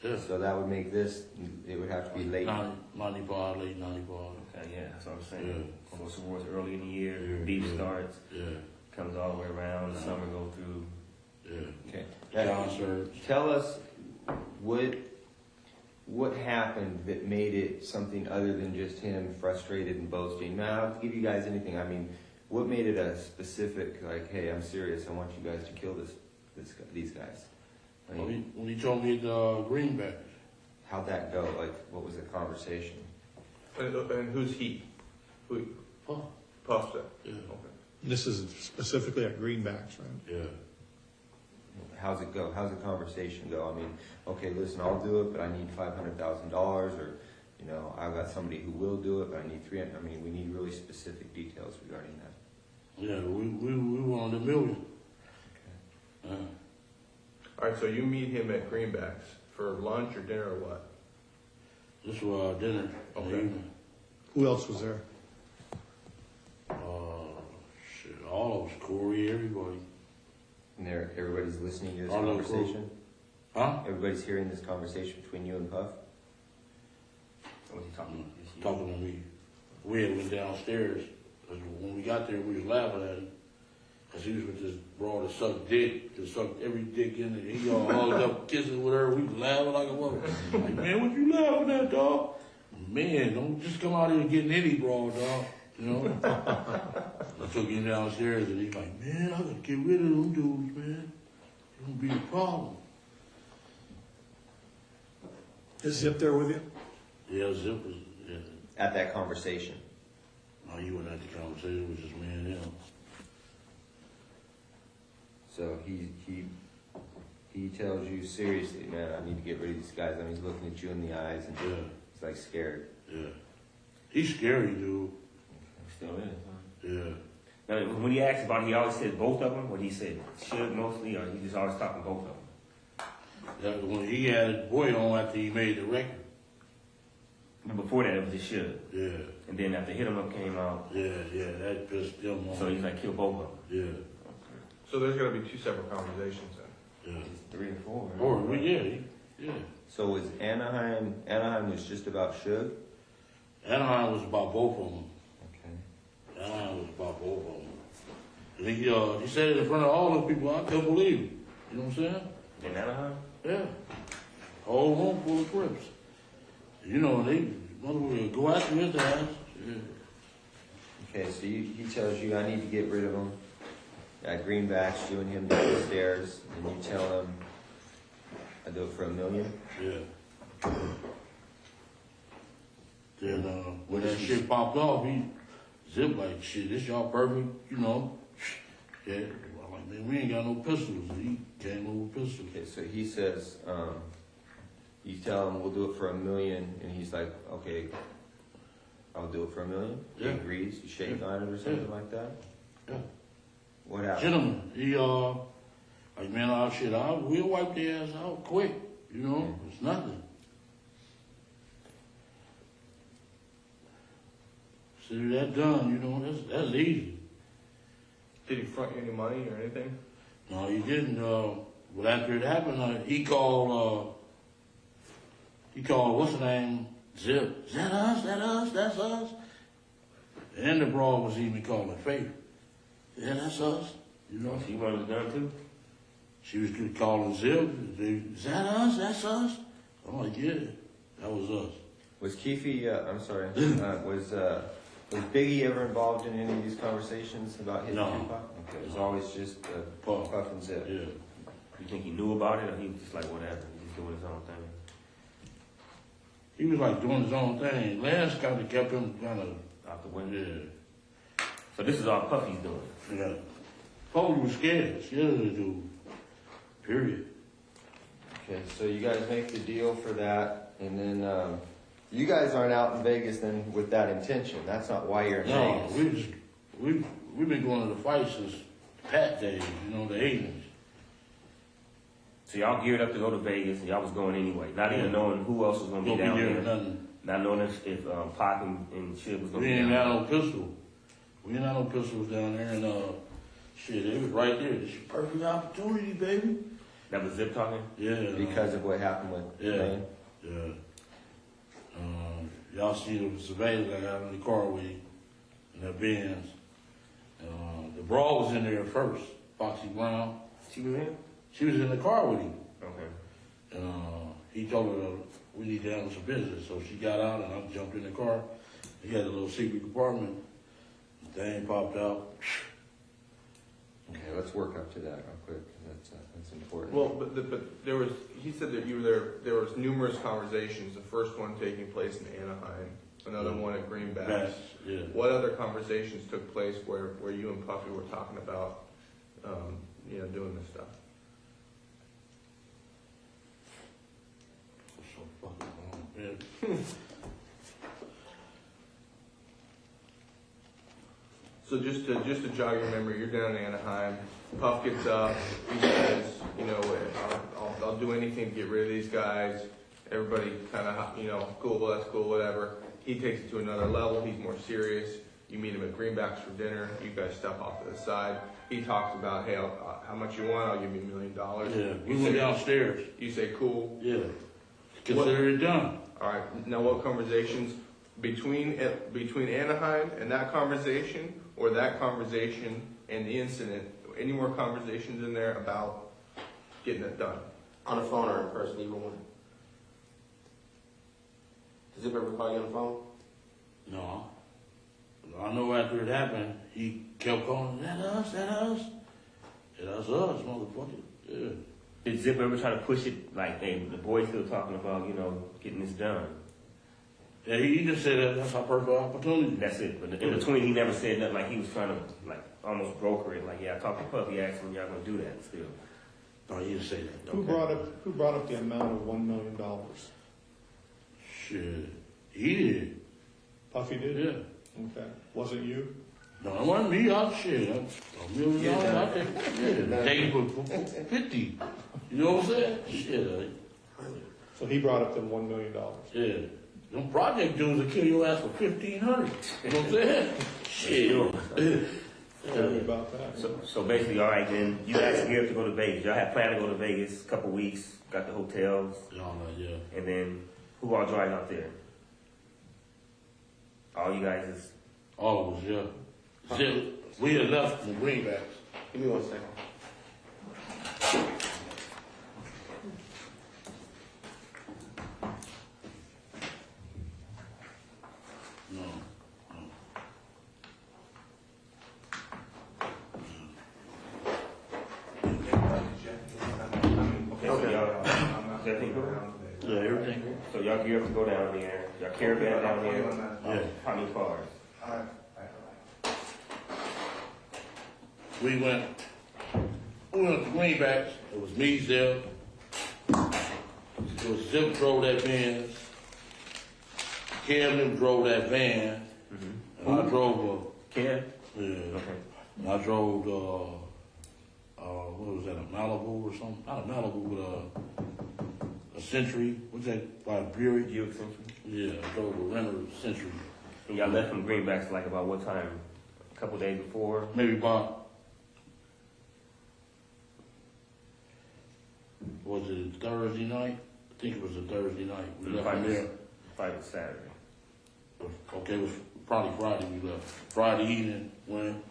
Yeah. So that would make this, it would have to be late. 95, late 95. Okay, yeah, that's what I'm saying. Yeah. So towards early in the year, Yeah, beef yeah. starts, Yeah, comes all the way around, the summer go through. yeah. Okay. Concerts. Tell us what happened that made it something other than just him frustrated and boasting. Now, I don't have to give you guys anything. I mean, what made it a specific, like, hey, I'm serious, I want you guys to kill these guys? I mean, When he told me the greenback. how'd that go? Like, what was the conversation? And who's he? Who? Huh? Puff said. Yeah. Okay. This is specifically at Greenbacks, right? Yeah. How's it go? How's the conversation go? I mean, okay, listen, I'll do it, but I need $500,000, or, you know, I've got somebody who will do it, but I need 300. I mean, we need really specific details regarding that. Yeah, we wanted $1 million. All right, so you meet him at Greenbacks for lunch or dinner or what? This was our dinner. Okay. Who else was there? Shit, all of us, Corey, everybody. And everybody's listening to this Our little conversation? Huh? Everybody's hearing this conversation between you and Puff? What he talking about? Talking to me. We had went downstairs. 'Cause when we got there, we was laughing at him. Cause he was with this broad that sucked dick, that sucked every dick in it. He all hugged up, kissing with her. We was laughing like a woman. Like, man, what you laughing at, dog? Man, don't just come out here getting any broad, dog. You know? I took him downstairs and he's like, man, I gotta get rid of them dudes, man. It's gonna be a problem. Is Zip there with you? Yeah, Zip was, yeah. At that conversation? No, you wasn't at the conversation, it was just me and him. So he tells you seriously, man, I need to get rid of these guys. I mean, he's looking at you in the eyes and Yeah. he's like scared. Yeah. He's scary, dude. Still is, huh? Yeah. Now, when he asked about it, he always said both of them, or he said should mostly, or he just always talking both of them? That was when he had his boy on after he made the record. But before that, it was just should. Yeah. And then after Hit 'em Up came out, Yeah, that pissed them off. so he's like, kill both of them. Yeah. So there's going to be two separate conversations then. Yeah. 3 or 4. Right? Or, yeah. So was Anaheim was just about Suge? Anaheim was about both of them. Okay. Anaheim was about both of them. And he said it in front of all those people. I couldn't believe it. You know what I'm saying? In Anaheim? Yeah. Whole room full of Crips. You know, they motherfucker go after his ass. Yeah. Okay, so he tells you, I need to get rid of him. At Greenbacks, you and him down the stairs, and you tell him, I do it for $1 million. Yeah. Then What when that is he- shit popped off, he Zip like, shit, this y'all perfect, you know. Yeah. I'm like, man, we ain't got no pistols. He came over with pistols. Okay, so he says, you tell him we'll do it for $1 million, and he's like, okay, I'll do it for $1 million. Yeah. He agrees. You shake on it or something like that. Yeah. What happened? Gentlemen, he like, man, we'll wipe their ass out quick. You know, it's nothing. So that done, you know, that's easy. Did he front you any money or anything? No, he didn't. But after it happened, he called, what's the name? Zip. Is that us? That's us? And the brawl was even calling Faith. Yeah, that's us. You know? She wanted it done too? She was calling Zip. Is that us? That's us? I'm like, yeah, that was us. Was Keffe, I'm sorry, was Biggie ever involved in any of these conversations about hitting No. Tupac? Okay, it was always just Puff and Zip. Yeah. You think he knew about it, or he was just like, whatever, he's just doing his own thing? He was like doing his own thing. Lance kind of kept him Out the window? yeah. So this is all Puffy's doing? Yeah. Foley was scared of the dude. Period. Okay, so you guys make the deal for that, and then you guys aren't out in Vegas then with that intention. That's not why you're in No, Vegas. we've been going to the fight since Pat days, you know, the 80s. So y'all geared up to go to Vegas, and y'all was going anyway, not even knowing who else was going to be Don't down be there there. with nothing. Not knowing if Pac and Suge was going We to be ain't down got no pistol. We ain't got no pistols down there, and shit, it was right there. This is your perfect opportunity, baby. there. That was Zip talking? Yeah. Because of what happened with Duane? Yeah. Y'all see the surveillance I got in the car with him, in that Benz. The brawl was in there first. Foxy Brown. She was in? She was in the car with him. Okay. And he told her we need to handle some business. So she got out and I jumped in the car. He had a little secret compartment. The thing popped out. Okay, let's work up to that real quick, 'cause that's important. Well, but there was, he said that you were there was numerous conversations, the first one taking place in Anaheim, another one at Greenbacks. Yes, yeah. What other conversations took place where you and Puffy were talking about, doing this stuff? So fucking wrong, man. So just to jog your memory, you're down in Anaheim. Puff gets up. He says, I'll do anything to get rid of these guys. Everybody kind of, cool, that's cool, whatever. He takes it to another level. He's more serious. You meet him at Greenbacks for dinner. You guys step off to the side. He talks about, hey, how much you want? I'll give you $1 million. Yeah, we went downstairs. You say, cool. Yeah. Consider it done. All right. Now, what conversations between Anaheim and that conversation, or that conversation and the incident? Any more conversations in there about getting it done? On the phone or in person, either one. Does it ever call you on the phone? No. I know after it happened, he kept calling, that us? Yeah, that's us, motherfucker. Yeah. Did Zip ever try to push it, like, hey, the boys still talking about, getting this done? Yeah, he just said that's our perfect opportunity. That's it. But in between, he never said nothing, like he was trying to, like, almost broker it. Like, yeah, I talked to Puffy, asked him, y'all gonna do that still. No, he didn't say that. Who brought up the amount of $1 million? Shit. He did. Puffy did? Yeah. Okay. Wasn't you? No, it wasn't me. I shit. $1 million, I think. Yeah. Take it for 50. You know what I'm saying? Shit. So he brought up the $1 million. Yeah. Them project dudes will kill your ass for $1,500. You know what I'm saying? Shit. Tell me about that. So basically, all right, then you guys geared to go to Vegas. Y'all had planned to go to Vegas a couple weeks, got the hotels, Yeah. and then who all driving out there? All you guys is. All of us, yeah. Zip, we had left from Greenbacks. Give me 1 second. No. Okay, so y'all. Is everything good? Yeah, everything good. So y'all geared up to go down there. Y'all caravan down there. Yeah. How many cars? We went to Greenbacks. It was me, Zip. It was Zip drove that Benz. Kevin drove that van. And I drove Kev? yeah. Okay. And I drove what was that, a Malibu or something? Not a Malibu, but a Century. What's that, by a Buick? Buick Century. Yeah, I drove a rental Century. And y'all left from Greenbacks like about what time? A couple days before? Maybe about, was it Thursday night? I think it was a Thursday night. We left from there. Fight was Saturday. Okay, it was probably Friday we left. Friday evening when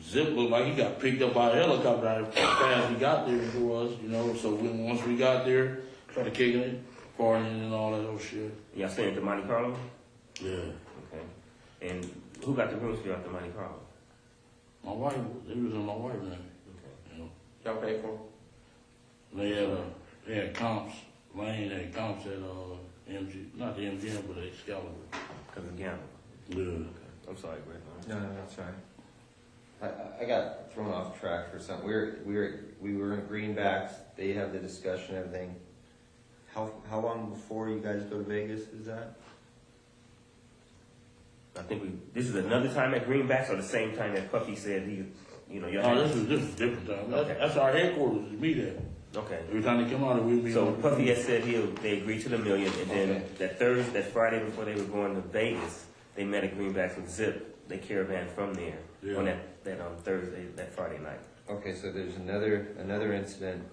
Zip looked like he got picked up by a helicopter as fast as he got there for us, So once we got there, started kicking it, partying and all that old shit. Y'all staying at the Monte Carlo? Yeah. Okay. And who got the rooms for you at the Monte Carlo? My wife, it was in my wife's name. Okay. Y'all pay for them? They had comps. Lane had comps at MG, not the MGM, but Excalibur. Because of gambling. Yeah. I'm sorry, Greg. No, that's right. I got thrown off track for something. We were in Greenbacks. They have the discussion, everything. How long before you guys go to Vegas is that? I think this is another time at Greenbacks or the same time that Puffy said he, No, this is different time. Okay. That's our headquarters. We meet at. Okay. Every time they come out, we'll be. So Puffy had said they agreed to the $1 million, and then that Friday before they were going to Vegas, they met at Greenbacks with Zip. They caravan from there on that Thursday, that Friday night. Okay, so there's another incident.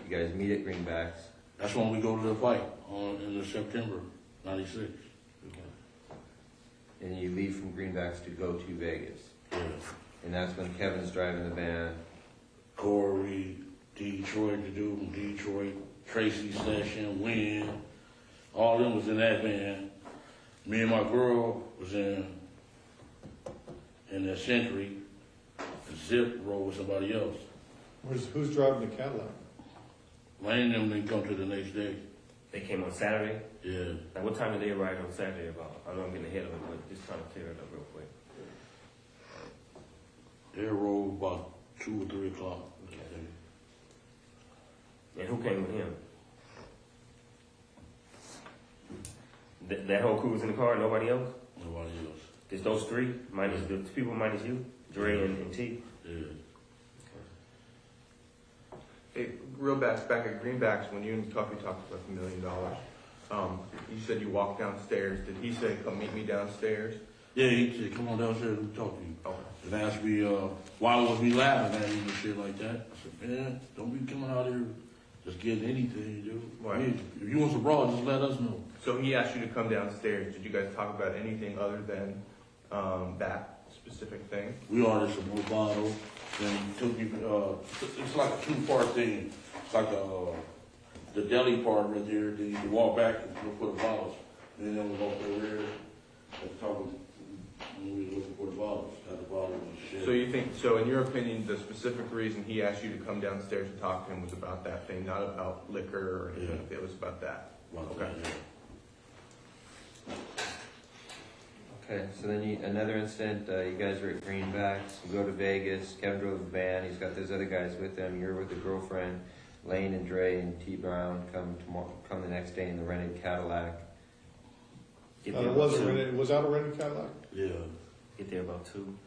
You guys meet at Greenbacks. That's when we go to the fight in the September '96. Okay. And you leave from Greenbacks to go to Vegas. Yeah. And that's when Kevin's driving the van. Corey, Detroit, the dude from Detroit, Tracy Session, Wynn, all of them was in that van. Me and my girl was in the Century. Zip rode with somebody else. Who's driving the Cadillac? Lane and them didn't come to the next day. They came on Saturday? Yeah. Like, what time did they arrive on Saturday about? I know I'm getting ahead of it, but just trying to clear it up real quick. They rode about 2 or 3 o'clock. Okay. And who came with him? That whole crew was in the car, nobody else? Nobody else. Just those three? Minus the people minus you? Dre and T? Yeah. Hey, real back at Greenbacks, when you and Tuffy talked about the $1 million, you said you walked downstairs. Did he say, come meet me downstairs? Yeah, he said, come on downstairs and talk to you. Oh. And asked me, why was we laughing at him and shit like that? I said, man, don't be coming out here just getting anything, dude. Right. If you want some brawl, just let us know. So he asked you to come downstairs. Did you guys talk about anything other than that specific thing? We ordered some Lombardo. Then he took me, it's like a 2-part thing. It's like the deli part right there. Then you can walk back and look for the bottles. And then we walk over there and talk when we were looking for the bottles. Got the bottles and shit. So you think, so in your opinion, the specific reason he asked you to come downstairs and talk to him was about that thing, not about liquor or anything? Yeah. It was about that? About Okay. that, yeah. Okay, so then another incident, you guys are at Greenbacks, you go to Vegas, Kevin drove the van, he's got those other guys with him, you're with the girlfriend, Lane and Dre and T Brown come the next day in the rented Cadillac. It was that a rented Cadillac? Yeah. Get there about 2.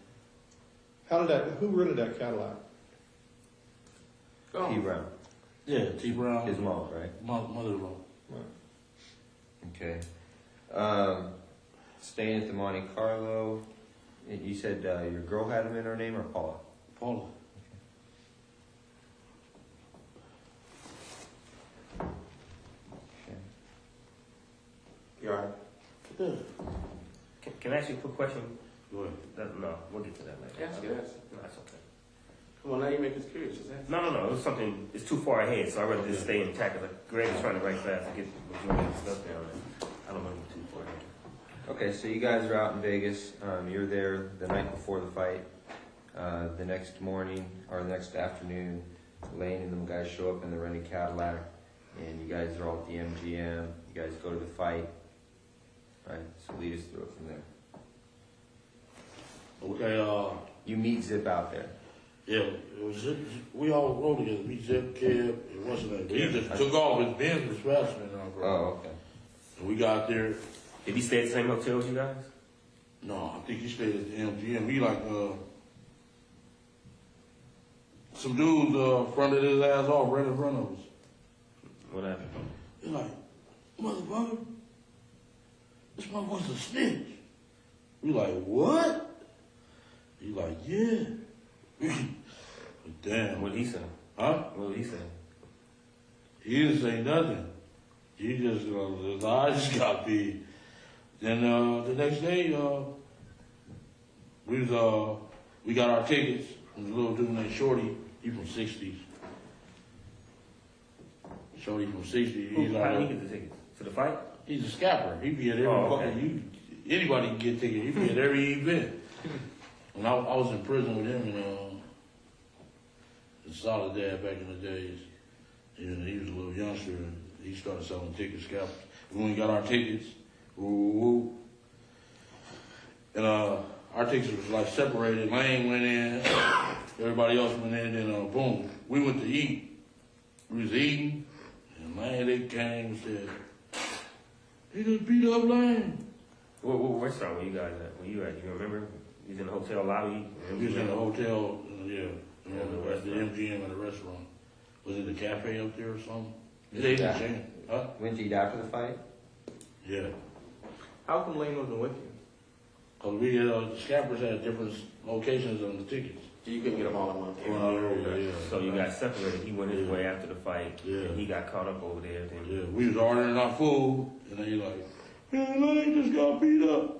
Who rented that Cadillac? T Brown, Yeah, T Brown. his mom, right? Mother-in-law. Right. Okay. Staying at the Monte Carlo, you said your girl had him in her name or Paula? Paula. Okay. You all right? Yeah. Can I ask you a quick question? Go ahead. No, we'll get to that later. Yes, yes. No, that's okay. Come on, now you make us curious. Just ask. No. It was something, it's too far ahead, so I'd rather just stay intact. Like Greg is trying to write fast and get majority of the stuff down there. I don't want to get too far ahead. Okay, so you guys are out in Vegas. You're there the night before the fight. The next morning or the next afternoon, Lane and them guys show up in the rented Cadillac, and you guys are all at the MGM. You guys go to the fight. All right, so lead us through it from there. Okay, You meet Zip out there. yeah, it was Zip. We all rode together. Me, Zip, Kev, it wasn't that. He just took off with Ben, the specimen. Oh, okay. And we got there. Did he stay at the same hotel as you guys? No, I think he stayed at the MGM. He like, some dudes fronted his ass off right in front of us. What happened? They're like, motherfucker, this motherfucker's a snitch. We like, what? He like, yeah. Damn. What did he say? Huh? What did he say? He didn't say nothing. He just, his eyes got big. Then the next day, we got our tickets from the little dude named Shorty. He from 60s. Shorty from 60s. How did he get the tickets? For the fight? He's a scalper. He be at every anybody can get tickets. He be at every event. When I was in prison with him in Soledad back in the days, and he was a little youngster, and he started selling tickets, scalpers. When we got our tickets, and our tickets was like separated. Lane went in, everybody else went in, and boom, we went to eat. We was eating, and Lane, they came and said, he just beat up Lane. What restaurant were you guys at? You remember? You was in the hotel lobby? We was in the hotel, yeah, at the MGM at the restaurant. Was it a cafe up there or something? It ain't Yeah. a shame. Huh? Went you eat after the fight? Yeah. How come Lane wasn't with you? Cause we, the scappers had different locations on the tickets. You couldn't get them all in one. Oh, yeah. So you got separated. He went his way after the fight, Yeah. and he got caught up over there. Then Yeah, we was ordering our food, and they like, man, Lane just got beat up.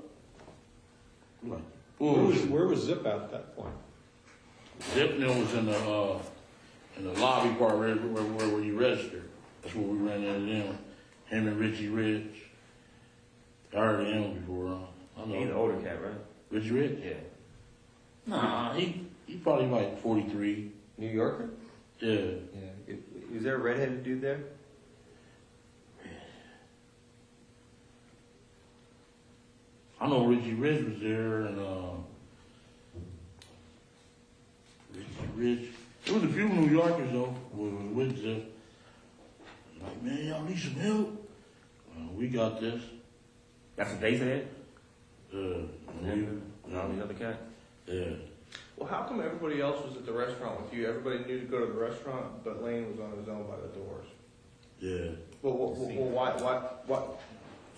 I'm like, bullshit. Where was Zip at that point? Zipner was in the lobby part where you register. That's where we ran into them. Him and Richie Rich. I heard of him before. I know. he's an older cat, right? Richie Rich? Yeah. Nah, he probably like 43. New Yorker? Yeah. Yeah. Was there a redheaded dude there? I know Richie Rich was there, and Richie Rich. There was a few New Yorkers though with Zip. Like, man, y'all need some help? We got this. That's what they said. And All the other cats. yeah. Well, how come everybody else was at the restaurant with you? Everybody knew to go to the restaurant, but Lane was on his own by the doors. Yeah. Well, why?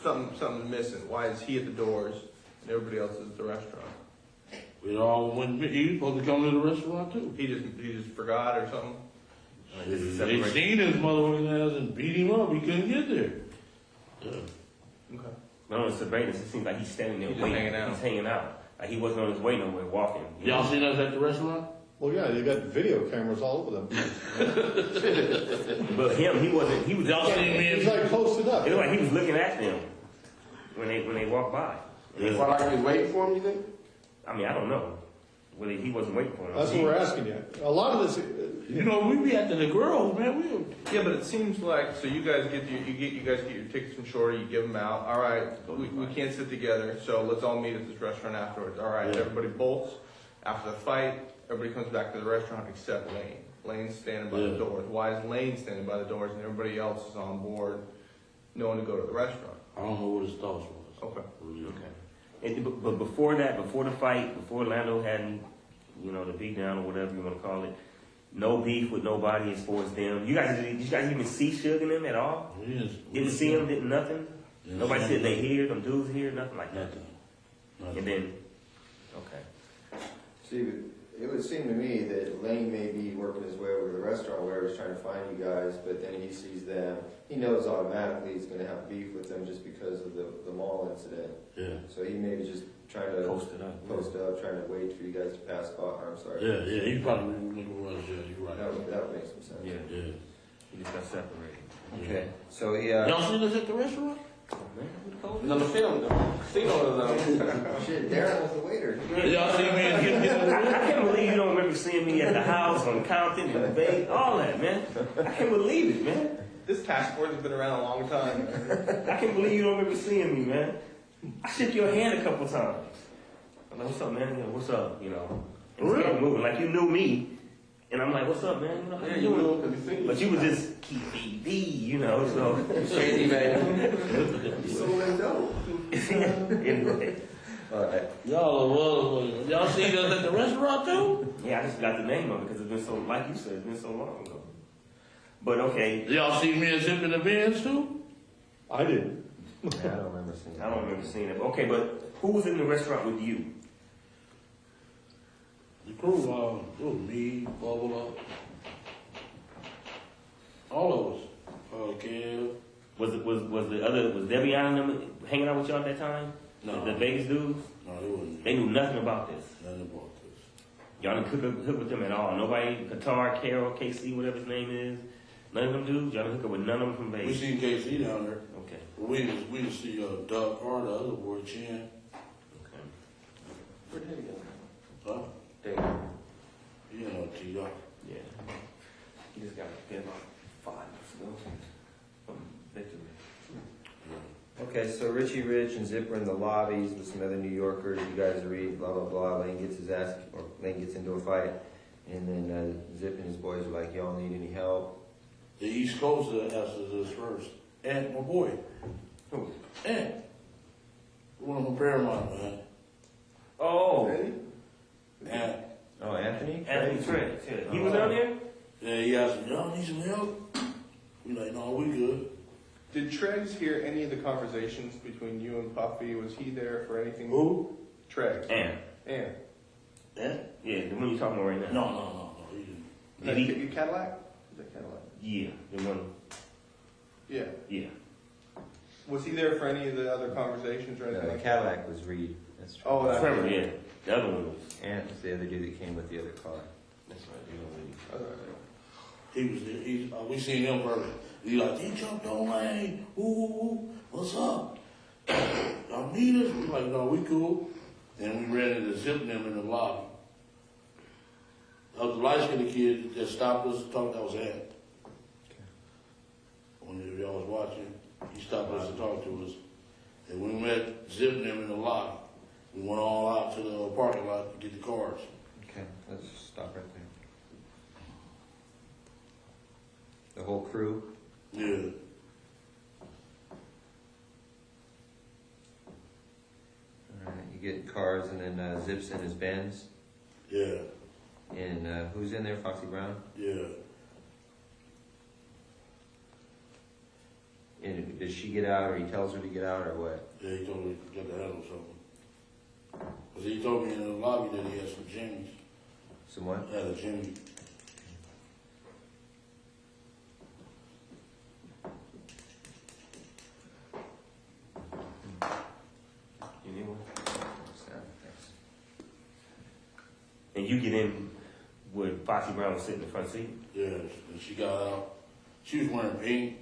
Something's missing. Why is he at the doors and everybody else is at the restaurant? We all went. He was supposed to come to the restaurant too. He just forgot or something. They seen his motherfucking ass and beat him up. He couldn't get there. Yeah. Okay. But on the surveillance, it seems like he's standing there He's just waiting. hanging out. He's hanging out. Like he wasn't on his way nowhere, walking. Y'all seen us at the restaurant? Well, yeah, they got video cameras all over them. But him, he wasn't. He was. Y'all seen me? He's like posted up. It looked like he was looking at them when they walked by. Yeah. Felt like he was waiting for him, you think? I mean, I don't know. Whether he wasn't waiting for him. That's what we're asking you. A lot of this, You know, we be after the girls, man. Yeah, but it seems like so you guys get your tickets from Shorty, you give them out. All right, we can't sit together, so let's all meet at this restaurant afterwards. All right, Yeah. everybody bolts after the fight. Everybody comes back to the restaurant except Lane. Lane's standing by the Yeah. doors. Why is Lane standing by the doors and everybody else is on board, knowing to go to the restaurant? I don't know what his thoughts was. Okay. Okay. But before that, before the fight, before Lando had, the beat down or whatever you want to call it, no beef with nobody as far as them. Did you guys even see Suge and them at all? Yes. Didn't see them, didn't nothing? Yeah. Nobody said they here, them dudes here, nothing like that. Nothing. And then, okay. See, it would seem to me that Lane may be working his way over to the restaurant where he's trying to find you guys, but then he sees them. He knows automatically he's going to have beef with them just because of the mall incident. Yeah. So he may be just trying to Post it up. trying to wait for you guys to pass by. I'm sorry. Yeah, he probably looking for us. Yeah, you're right. That would make some sense. Yeah. Yeah. He just got separated. Okay. So he. Y'all seen us at the restaurant? Oh, man, who the fuck? No, the film, Shit, Darren was the waiter. Y'all seen me and I can't believe you don't remember seeing me at the house on Compton and Bay, all that, man. I can't believe it, man. This task force has been around a long time. I can't believe you don't remember seeing me, man. I shook your hand a couple times. I'm like, what's up, man? What's up? And kept moving like you knew me. And I'm like, what's up, man? How you doing? But you was just Keffe D, so. Crazy man. So they know. Anyway. All right. Y'all seen us at the restaurant too? Yeah, I just got the name of it because it's been so, like you said, it's been so long ago. But okay. Y'all see me and Zip in the Benz too? I didn't. Yeah, I don't remember seeing it. I don't remember seeing it. Okay, but who was in the restaurant with you? The crew, it was me, Bubba, all of us. Kev. Was Debbie-Ann and them hanging out with y'all at that time? No. The Vegas dudes? No, they wasn't. They knew nothing about this. Nothing about this. Y'all didn't hook with them at all. Nobody, Qatar, Carol, KC, whatever his name is. None of them dudes. Y'all didn't hook up with none of them from We Vegas. seen KC down there. Okay. We didn't see Doug or the other boy, Chin. Okay. Where did he go? Huh? Damn. Teed up. Yeah. He just got a about 5 months ago. From victory. Okay, so Richie Rich and Zip are in the lobbies with some other New Yorkers. You guys read, blah, blah, blah. Lane gets into a fight. And then Zip and his boys are like, y'all need any help? The East Coast asked us first. And my boy. Who? And. One from Paramount, man. Oh. Really? And. Oh, Anthony? Anthony Trent. Yeah. He was down there? Yeah, he asked me, y'all need some help? We like, no, we good. Did Treggs hear any of the conversations between you and Puffy? Was he there for anything? Who? Treggs. And Yeah? yeah, the one you talking about right now. No, he didn't. Is that your Cadillac? Is that Cadillac? Yeah, the one. Yeah. Yeah. Was he there for any of the other conversations or anything? The like Cadillac was Reed. That's true. Oh, that's Trevor, yeah. The other one was. And it's the other dude that came with the other car. That's right. You know Reed. He was there. We seen him first. He like, he jumped on lane. Ooh, what's up? Y'all need us? We like, no, we cool. Then we ran into Zip them in the lobby. That was the light-skinned kid that stopped us and talked. That was Ed. When y'all was watching, he stopped us to talk to us. And we met Zip them in the lobby. We went all out to the parking lot to get the cars. Okay, let's stop right there. The whole crew? Yeah. Alright, you get cars and then Zips in his Benz. Yeah. And who's in there? Foxy Brown? Yeah. And does she get out or he tells her to get out or what? Yeah, he told me to get the hell or something. Because he told me in the lobby that he had some jimmies. Some what? Had a jimmy. You need one? Thanks. And you get in with Foxy Brown sitting in the front seat? Yeah, and she got out. She was wearing pink,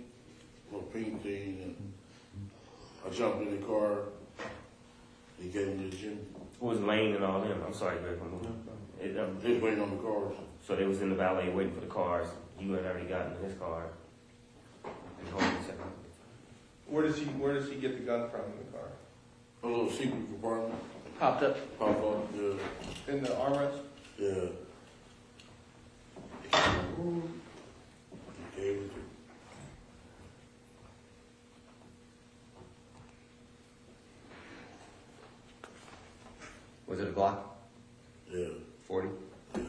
little pink thing, and I jumped in the car. He gave me the gym. What was Lane and all them? I'm sorry, Greg. They was waiting on the cars. So they was in the valet waiting for the cars. You had already gotten in his car. And holding each other. Where does he get the gun from in the car? A little secret compartment. Popped up. Pop up, yeah. In the armrest? Yeah. He gave it to. Was it a Glock? Yeah. 40? Yeah.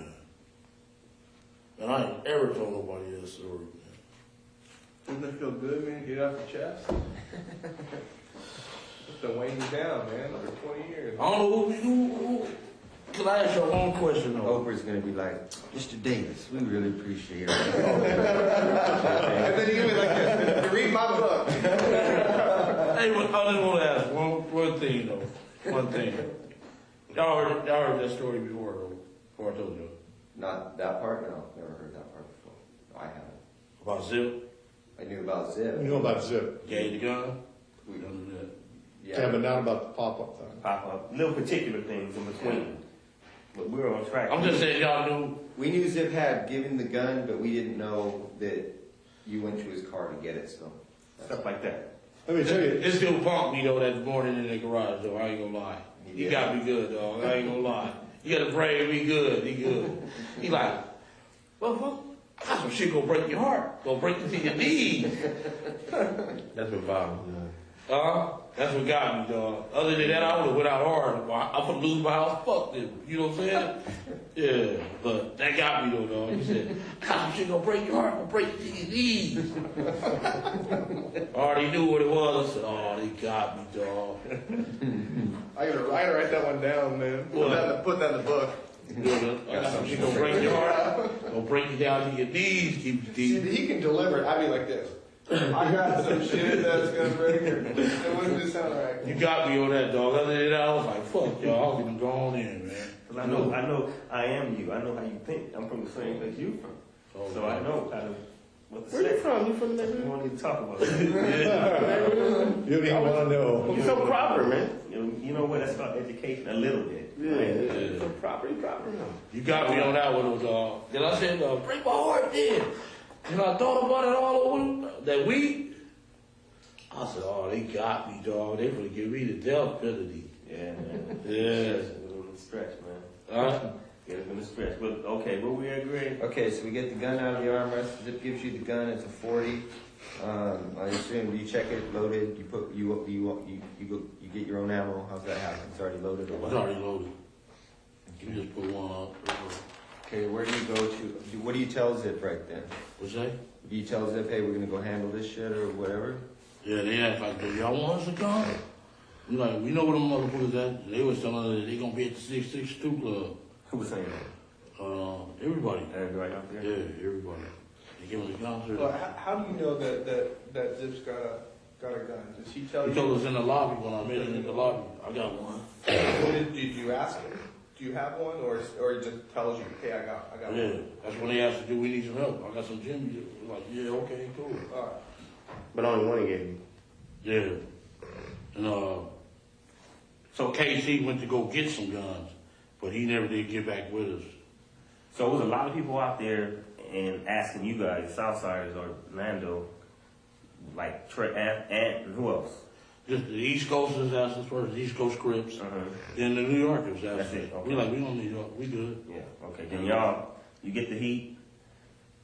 And I ain't ever told nobody that story, man. Doesn't it feel good, man? Get it off your chest? It's been weighing you down, man, for 20 years. I don't know who can I ask you one question though? Oprah's gonna be like, Mr. Davis, we really appreciate it. And then you give me like this, read my book. Hey, I just want to ask one thing though. One thing. Y'all heard that story before though? Before I told you. Not that part? No, never heard that part before. No, I haven't. About Zip? I knew about Zip. You know about Zip. Gave the gun? We don't do that. Yeah, but not about the pop-up thing. Pop up. Little particular things in between. But we're on track. I'm just saying y'all knew. We knew Zip had given the gun, but we didn't know that you went to his car to get it, so. Stuff like that. Let me tell you, It still punked me though that morning in the garage though. I ain't gonna lie. He got me good dog. I ain't gonna lie. You gotta pray me good. He good. He like, well, that's some shit gonna break your heart. Gonna break you to your knees. That's what bothers me. That's what got me, dog. Other than that, I would have went out hard. I'm gonna lose my house. Fuck them. You know what I'm saying? Yeah, but that got me though, dog. He said, "Some shit gonna break your heart, gonna break you to your knees." I already knew what it was. I said, "Oh, they got me, dog." I gotta write that one down, man. Put that in the book. I got some shit gonna break your heart, gonna break you down to your knees, keep you See, deep. he can deliver it. I'd be like this. I got some shit that's gonna break her. It wouldn't just sound right. You got me on that, dog. Other than that, I was like, "Fuck, y'all, I'm gonna go on in, man." Cause I know I am you. I know how you think. I'm from the same place you from. Oh, So I know kind of what to Where say. you from? You from the We neighborhood? won't even talk about that. you don't even want to know. You're so proper, man. You know what? That's about education a little bit. Yeah. So proper now. You got me on that one, dog. Then I said, break my heart then. And I thought about it all over that week. I said, oh, they got me, dog. They gonna give me the death penalty. Yeah, man. Yeah. It's been a stretch, man. Huh? Yeah, it's been a stretch. But okay, but we agree. Okay, so we get the gun out of the armrest. Zip gives you the gun. It's a 40. I assume you check it, loaded. You put you get your own ammo. How's that happen? It's already loaded or It's what? already loaded. You just put one up. Okay, where do you go What do you tell Zip right then? What's that? Do you tell Zip, hey, we're gonna go handle this shit or whatever? Yeah, they asked like, do y'all want us to come? We like, we know where them motherfuckers at. They was telling us that they gonna be at the 662 club. Who was saying that? Everybody. Everybody out there? Yeah, everybody. They give us a concert. Well, how do you know that Zip's got a gun? Does he tell He you? told us in the lobby when I met him in the lobby. I got one. Did you ask him? Do you have one, or he just tells you, hey, I got one? Yeah, that's when they asked, do we need some help? I got some gym. We're like, yeah, okay, cool. All right. But only one he gave you. Yeah. And so KC went to go get some guns, but he never did get back with us. So it was a lot of people out there and asking you guys, Southsiders or Lando, like Trey and who else? Just the East Coasters asked us first, the East Coast Crips. Uh-huh. Then the New Yorkers asked That's us. it, okay. We like, we don't need help, we good. Yeah, okay. Then y'all, you get the heat,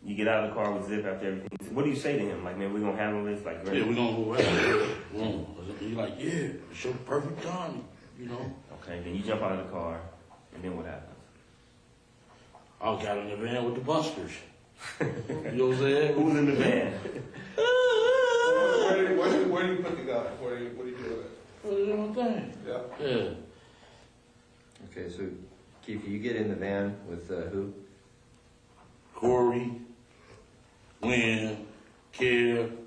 you get out of the car with Zip after everything. What do you say to him? Like, man, we're gonna handle this like great. Yeah, we're gonna go ahead. He's like, yeah, it's your perfect time, you know. Okay, then you jump out of the car, and then what happens? I got in the van with the busters. You know what I'm saying? Who's in the van? Where do you put the gun? What do you do with it? Put it in my thing. Yeah. Yeah. Okay, so Keffe, you get in the van with who? Corey, Wynn, Kev,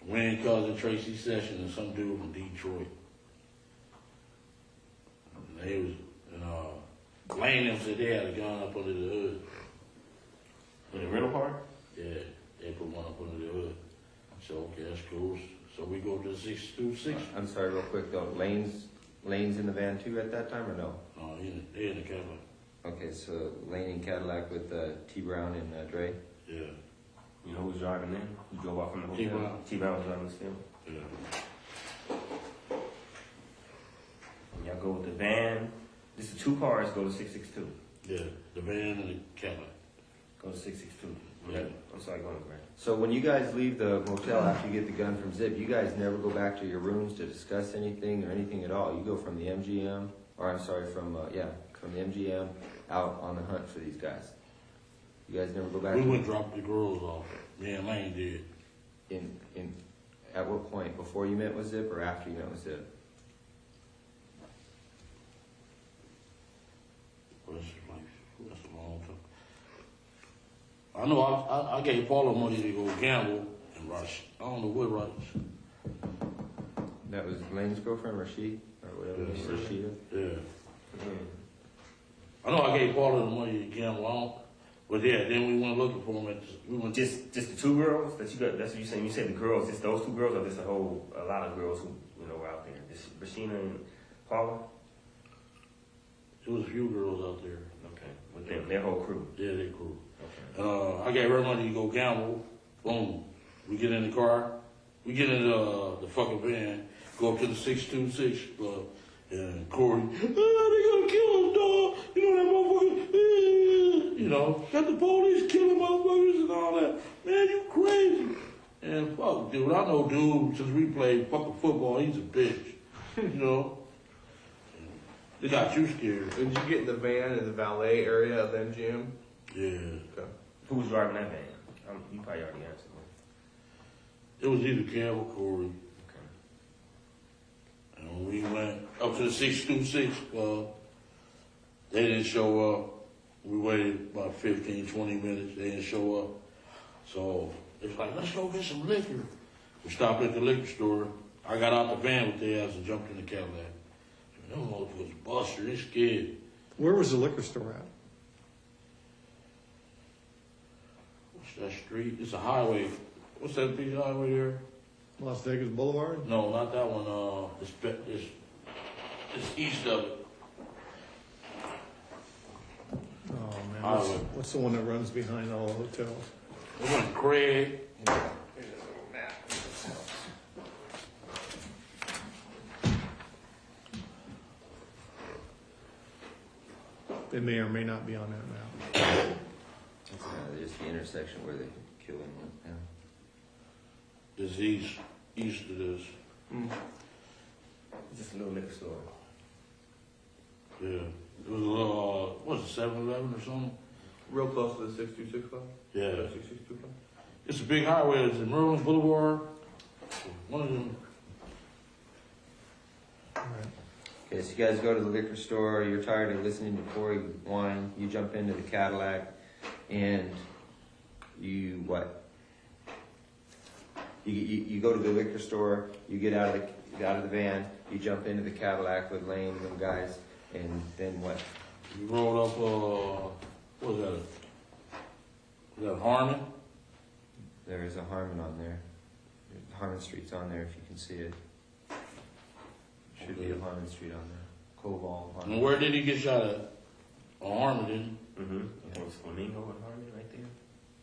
Wynn cousin Tracy Sessions, and some dude from Detroit. And they was, Lane them said they had a gun up under the hood. In the rental car? Yeah, they put one up under the hood. So, okay, that's cool. So we go to the 626. I'm sorry, real quick though. Lane's in the van too at that time or no? No, they in the Cadillac. Okay, so Lane in Cadillac with T Brown and Dre. Yeah. You know who's driving in? You drove off from the hotel? T-Brown. T-Brown was driving the still. Yeah. And y'all go with the van. This is 2 cars go to 662. Yeah, the van and the Cadillac. Go to 662. Yeah. I'm sorry, go on, Greg. So when you guys leave the motel after you get the gun from Zip, you guys never go back to your rooms to discuss anything or anything at all. You go from the MGM, or I'm sorry, from the MGM out on the hunt for these guys. You guys never go back. We went drop the girls off. Me and Lane did. At what point? Before you met with Zip or after you met with Zip? That's a long time. I know I gave Paula money to go gamble and rush. I don't know what rush. That was Lane's girlfriend, Rashid, or whatever. Yeah, Rashida. Yeah. I know I gave Paula the money to gamble on, but yeah, then we went looking for them. We went Just the 2 girls that you got. That's what you saying. You said the girls. Just those 2 girls, or just a lot of girls who were out there. Just Rashina and Paula. There was a few girls out there. Okay, with them, their whole crew. Yeah, their crew. Okay. I gave her money to go gamble. Boom. We get in the car. We get in the fucking van. Go up to the 626 club. And Corey, they gonna kill us, dog. You know that motherfucker. Got the police killing motherfuckers and all that. Man, you crazy. And fuck, dude. I know dude since we played fucking football. He's a bitch. They got you scared. Did you get in the van in the valet area of MGM? Yeah. Okay. Who was driving that van? You probably already answered me. It was either Kev or Corey. Okay. And when we went up to the 626 club, they didn't show up. We waited about 15, 20 minutes. They didn't show up. So it's like, let's go get some liquor. We stopped at the liquor store. I got out the van with their ass and jumped in the Cadillac. Them motherfuckers buster, they scared. Where was the liquor store at? What's that street? It's a highway. What's that piece of highway there? Las Vegas Boulevard? No, not that one. It's east of it. Oh, man. Highway. What's the one that runs behind all the hotels? It went Craig. It may or may not be on that map. It's just the intersection where they kill him. Yeah. It's east of this. Just a little liquor store. Yeah. It was a little, 7-Eleven or something? Real close to the 626 line? Yeah. 662 line? It's a big highway. It's in Maryland Boulevard. One of them. Okay, so you guys go to the liquor store, you're tired of listening to Corey whine, you jump into the Cadillac, and you what? You go to the liquor store, you get out of the van, you jump into the Cadillac with Lane and them guys, and then what? We rolled up, what was that? Was that Harmon? There is a Harmon on there. Harmon Street's on there if you can see it. Should be a Harmon Street on there. Koval, Harmon. And where did he get shot at? On Harmon, didn't he? Mm-hmm. It was Flamingo and Harmon right there.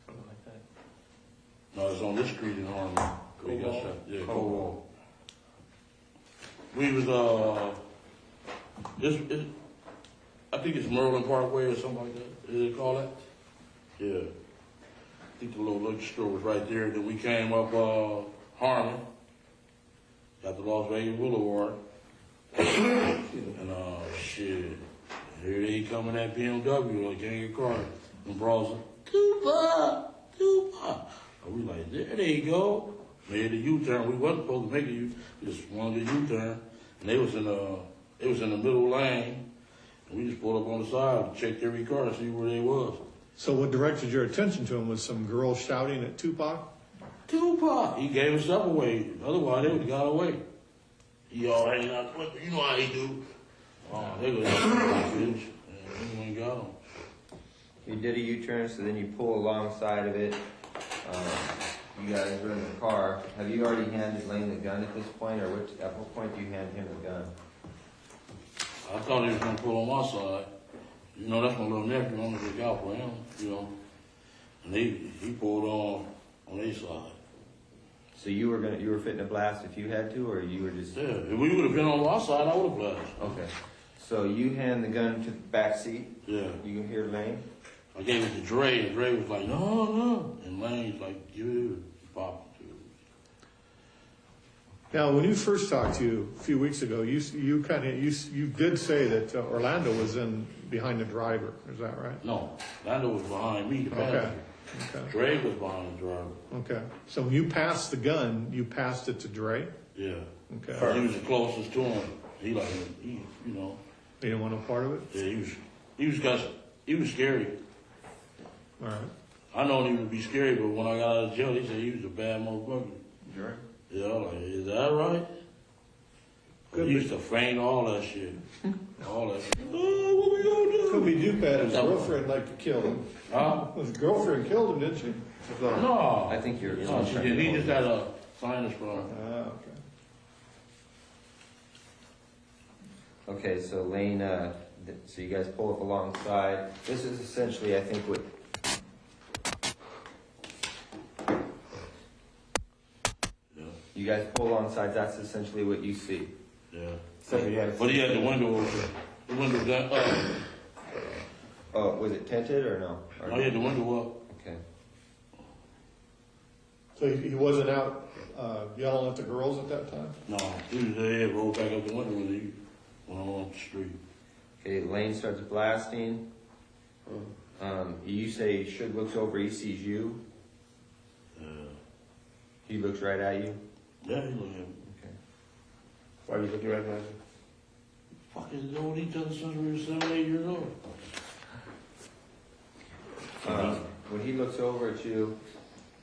Something like that. No, it's on this street in Harmon. He got shot. Yeah, Koval. We was, I think it's Merlin Parkway or something like that. Is it called that? Yeah. I think the little liquor store was right there. Then we came up Harmon, got the Las Vegas Boulevard, and shit, here they come in that BMW like gang of cars and brawls. Tupac. And we like, there they go. Made a U-turn. We wasn't supposed to make a U. We just wanted a U-turn, and they was in the middle lane. And we just pulled up on the side and checked every car to see where they was. So what directed your attention to him was some girl shouting at Tupac? Tupac. He gave himself away. Otherwise, they would have got away. He all hanging out. You know how he do. They would have and he ain't got him. You did a U-turn, so then you pull alongside of it. You guys are in the car. Have you already handed Lane the gun at this point, or at what point do you hand him the gun? I thought he was going to pull on my side. You know, that's my little nephew. I'm going to look out for him, you know. And he pulled on his side. So you were fitting to blast if you had to, or you were just... Yeah, if we would have been on our side, I would have blasted. Okay. So you hand the gun to the back seat. Yeah. You can hear Lane. I gave it to Dre, and Dre was like, no. And Lane's like, give it. He popped it. Now, when you first talked to you a few weeks ago, you did say that Orlando was behind the driver. Is that right? No, Orlando was behind me, the passenger. Okay. Dre was behind the driver. Okay. So when you passed the gun, you passed it to Dre? Yeah. Okay. He was the closest to him. He you know. He didn't want no part of it? Yeah, he was scary. All right. I known he would be scary, but when I got out of jail, he said he was a bad motherfucker. Dre? Yeah, I'm like, is that right? He used to feign all that shit. All that shit. Oh, what we gonna do? Could be Dupac, his girlfriend liked to kill him. Huh? His girlfriend killed him, didn't she? No. I think you're... No, she didn't. He just had a sinus problem. Okay. Okay, so Lane, so you guys pull up alongside. This is essentially, I think, what... Yeah. You guys pull alongside, that's essentially what you see. Yeah. So you had... But he had the window open. The window down up. Oh, was it tinted or no? Or Oh, he had the window up. Okay. So he wasn't out yelling at the girls at that time? No, he was there, rolled back up the window when he went on the street. Okay, Lane starts blasting. You say Suge looks over, he sees you. He looks right at you. Yeah, he looked at me. Okay. Why are you looking right at me? Fucking known each other since we were 7, 8 years old. When he looks over at you,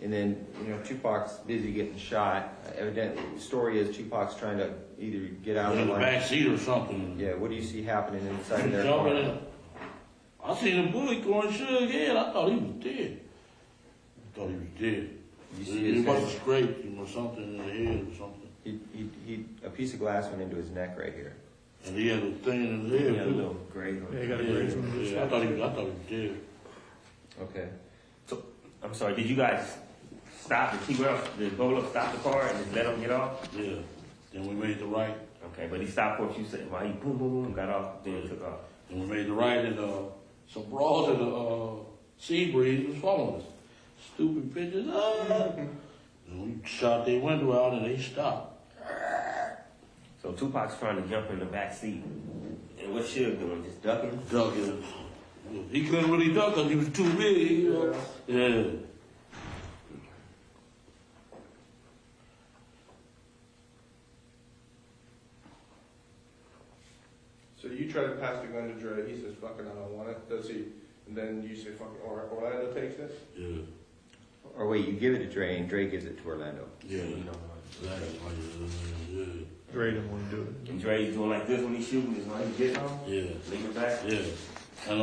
and then, Tupac's busy getting shot. Evidently, the story is Tupac's trying to either get out of In the the line. back seat or something. Yeah, what do you see happening inside He their jumping car? in. I seen a bullet going Suge head. I thought he was dead. You see He his must head? have scraped him or something in the head or something. A piece of glass went into his neck right here. And he had a thing in his head. Yeah, a too. little gray. Yeah, he got a graze from his Yeah, I thought he was dead. Okay. So, I'm sorry, did you guys stop the the bowler stop the car and just let him get off? Yeah. Then we made the right. Okay, but he stopped what you said. Why he boom, boom, boom, got off, then took off. And we made the right, and some brawls in the sea breeze was following us. Stupid bitches. And we shot their window out, and they stopped. So Tupac's trying to jump in the back seat. And what's Suge doing? Just ducking? Ducking. He couldn't really duck because he was too big, you know? Yeah. So you try to pass the gun to Dre, he says, fucking, I don't want it, does he? And then you say, fucking, Orlando takes it? Yeah. Or wait, you give it to Dre and Dre gives it to Orlando. Yeah. You know, Yeah. Dre didn't want to do it. and Dre's doing like this when he's shooting, is when he get home, Yeah. leave it back. Yeah. And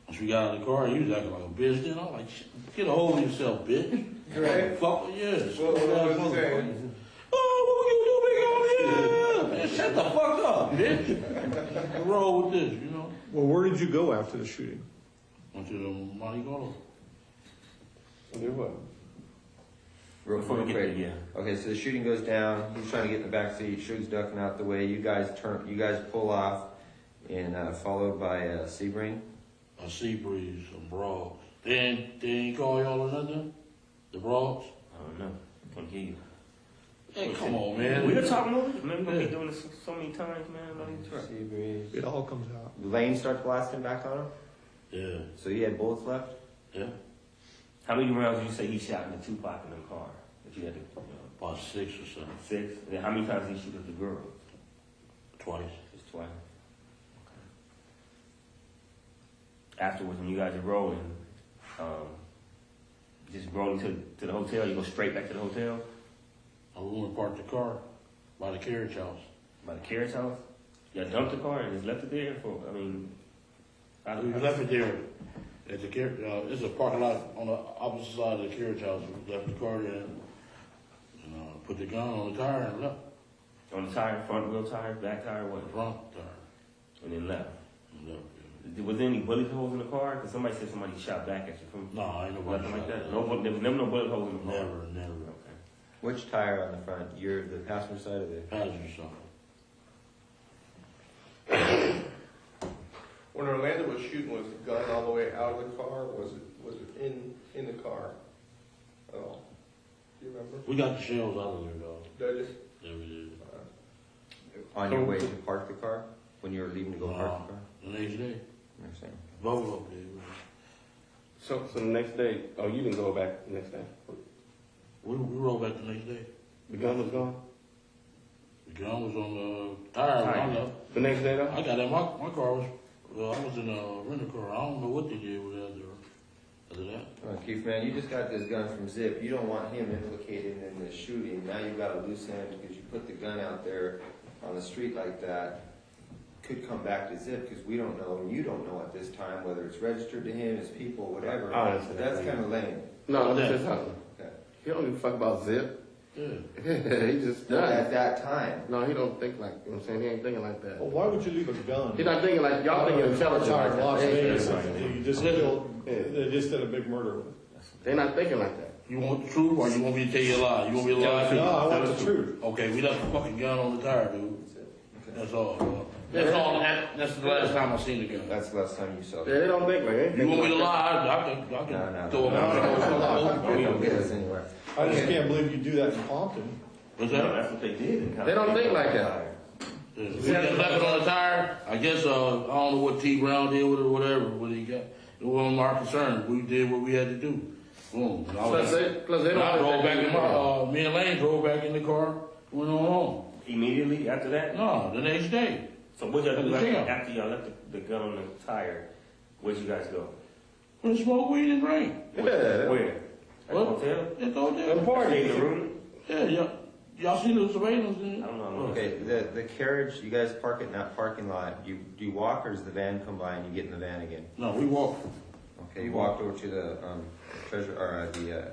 once we got out of the car, he was acting like a bitch. Then I'm like, get a hold of yourself, bitch. Right. Fuck, yeah. What was he saying? Oh, what we gonna do, big on? Man, shut the fuck up, bitch. What's wrong with this, you know? Well, where did you go after the shooting? Went to the Monte Carlo. Do what? Real Before we get quick. there, yeah. Okay, so the shooting goes down. He's trying to get in the back seat. Suge's ducking out the way. You guys pull off, and followed by Sebring. A sea breeze, some brawl. They ain't call y'all or nothing? The brawls? I don't know. Can't hear you. Hey, come on, man. We were talking over it. Man, we're gonna be doing this so many times, man. Don't even try. Sebring. It all comes out. Lane starts blasting back on him. Yeah, So you had bullets left. yeah. How many rounds did you say he shot in the Tupac in the car? That you had to, About 6 or something. 6? And then how many times did he shoot at the girl? Twice. Just twice. Okay. Afterwards, when you guys are rolling, just rolling to the hotel, you go straight back to the hotel I went and parked the car by the carriage house. by the carriage house. You dumped the car and just left it there for, I mean, We left it there at the carriage. It's a parking lot on the opposite side of the carriage house. We left the car there and put the gun on the tire and left. on the tire, front wheel tire, back tire, what? Front tire And then left. and left. Was there any bullet holes in the car? Because somebody said somebody shot back at you from No, ain't nobody nothing like shot that. back. No, there was never no bullet holes in the car. Never. Okay. Which tire on the front? You're the passenger side of the. Passenger side. When Orlando was shooting, was the gun all the way out of the car, or was it in the car at all? Do you remember? We got the shells out of there, though. Did it? Yeah, we did. On your way to park the car? When you were leaving to go park the car? The next day. You're saying. Both of them did. So the next day, oh, you didn't go back the next day. We rolled back the next day. The gun was gone. The gun was on the tire when I left. The next day, though. I got in my car was. Well, I was in a rental car. I don't know what they did with that there. Other than that. Oh, Keith, man, you just got this gun from Zip. You don't want him implicated in the shooting. Now you've got a loose end because you put the gun out there on the street like that. Could come back to Zip because we don't know, and you don't know at this time whether it's registered to him, his people, whatever. I understand. That's kind of lame. No, this is something. Okay. He don't give a fuck about Zip. Yeah. He just Not at done. that time. No, he don't think like, you know what I'm saying? He ain't thinking like that. Well, why would you leave a gun? He's not thinking like, y'all thinking intelligent like Outside Las that. Vegas, They- and you just killed, they just did a big murder with it. They're not thinking like that. You want the truth or you want me to tell you a lie? You want me to lie? No, I want the truth. Okay, we left the fucking gun on the tire, dude. That's all. That's all. That's the last time I seen the gun. That's the last time you saw Yeah, they don't think like that. You want me to lie? I can No. throw it out. We don't get us anywhere. I just can't believe you do that in Compton. What's No, that? that's what they did. They don't think like that. We got left it on the tire. I guess I don't know what T Brown did with it or whatever. What he got. It wasn't our concern. We did what we had to do. Boom. And Plus they don't I drove think back they in do. my. Me and Lane drove back in the car. Went on home. Immediately after that? No, the next day. So what y'all do At the gym. after y'all left the gun on the tire? Where'd you guys go? We smoke weed and drink. Yeah. Where? At the What? hotel? At the And hotel. party. In the room? Yeah, y'all see the surveillance? I don't know. Okay, the carriage, you guys park it in that parking lot. Do you walk or does the van come by and you get in the van again? No, we walked. Okay, you walked over to the treasure or the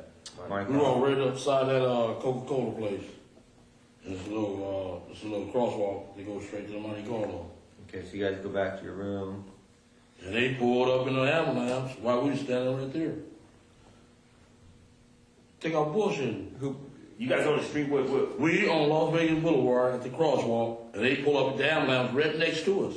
Mark. We walked right upside that Coca-Cola place. It's a little crosswalk that goes straight to the Monte Carlo. Okay, so you guys go back to your room. And they pulled up in the ambulance while we was standing right there. Think I'm bullshitting. You guys on the street with We on Las Vegas Boulevard at the crosswalk, and they pull up at the ambulance right next to us.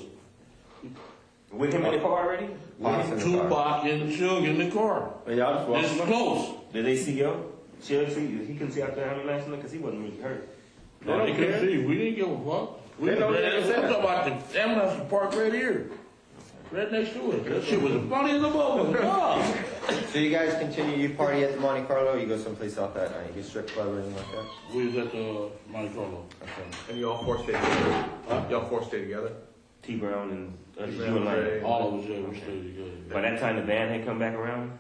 with him in the car already? Lots in the car. Tupac and Suge in the car. And y'all just walk. This is close. Did they see yo? He couldn't see out the ambulance because he wasn't really hurt. No, they couldn't see. We didn't give a fuck. We They know was they I'm understand. talking about the ambulance was parked right here. right next to it. That shit was funny as a motherfucker. So you guys continue, you party at the Monte Carlo, you go someplace else that night, you get strip club or anything like that? We was at the Monte Carlo. Okay. And you all four stay together? Y'all four stay together? T Brown and you Brown, and Lane. Ray. All of us, yeah, we stayed together. By that time, the band had come back around.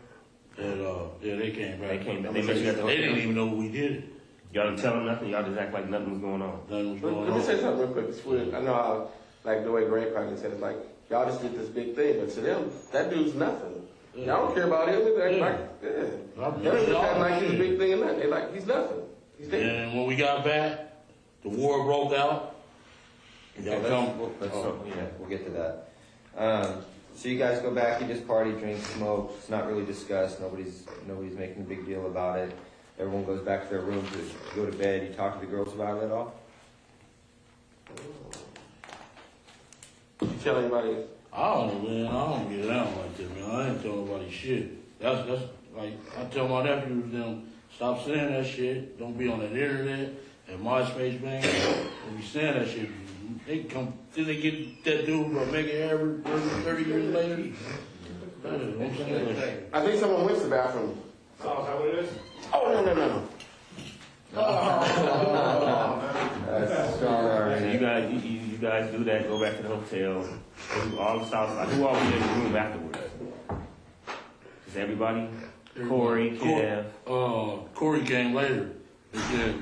And, yeah, they came back. They came back. They met you at the They didn't hotel. even know we did it. Y'all didn't tell them nothing. Y'all just act like nothing was going on. Nothing was going Let me on. say something real quick. It's weird. I know how, like the way Greg Kading said, it's like y'all just did this big thing, but to them, that dude's nothing. Yeah. Y'all don't care about him. They act Yeah. like, yeah. I'm They just y'all act like he's a shit. big thing and nothing. They like he's nothing. He's dead. And when we got back, the war broke out. Y'all come. We'll get to that. So you guys go back, you just party, drink, smoke. It's not really discussed. Nobody's making a big deal about it. Everyone goes back to their room to go to bed. You talk to the girls about it at all? You tell anybody? I don't know, man. I don't get down like that, man. I ain't tell nobody shit. That's like I tell my nephews them stop saying that shit. Don't be on that internet and MySpace, man. Don't be saying that shit. They come, then they get that dude or make it ever 30 years later. Don't say that shit. I think someone went to the bathroom. Oh, is that what it is? Oh no. That's strong. So you guys do that. Go back to the hotel. Do all the stuff. Who all was in the room afterwards? Is everybody? Corey, Kev. Corey came later. He said,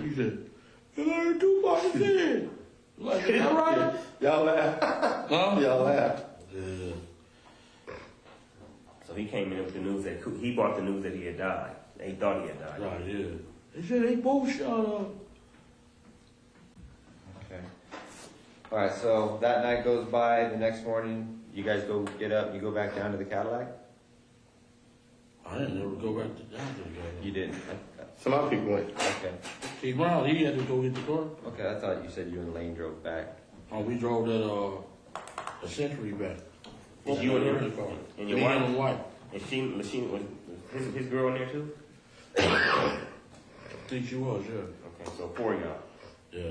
"You heard Tupac is dead." Like, is that right? Y'all laugh. Huh? Y'all laugh. Yeah. So he came in with the news that he brought the news that he had died. He thought he had died. Right, yeah. They said they both shot up. Okay. All right. So that night goes by. The next morning, you guys go get up. You go back down to the Cadillac. I didn't ever go back to down to the guy. You didn't. Some other people went. Okay. T. Brown, he had to go get the car. Okay. I thought you said you and Lane drove back. Oh, we drove that a Century back. Is you and him? The car. And your Me wife? and wife. And Machine was his girl in there too? I think she was, yeah. Okay, so 4 of y'all. Yeah.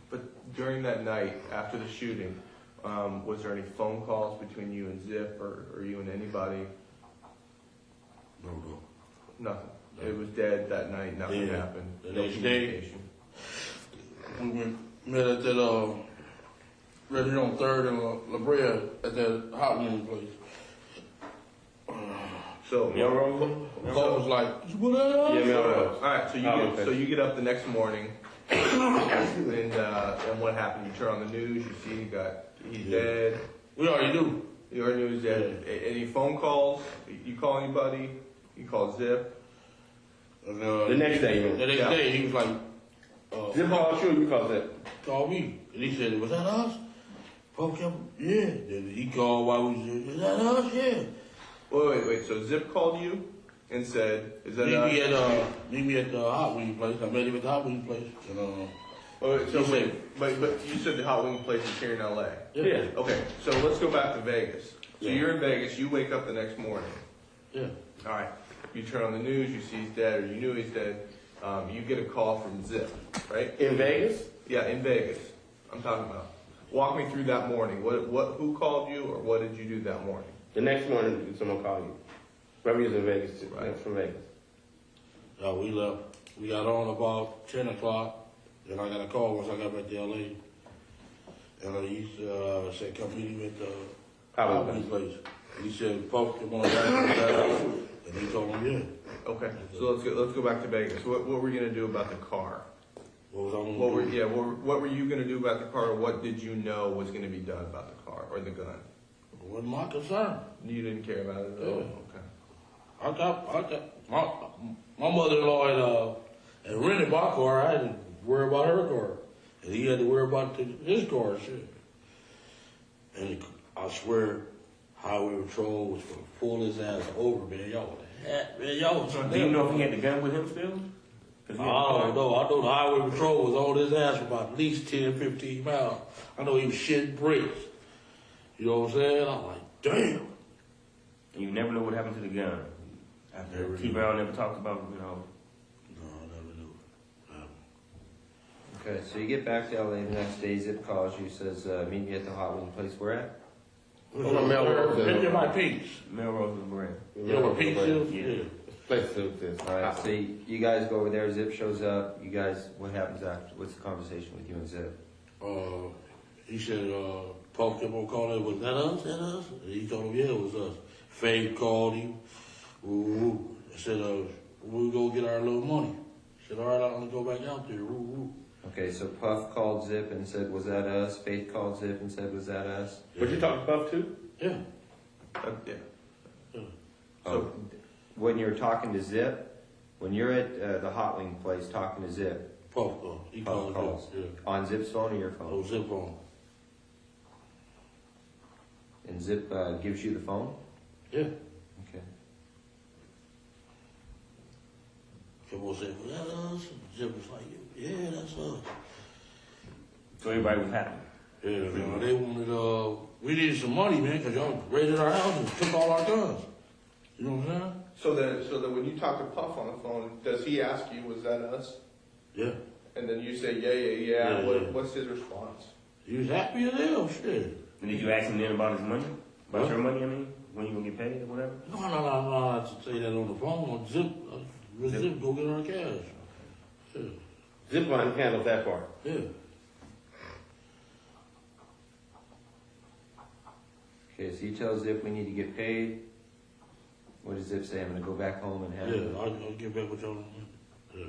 But during that night, after the shooting, was there any phone calls between you and Zip or you and anybody? No. Nothing. It was dead that night. Nothing Yeah. happened. The No next day- communication. We met at that, right here on 3rd and La Brea at that hot wing place. So Melrose? Cole was like, what up? Yeah, all right. So okay. you get up the next morning, and what happened? You turn on the news. You see he's dead. We already knew. You already knew he's dead. Any phone calls? You call anybody? You call Zip? And, The next day, you The mean? next Yeah. day, he was like, Zip called you. You called Zip. call me. And he said, was that us? Poke him? Yeah. Then he called while we was there. Is that us? Yeah. Wait. So Zip called you and said, "Is that us?" Meet me at the hot wing place. I met him at the hot wing place. And, Wait, so He said- but you said the hot wing place is here in LA. yeah. Okay, so let's go back to Vegas. So Yeah. you're in Vegas. You wake up the next morning. Yeah. All right. You turn on the news. You see he's dead, or you knew he's dead. You get a call from Zip, right? In Vegas? Yeah, in Vegas. I'm talking about. Walk me through that morning. Who called you, or what did you do that morning? The next morning, someone called you. Remember, he was in Vegas too. Right. From Vegas. Yeah, we left. We got on about 10 o'clock. Then I got a call once I got back to LA. And he said, come meet him at the hot wing place. And he said, Poke him on that. And he told him, yeah. Okay, so let's go back to Vegas. What were you gonna do about the car? What was I gonna What do? were you gonna do about the car? Or what did you know was gonna be done about the car or the gun? It wasn't my concern. You didn't care about it at all. Okay. I got my mother-in-law had rented my car. I had to worry about her car, and he had to worry about his car. Shit. And I swear, highway patrol was gonna pull his ass over, man. Y'all was Do you know if he had the gun with him still? I don't know. I know the highway patrol was on his ass for about at least 10, 15 miles. I know he was shitting bricks. You know what I'm saying? I'm like, damn. And you never know what happened to the gun. After Never T knew. Brown never talked about, No, I never knew. Okay, so you get back to LA the next day. Zip calls you, says, "Meet me at the hot wing place." Where at? On Melrose. Right there by Pete's. Melrose and Brand. You know where Pete's is? Yeah. Place is. All right, so you guys go over there, Zip shows up, you guys, what happens after? What's the conversation with you and Zip? He said, Puff kept on calling, was that us? That us? And he told him, yeah, it was us. Faye called him. Ooh. I said, we'll go get our little money. He said, all right, I'm gonna go back out there. Ooh. Okay, so Puff called Zip and said, was that us? Faith called Zip and said, was that us? But you talk to Puff too? Yeah. Yeah. So when you're talking to Zip, when you're at the hot wing place talking to Zip, Puff he Puff called calls. Yeah. On Zip's phone or your phone? Oh, Zip phone. And Zip gives you the phone? Yeah. Okay. Kept on saying, was that us? Zip was like, yeah, that's us. So everybody was happy. Yeah, man, they wanted, we needed some money, man, because y'all raided our house and took all our guns. You know what I'm saying? So that when you talk to Puff on the phone, does he ask you, was that us? Yeah. And then you say, yeah. Yeah. What's his response? He was happy as hell, shit. And did you ask him then about his money? About your money, I mean? When you gonna get paid or whatever? No, I had to say that on the phone. Zip, go get our cash. Yeah. Zipline handled that part. Yeah. Okay, so you tell Zip we need to get paid. What does Zip say? I'm going to go back home and have Yeah, I'll get back with y'all. Yeah.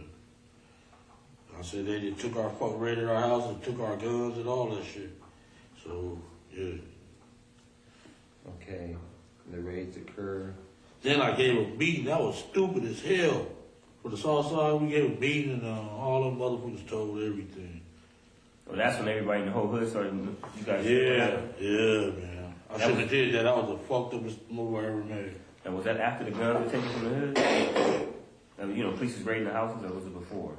I said they just took raided our house and took our guns and all that shit. So, yeah. Okay, the raids occur. Then I gave a beating. That was stupid as hell. For the south side, we gave a beating and all them motherfuckers told everything. Well, that's when everybody in the whole hood started, you guys. Yeah, man. I shouldn't have did that. That was the fucked up move I ever made. And was that after the guns were taken from the hood? And, police was raiding the houses, or was it before?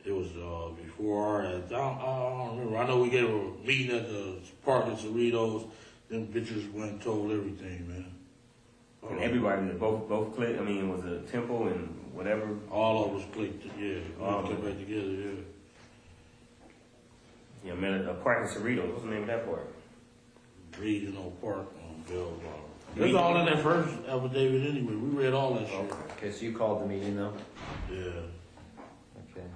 It was before I don't remember. I know we gave a meeting at the park in Cerritos. Them bitches went and told everything, man. And everybody, both clicked. I mean, was it Temple and whatever? All of us clicked. Yeah, all came back together. Yeah. Yeah, man, a park in Cerritos. What's the name of that park? Regional Park on Bellevue. It's all in that first affidavit anyway. We read all that shit. Okay, so you called the meeting though? Yeah. Okay.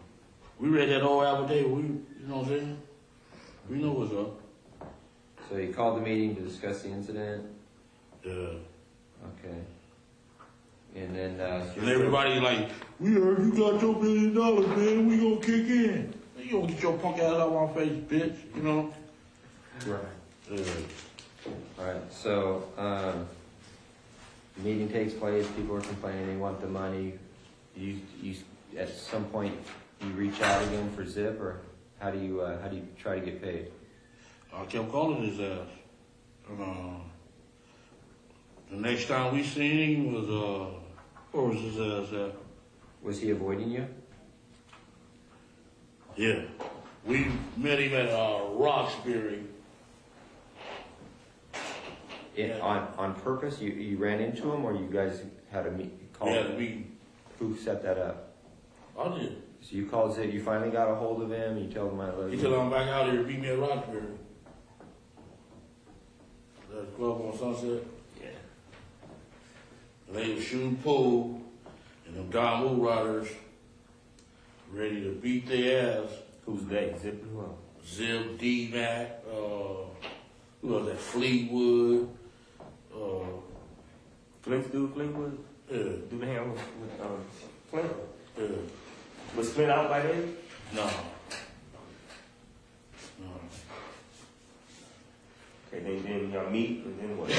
We read that whole affidavit. You know what I'm saying? We know what's up. So you called the meeting to discuss the incident? Yeah. Okay. And then, and everybody like, we heard you got your $1 billion, man. We gonna kick in. You don't get your punk ass out of my face, bitch. You know? Right. Yeah. Alright, so, meeting takes place, people are complaining, they want the money. You at some point, you reach out again for Zip, or how do you try to get paid? I kept calling his ass. The next time we seen him was, where was his ass at? Was he avoiding you? Yeah. We met him at Roxbury. On purpose? You ran into him, or you guys had a call? We had a meeting. Who set that up? I did. So you called Zip, you finally got a hold of him, you told him I love you. He said, I'm back out here, meet me at Roxbury. That club on Sunset. Yeah. And they was shooting pool, and them Don Woo Riders ready to beat their ass. Who's they? Zip who else? Zip, D-Mac, who was that? Fleetwood. Fleetwood? Yeah. Do the hand with Flint? Yeah. Was Flint out by then? No. Okay, then y'all meet, and then what?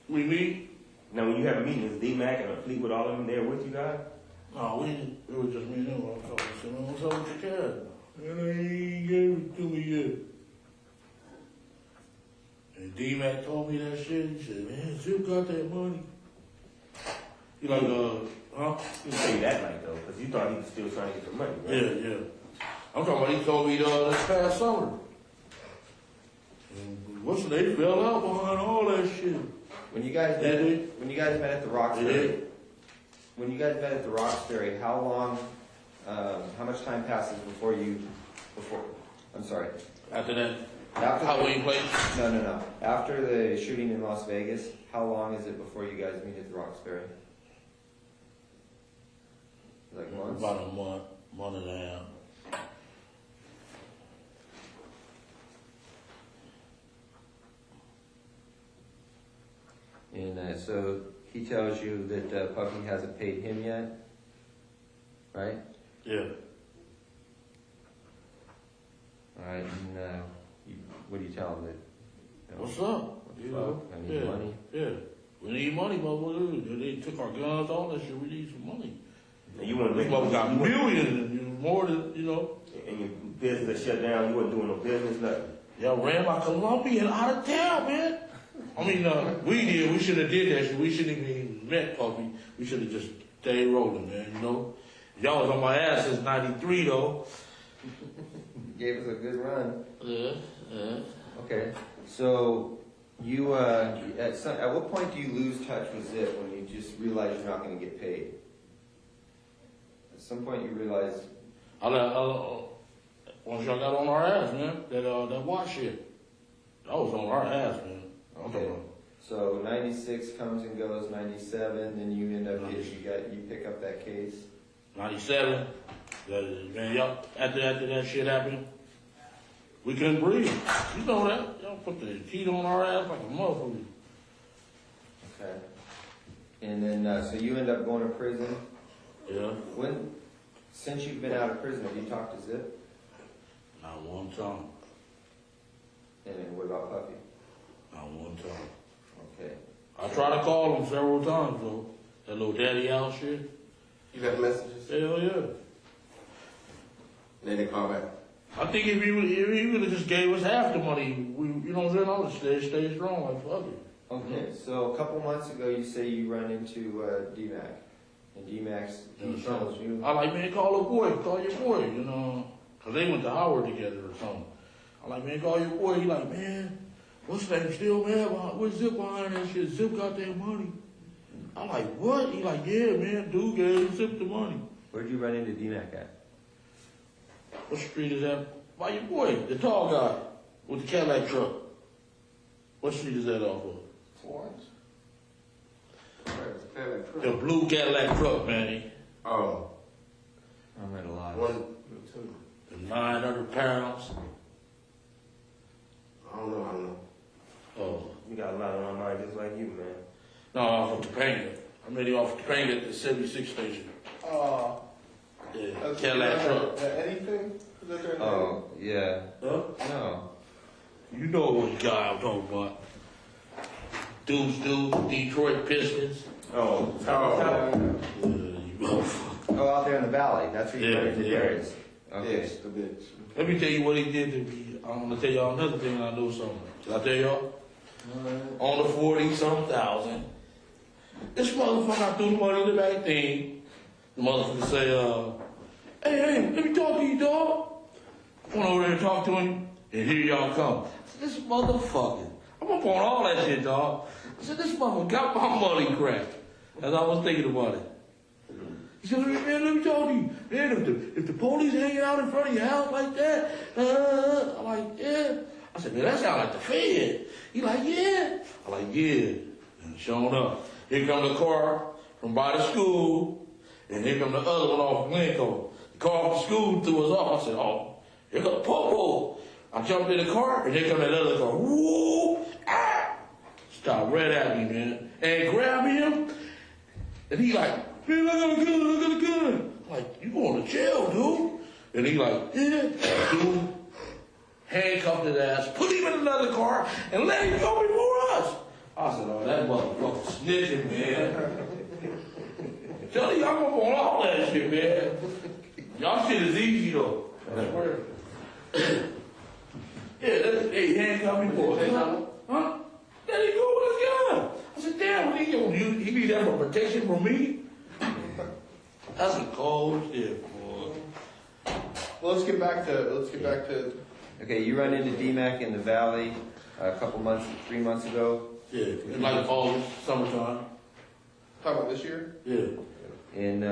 We meet? Now, when you have a meeting, is D-Mac and Fleetwood all of them there with you guys? No, it was just me and him. I was talking to him. What's up with your cat? And he ain't gave it to me yet. And D-Mac told me that shit. He said, man, Zip got that money. He like, huh? He didn't say that like though, because you thought he was still trying to get some money, right? Yeah. I'm talking about he told me this past summer. And they fell out behind all that shit. When you guys met at the Roxbury, how long, how much time passes before I'm sorry. After that, After Halloween plates. No. After the shooting in Las Vegas, how long is it before you guys meet at the Roxbury? Like months? About a month and a half. And so he tells you that Puffy hasn't paid him yet, right? Yeah. All right, and what do you tell him? That, What's up? What the fuck? I need money. Yeah. We need money, motherfucker. They took our guns, all that shit. We need some money. And you want to This mother got millions and more than, you know. And your business shut down. You wasn't doing no business, nothing. Y'all ran like Colombian out of town, man. I mean, we did. We should have did that shit. We shouldn't even met Puffy. We should have just stayed rolling, man, you know. Y'all was on my ass since 93, though. Gave us a good run. Yeah. Okay, so you at what point do you lose touch with Zip when you just realize you're not going to get paid? At some point you realize. Once y'all got on our ass, man, that watch shit. That was on our ass, man. Okay. So 96 comes and goes, 97, then you end up you pick up that case. 97. Man, y'all, after that shit happened, we couldn't breathe. You know that. Y'all put the heat on our ass like a motherfucker. Okay. And then, so you end up going to prison. Yeah. Since you've been out of prison, have you talked to Zip? Not one time. And then what about Puffy? Not one time. Okay. I tried to call him several times, though. That little daddy out shit. You got messages? Hell yeah. Then they call back. I think if he would have just gave us half the money, you know what I'm saying? I would stay strong, like fuck it. Okay, so a couple months ago you say you run into D-Mac. And D-Mac's, he tells you. I like, man, call your boy, you know. Cause they went to Howard together or something. I like, man, call your boy. He like, man, what's that still mad behind? Where's Zip behind that shit? Zip got that money. I'm like, what? He like, yeah, man, dude gave Zip the money. Where'd you run into D-Mac at? What street is that? By your boy, the tall guy with the Cadillac truck. What street is that off of? Florence? The blue Cadillac truck, man. Oh. I'm at a lot. The 900 pounds. I don't know. Oh. You got a lot on my mind just like you, man. No, off of Topanga. I made it off of Topanga at the 76 station. Yeah, Cadillac truck. Anything? Oh, yeah. Huh? No. You know what guy I'm talking about. Dudes, Detroit Pistons. Oh. You motherfucker. Oh, out there in the valley. That's where you run into Yeah. Darius. Okay. Yes, the bitch. Let me tell you what he did to me. I'm gonna tell y'all another thing I know something. Did I tell y'all? On the 40-some-thousand. This motherfucker threw the money in the back thing. The motherfucker say, hey, let me talk to you, dog. I went over there and talked to him, and here y'all come. I said, this motherfucker, I'm up on all that shit, dog. I said, this motherfucker got my money cracked. As I was thinking about it. He said, man, let me talk to you. Man, if the police hanging out in front of your house like that, I'm like, yeah. I said, man, that sound like the Fed. He like, yeah. I'm like, yeah. And sure enough, here come the car from by the school, and here come the other one off of Glencoe. The car from the school threw us off. I said, oh, here come the Popo. I jumped in the car, and here come that other car. Woo! Ah! Stopped right at me, man. And grabbed him, and he like, man, I got a gun. I'm like, you going to jail, dude? And he like, yeah. Dude handcuffed his ass, put him in another car, and let him go before us. I said, oh, that motherfucker snitching, man. Tell you, I'm up on all that shit, man. Y'all shit is easy, though. I swear. Yeah, they handcuffed me for it. Huh? There he go with his gun. I said, damn, he need that for protection from me? That's a cold shit, boy. Well, let's get back to. Okay, you run into D-Mac in the valley a couple months, 3 months ago. Yeah, in like August, summertime. Talking about this year? Yeah. And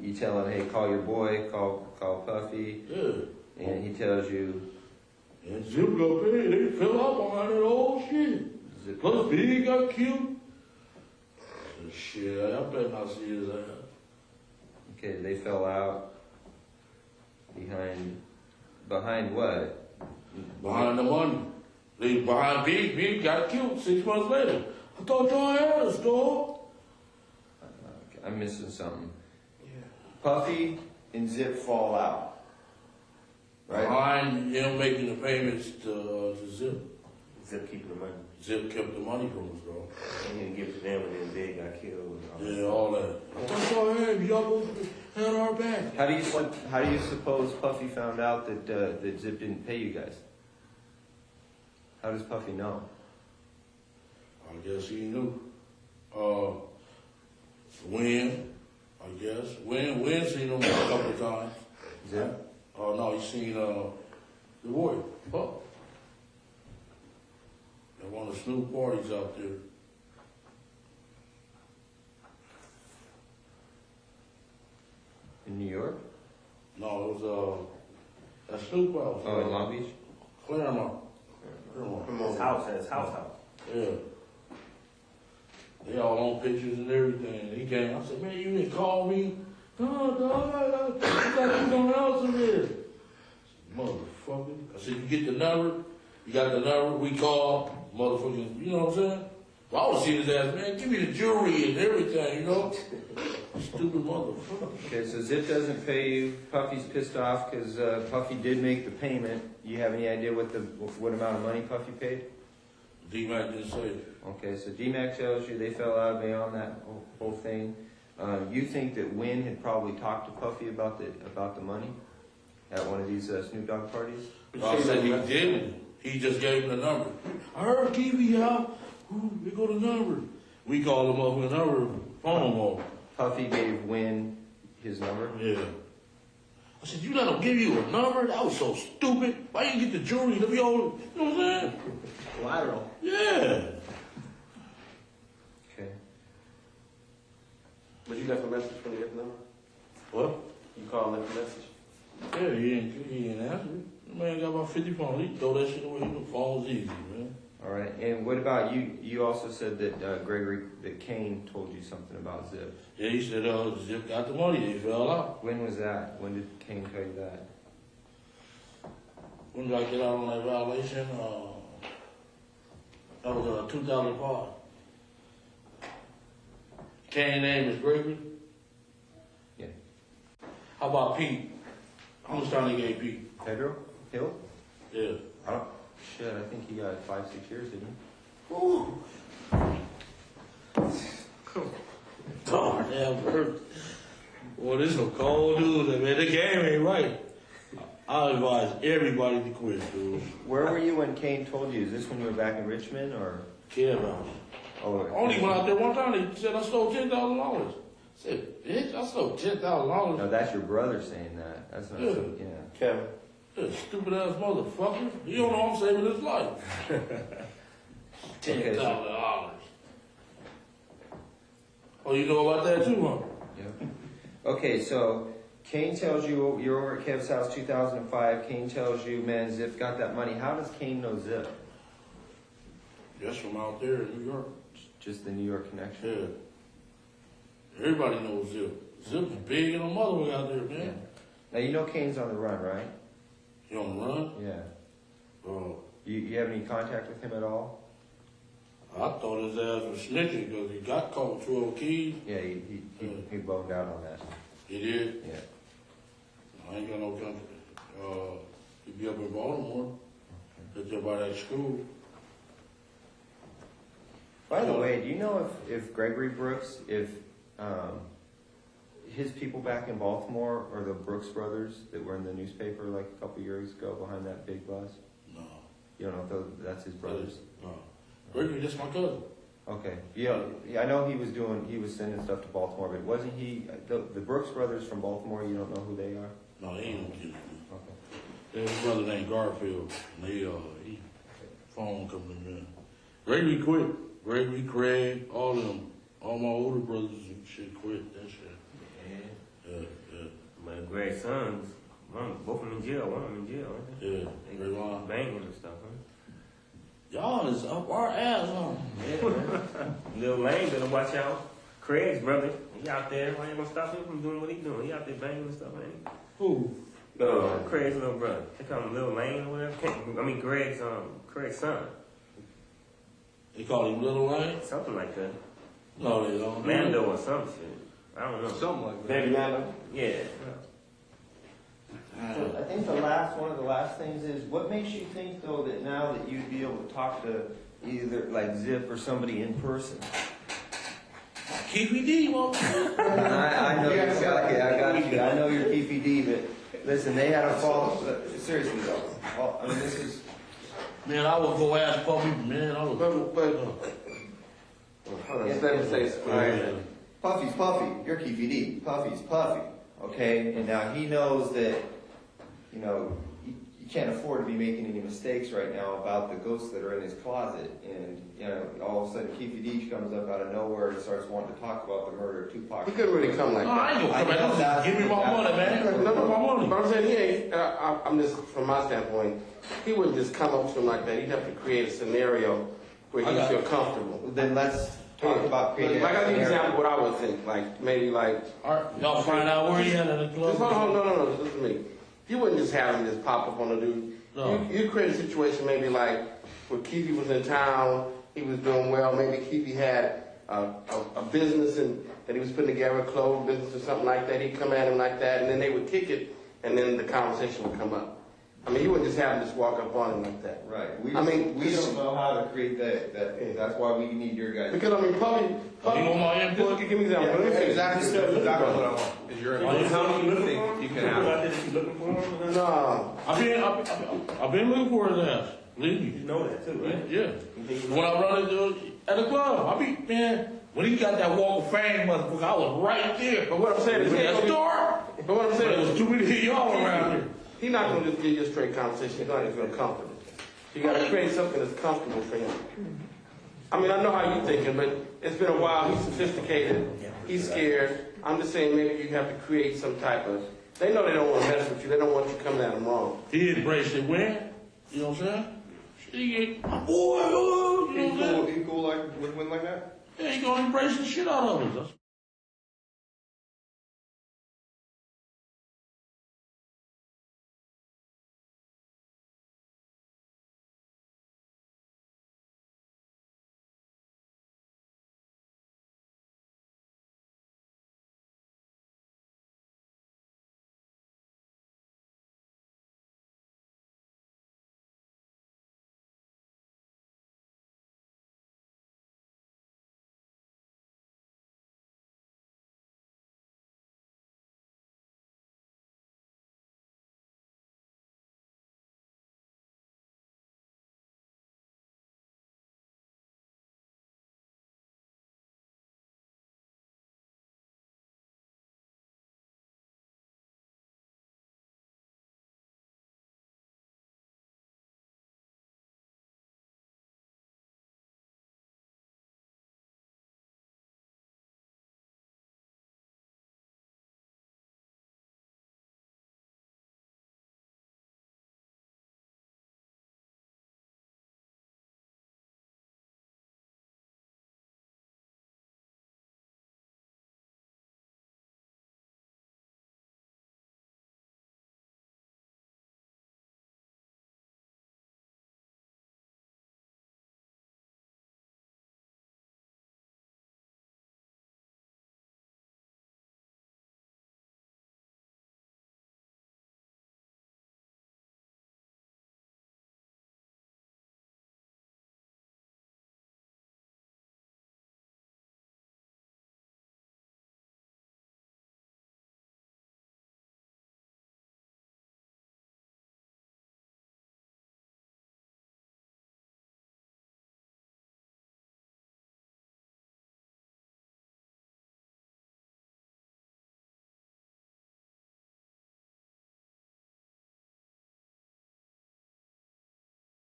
you tell him, hey, call your boy, call Puffy. Yeah. And he tells you. And Zip got paid. They fell out behind that old shit. Plus Big got killed. Shit, I better not see his ass. Okay, they fell out behind what? Behind the money. They behind Big. Big got killed 6 months later. I thought y'all had us, dog. I'm missing something. Puffy and Zip fall out. Right? Behind him making the payments to Zip. Zip keeping the money. Zip kept the money from us, bro. He didn't give it to them, and then Big got killed. And all that. Yeah, all that. I thought y'all had me. Y'all both had our back. How do you suppose Puffy found out that Zip didn't pay you guys? How does Puffy know? I guess he knew. Win, I guess. Win seen him a couple of times. Zip? No, he seen the boy, Puff. At one of the Snoop parties out there. In New York? No, it was at Snoop house. Oh, in Long Beach? Claremont. His house. Yeah. They all on pictures and everything. He came. I said, man, you didn't call me? No, dog. I thought you was on the house in there. Motherfucker. I said, you get the number? You got the number? We call. Motherfucking, you know what I'm saying? Well, I was seeing his ass, man, give me the jewelry and everything, you know? Stupid motherfucker. Okay, so Zip doesn't pay you. Puffy's pissed off because Puffy did make the payment. You have any idea what amount of money Puffy paid? D-Mac didn't say it. Okay, so D-Mac tells you they fell out beyond that whole thing. You think that Win had probably talked to Puffy about the money at one of these Snoop Dogg parties? I said he didn't. He just gave him the number. I heard TV out. We go to the number. We called him up with a number. Phone off. Puffy gave Win his number? Yeah. I said, you let him give you a number? That was so stupid. Why you get the jewelry? You know what I'm saying? Collateral. Yeah. Okay. But you left a message when you get the number? What? You called and left a message? Yeah, he ain't answer it. The man got about 50 phones. He throw that shit away. The phone's easy, man. All right. And what about you? You also said that that Kane told you something about Zip. Yeah, he said Zip got the money. He fell out. When was that? When did Kane tell you that? When did I get out on that violation? That was 2005. Kane's name is Gregory. Yeah. How about Pete? How much time they gave Pete? Pedro Hill? Yeah. I think he got 5-6 years, didn't he? Ooh. Darn, damn hurt. Boy, this is some cold news, man. The game ain't right. I advise everybody to quit, dude. Where were you when Kane told you? Is this when you were back in Richmond or? Care about it. Oh, I only went out there one time. They said I stole $10,000. I said, bitch, I stole $10,000. No, that's your brother saying that. That's not. Yeah. Kevin. That stupid ass motherfucker. He don't know I'm saving his life. $10,000. Oh, you know about that too, huh? Yeah. Okay, so Kane tells you you're over at Kev's house 2005. Kane tells you, man, Zip got that money. How does Kane know Zip? Just from out there in New York. Just the New York connection? Yeah. Everybody knows Zip. Zip's big and a mother out there, man. Yeah. Now, you know Kane's on the run, right? He on the run? Yeah. Oh. You have any contact with him at all? I thought his ass was snitching because he got caught with 12 keys. Yeah, he boned out on that. He did? Yeah. I ain't got no country. He be up in Baltimore. That's up by that school. By the way, do you know if Gregory Brooks, if his people back in Baltimore are the Brooks brothers that were in the newspaper like a couple years ago behind that big bus? No. You don't know if that's his brothers? No. Gregory, that's my cousin. Okay. Yeah, I know he was sending stuff to Baltimore, but wasn't he, the Brooks brothers from Baltimore, you don't know who they are? No, he ain't no kid. Okay. There's a brother named Garfield. And he phone coming in. Gregory quit. Gregory, Craig, all of them. All my older brothers and shit quit that shit. Yeah. Yeah. My great sons, Both of them in jail. One of them in jail. Ain't they? Yeah, very long. Banging and stuff, huh? Y'all is up our ass, huh? Yeah, man. Lil Lane better watch out. Craig's brother, he out there. Why you gonna stop him from doing what he doing? He out there banging and stuff, ain't he? Who? Craig's little brother. They call him Lil Lane or whatever. Craig's son. They call him Little Lane? Something like that. No, they don't. Mando or some shit. I don't know. Something like that. Baby Mando? Yeah. So I think one of the last things is, what makes you think though that now that you'd be able to talk to either like Zip or somebody in person? Keffe D, I know you, okay, I got you. I know you're Keffe D, but listen, they had a fall. Seriously though, I mean this is. man, I would go ask Puffy, man. I would. Hold on, just let me say something. All right. Puffy's Puffy. You're Keffe D. Puffy's Puffy. Okay, and now he knows that, you know, you can't afford to be making any mistakes right now about the ghosts that are in his closet. And, you know, all of a sudden Keffe D comes up out of nowhere and starts wanting to talk about the murder of Tupac. He couldn't really come like No, I ain't that. gonna come back. Give me my money, man. No, my money. But I'm saying he ain't. I'm just from my standpoint. He wouldn't just come up to him like that. He'd have to create a scenario where he feel comfortable. Then let's talk about creating. Like I give you an example of what I would think. Like maybe like. Y'all find out where he at in the club. Just hold on, no. Listen to me. You wouldn't just have him just pop up on the dude. No. You create a situation maybe like where Keffe was in town, he was doing well. Maybe Keffe had a business and that he was putting together, a clothes business or something like that. He'd come at him like that, and then they would kick it, and then the conversation would come up. I mean, you wouldn't just have him just walk up on him like that. Right. We I mean, don't know how to create that. That's why we need your guys. Because I mean, Puffy. You want my input? Give me that. Yeah, exactly what I want. Is your how do you think you can have? Looking for him? No. I've been looking for his ass. Believe me. You know that too, right? Yeah. When I run into at the club, man, when he got that walk of fame, motherfucker, I was right there. But what I'm saying is, That store. but what I'm But saying it was is, too many of y'all around here. he's not going to just give you a straight conversation. He's going to feel comfortable. You got to create something that's comfortable for him. I mean, I know how you're thinking, but it's been a while. He's sophisticated. He's scared. I'm just saying maybe you have to create some type of. They know they don't want to mess with you. They don't want you coming at them wrong. He embraced it when, you know what I'm saying? He ain't, my boy, oh, you know what I'm saying? He cool like win like that? Yeah, he gonna embrace the shit out of us.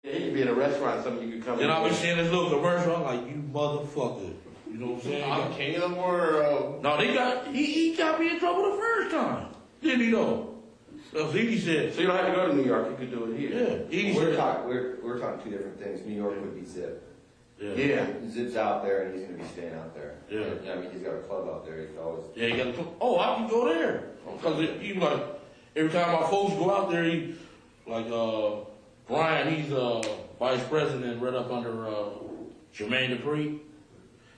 Yeah, he could be in a restaurant, something you could come Then in. I be seeing this little commercial, I'm like, you motherfucker. You know what I'm saying? I'm king of the world. No, he got me in trouble the first time. Didn't he though? Well, Edie said, So you don't have to go to New York, you could do it here. yeah, Edie We're said, talking, we're talking two different things. New York would be Zip. yeah. Zip's out there and he's gonna be staying out there. Yeah. I mean, he's got a club out there, he can always. Yeah, you gotta come. Oh, I can go there. Because he like, every time my folks go out there, he, like, Brian, he's, vice president right up under, Jermaine Dupree.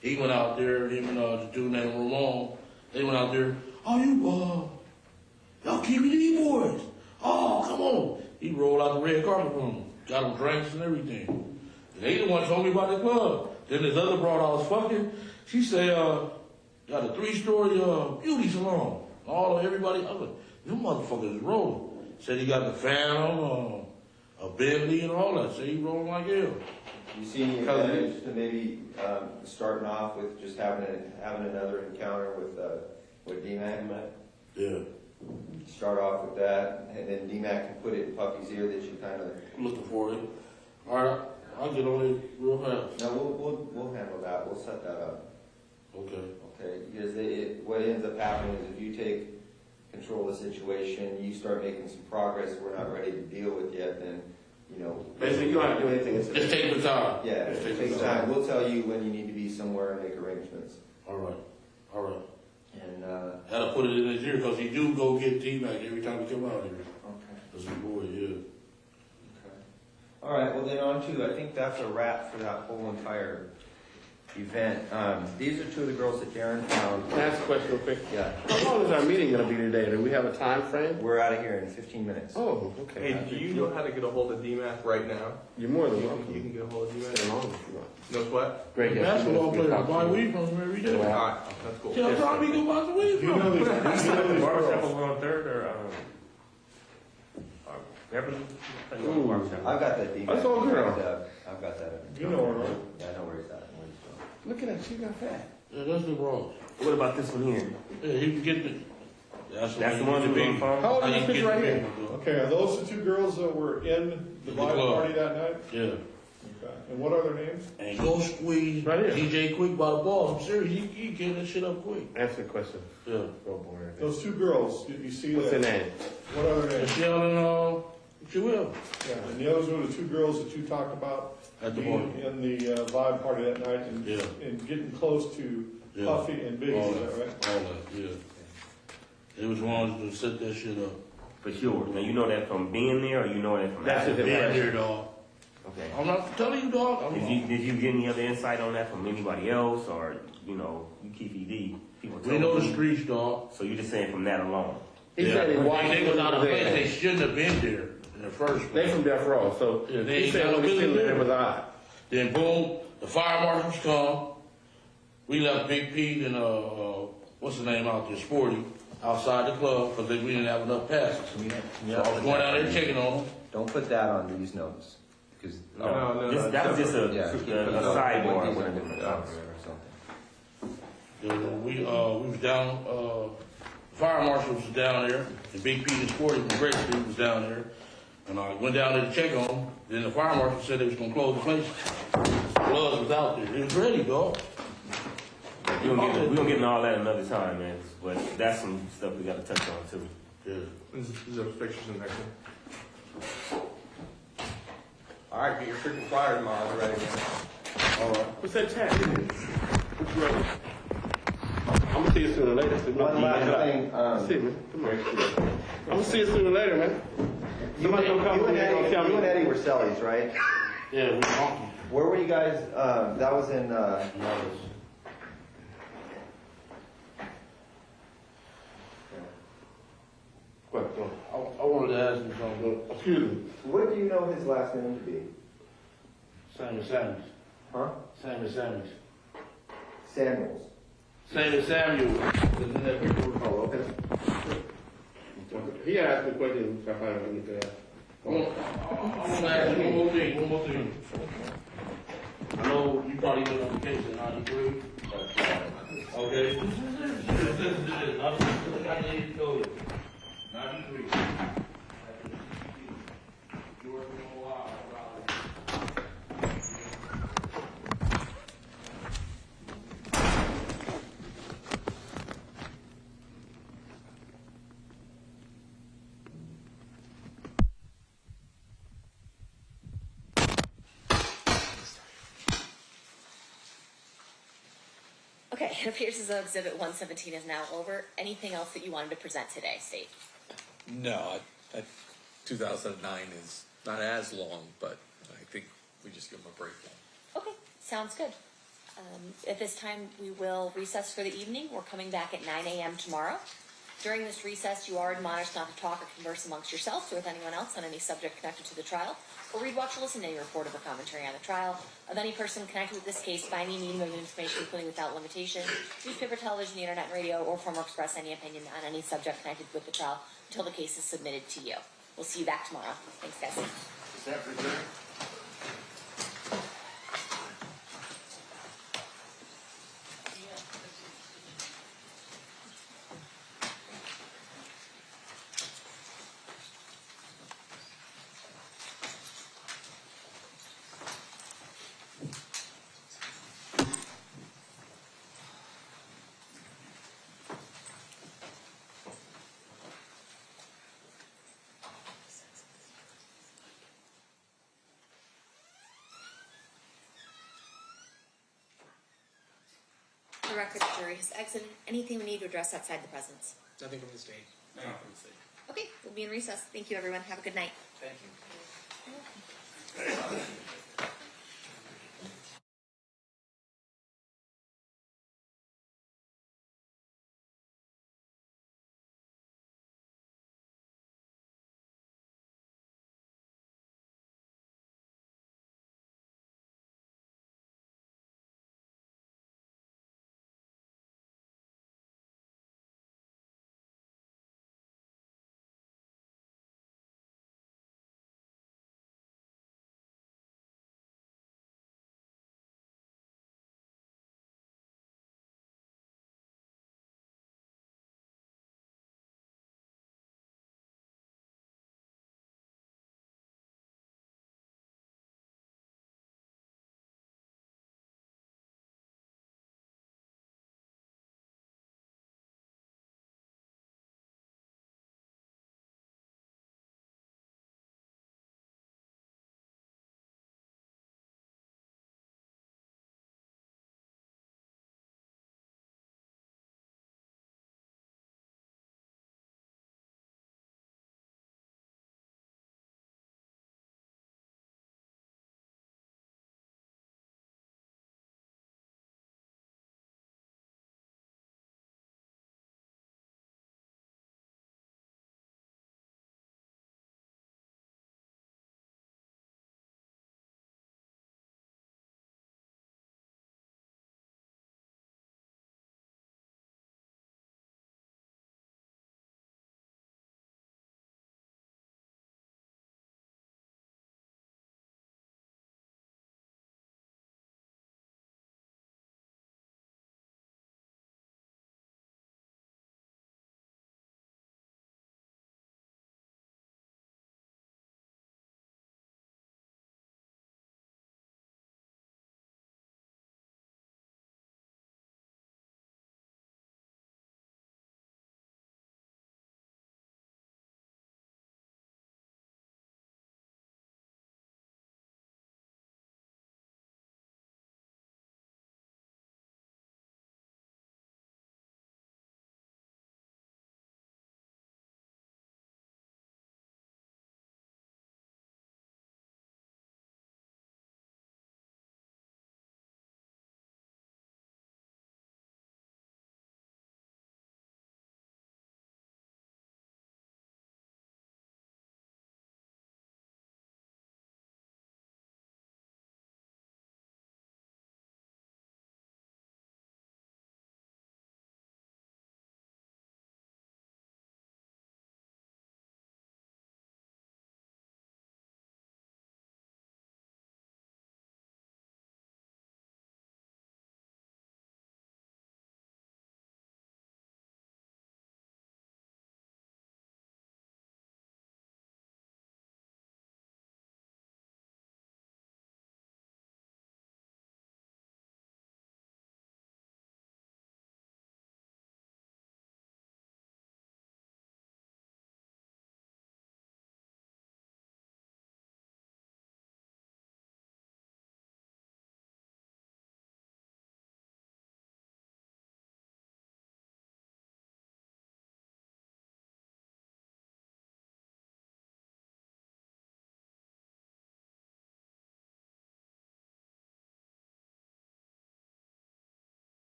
He went out there, him and, the dude named Ramon, they went out there, oh, y'all Keffe D boys. Oh, come on. He rolled out the red carpet for him. Got him drinks and everything. And they the one told me about the club. Then this other broad I was fucking, she said, got a 3-story, beauty salon. Everybody, I was like, them motherfuckers is rolling. Said he got the Phantom, a Bentley and all that. Said he rolling like hell. You see any advantage to maybe starting off with just having another encounter with D-Mac? Yeah. Start off with that, and then D-Mac can put it in Puffy's ear that you kind of. Looking for it. All right, I'll get on it real fast. No, we'll handle that. We'll set that up. Okay. Okay, because what ends up happening is if you take control of the situation, you start making some progress we're not ready to deal with yet, then, you know. Basically, you don't have to do anything. Just take the time. Yeah, it takes time. We'll tell you when you need to be somewhere and make arrangements. All right. All right. And, Gotta put it in his ear because he do go get T-Mac every time he come out here. okay. That's a boy, yeah. Okay. All right, well then on to, I think that's a wrap for that whole entire event. These are two of the girls that Darren found. Can I ask a question real quick? Yeah. How long is our meeting going to be today? Do we have a time frame? We're out of here in 15 minutes. Oh, okay. Hey, do you know how to get a hold of DMAC right now? You're more than welcome. You can get a hold of Stay DMAC. along if you want. Knows what? Great. Basketball player, buy weed from him every day. Alright, that's cool. Tell Tommy go buy some weed You from know him. these Barbershop girls. over on 3rd or Beverly? I've got that DMAC. That's all girl. I've got that. You know her, right? Yeah, I know where he's at. Look at that, she got fat. Yeah, that's the wrong. What about this one here? Yeah, he can get the. That's That's the one that that was on the phone? How old is this bitch right here? Okay, are those the two girls that were in the live club. party that night? Yeah. Okay, and what are their names? And go squeeze Right here. DJ Quick by the balls. I'm serious. He get that shit up quick. Answer the question. Yeah. Oh, boy. Those two girls, you see What's their that? name? What are their names? Michelle and Joelle. Yeah, and the others were the two girls that you talked about At the being party. in the live party that night and, Yeah. and getting close to Yeah. Puffy and Biggie, All is that right? All that, yeah. They was ones to set that shit up. For sure. Now you know that from being there, or you know that from That's after? it. Being here, dog. Okay. I'm not telling you, dog. Did you get any other insight on that from anybody else, or you Keffe D? People We told know the you? streets, dog. So you just saying from that alone? He said he watched They was out of place. They there. shouldn't have been there in the first They place. from Death Row, so Yeah, they he ain't said got when no he seen business there there. was odd. Then boom, the fire marshals come. We left Big Pete and what's his name out there, Sporty, outside the club because we didn't have enough passes. So I was going out there checking on them. Don't put that on these notes, because. No, That was just a sidebar. When a different conversation or something. Then we was down. Fire marshals was down there, and Big Pete and Sporty from Great Street was down there. And I went down there to check on them. Then the fire marshal said they was gonna close the place. Blood was out there. It was ready, dog. We're gonna get into all that another time, man. But that's some stuff we got to touch on too. Yeah. There's those pictures in there too. Alright, get your freaking flyer tomorrow, we're ready. All right. What's that chat? What's wrong? I'm gonna see you sooner or later. One last thing, See, man. Come on. I'm gonna see you sooner or later, man. you Somebody gonna come and and gonna tell Eddie, you and me. Eddie were cellies, right? Yeah, we honky. Where were you guys, that was in, What? Go. I wanted to ask you something. Excuse me. what do you know his last name to be? Samuels. Huh? Samuels. Samuels. Samuel. Oh, okay. He asked me a question. I find out anything. I want to ask you one more thing. I know you probably went on vacation in 93. Okay? I need to know it. 93. You working on a while. Okay, it appears as though Exhibit 117 is now over. Anything else that you wanted to present today, State? No, 2009 is not as long, but I think we just give them a break now. Okay, sounds good. At this time, we will recess for the evening. We're coming back at 9 a.m. tomorrow. During this recess, you are admonished not to talk or converse amongst yourselves or with anyone else on any subject connected to the trial, or read, watch, or listen to any report or commentary on the trial of any person connected with this case by any medium of information, including without limitation, newspaper, television, the internet, and radio, or form or express any opinion on any subject connected with the trial until the case is submitted to you. We'll see you back tomorrow. Thanks, guys. Is that for dinner? The record of jury has exited. Anything we need to address outside the presence? Nothing from the state. Okay, we'll be in recess. Thank you, everyone. Have a good night. Thank you.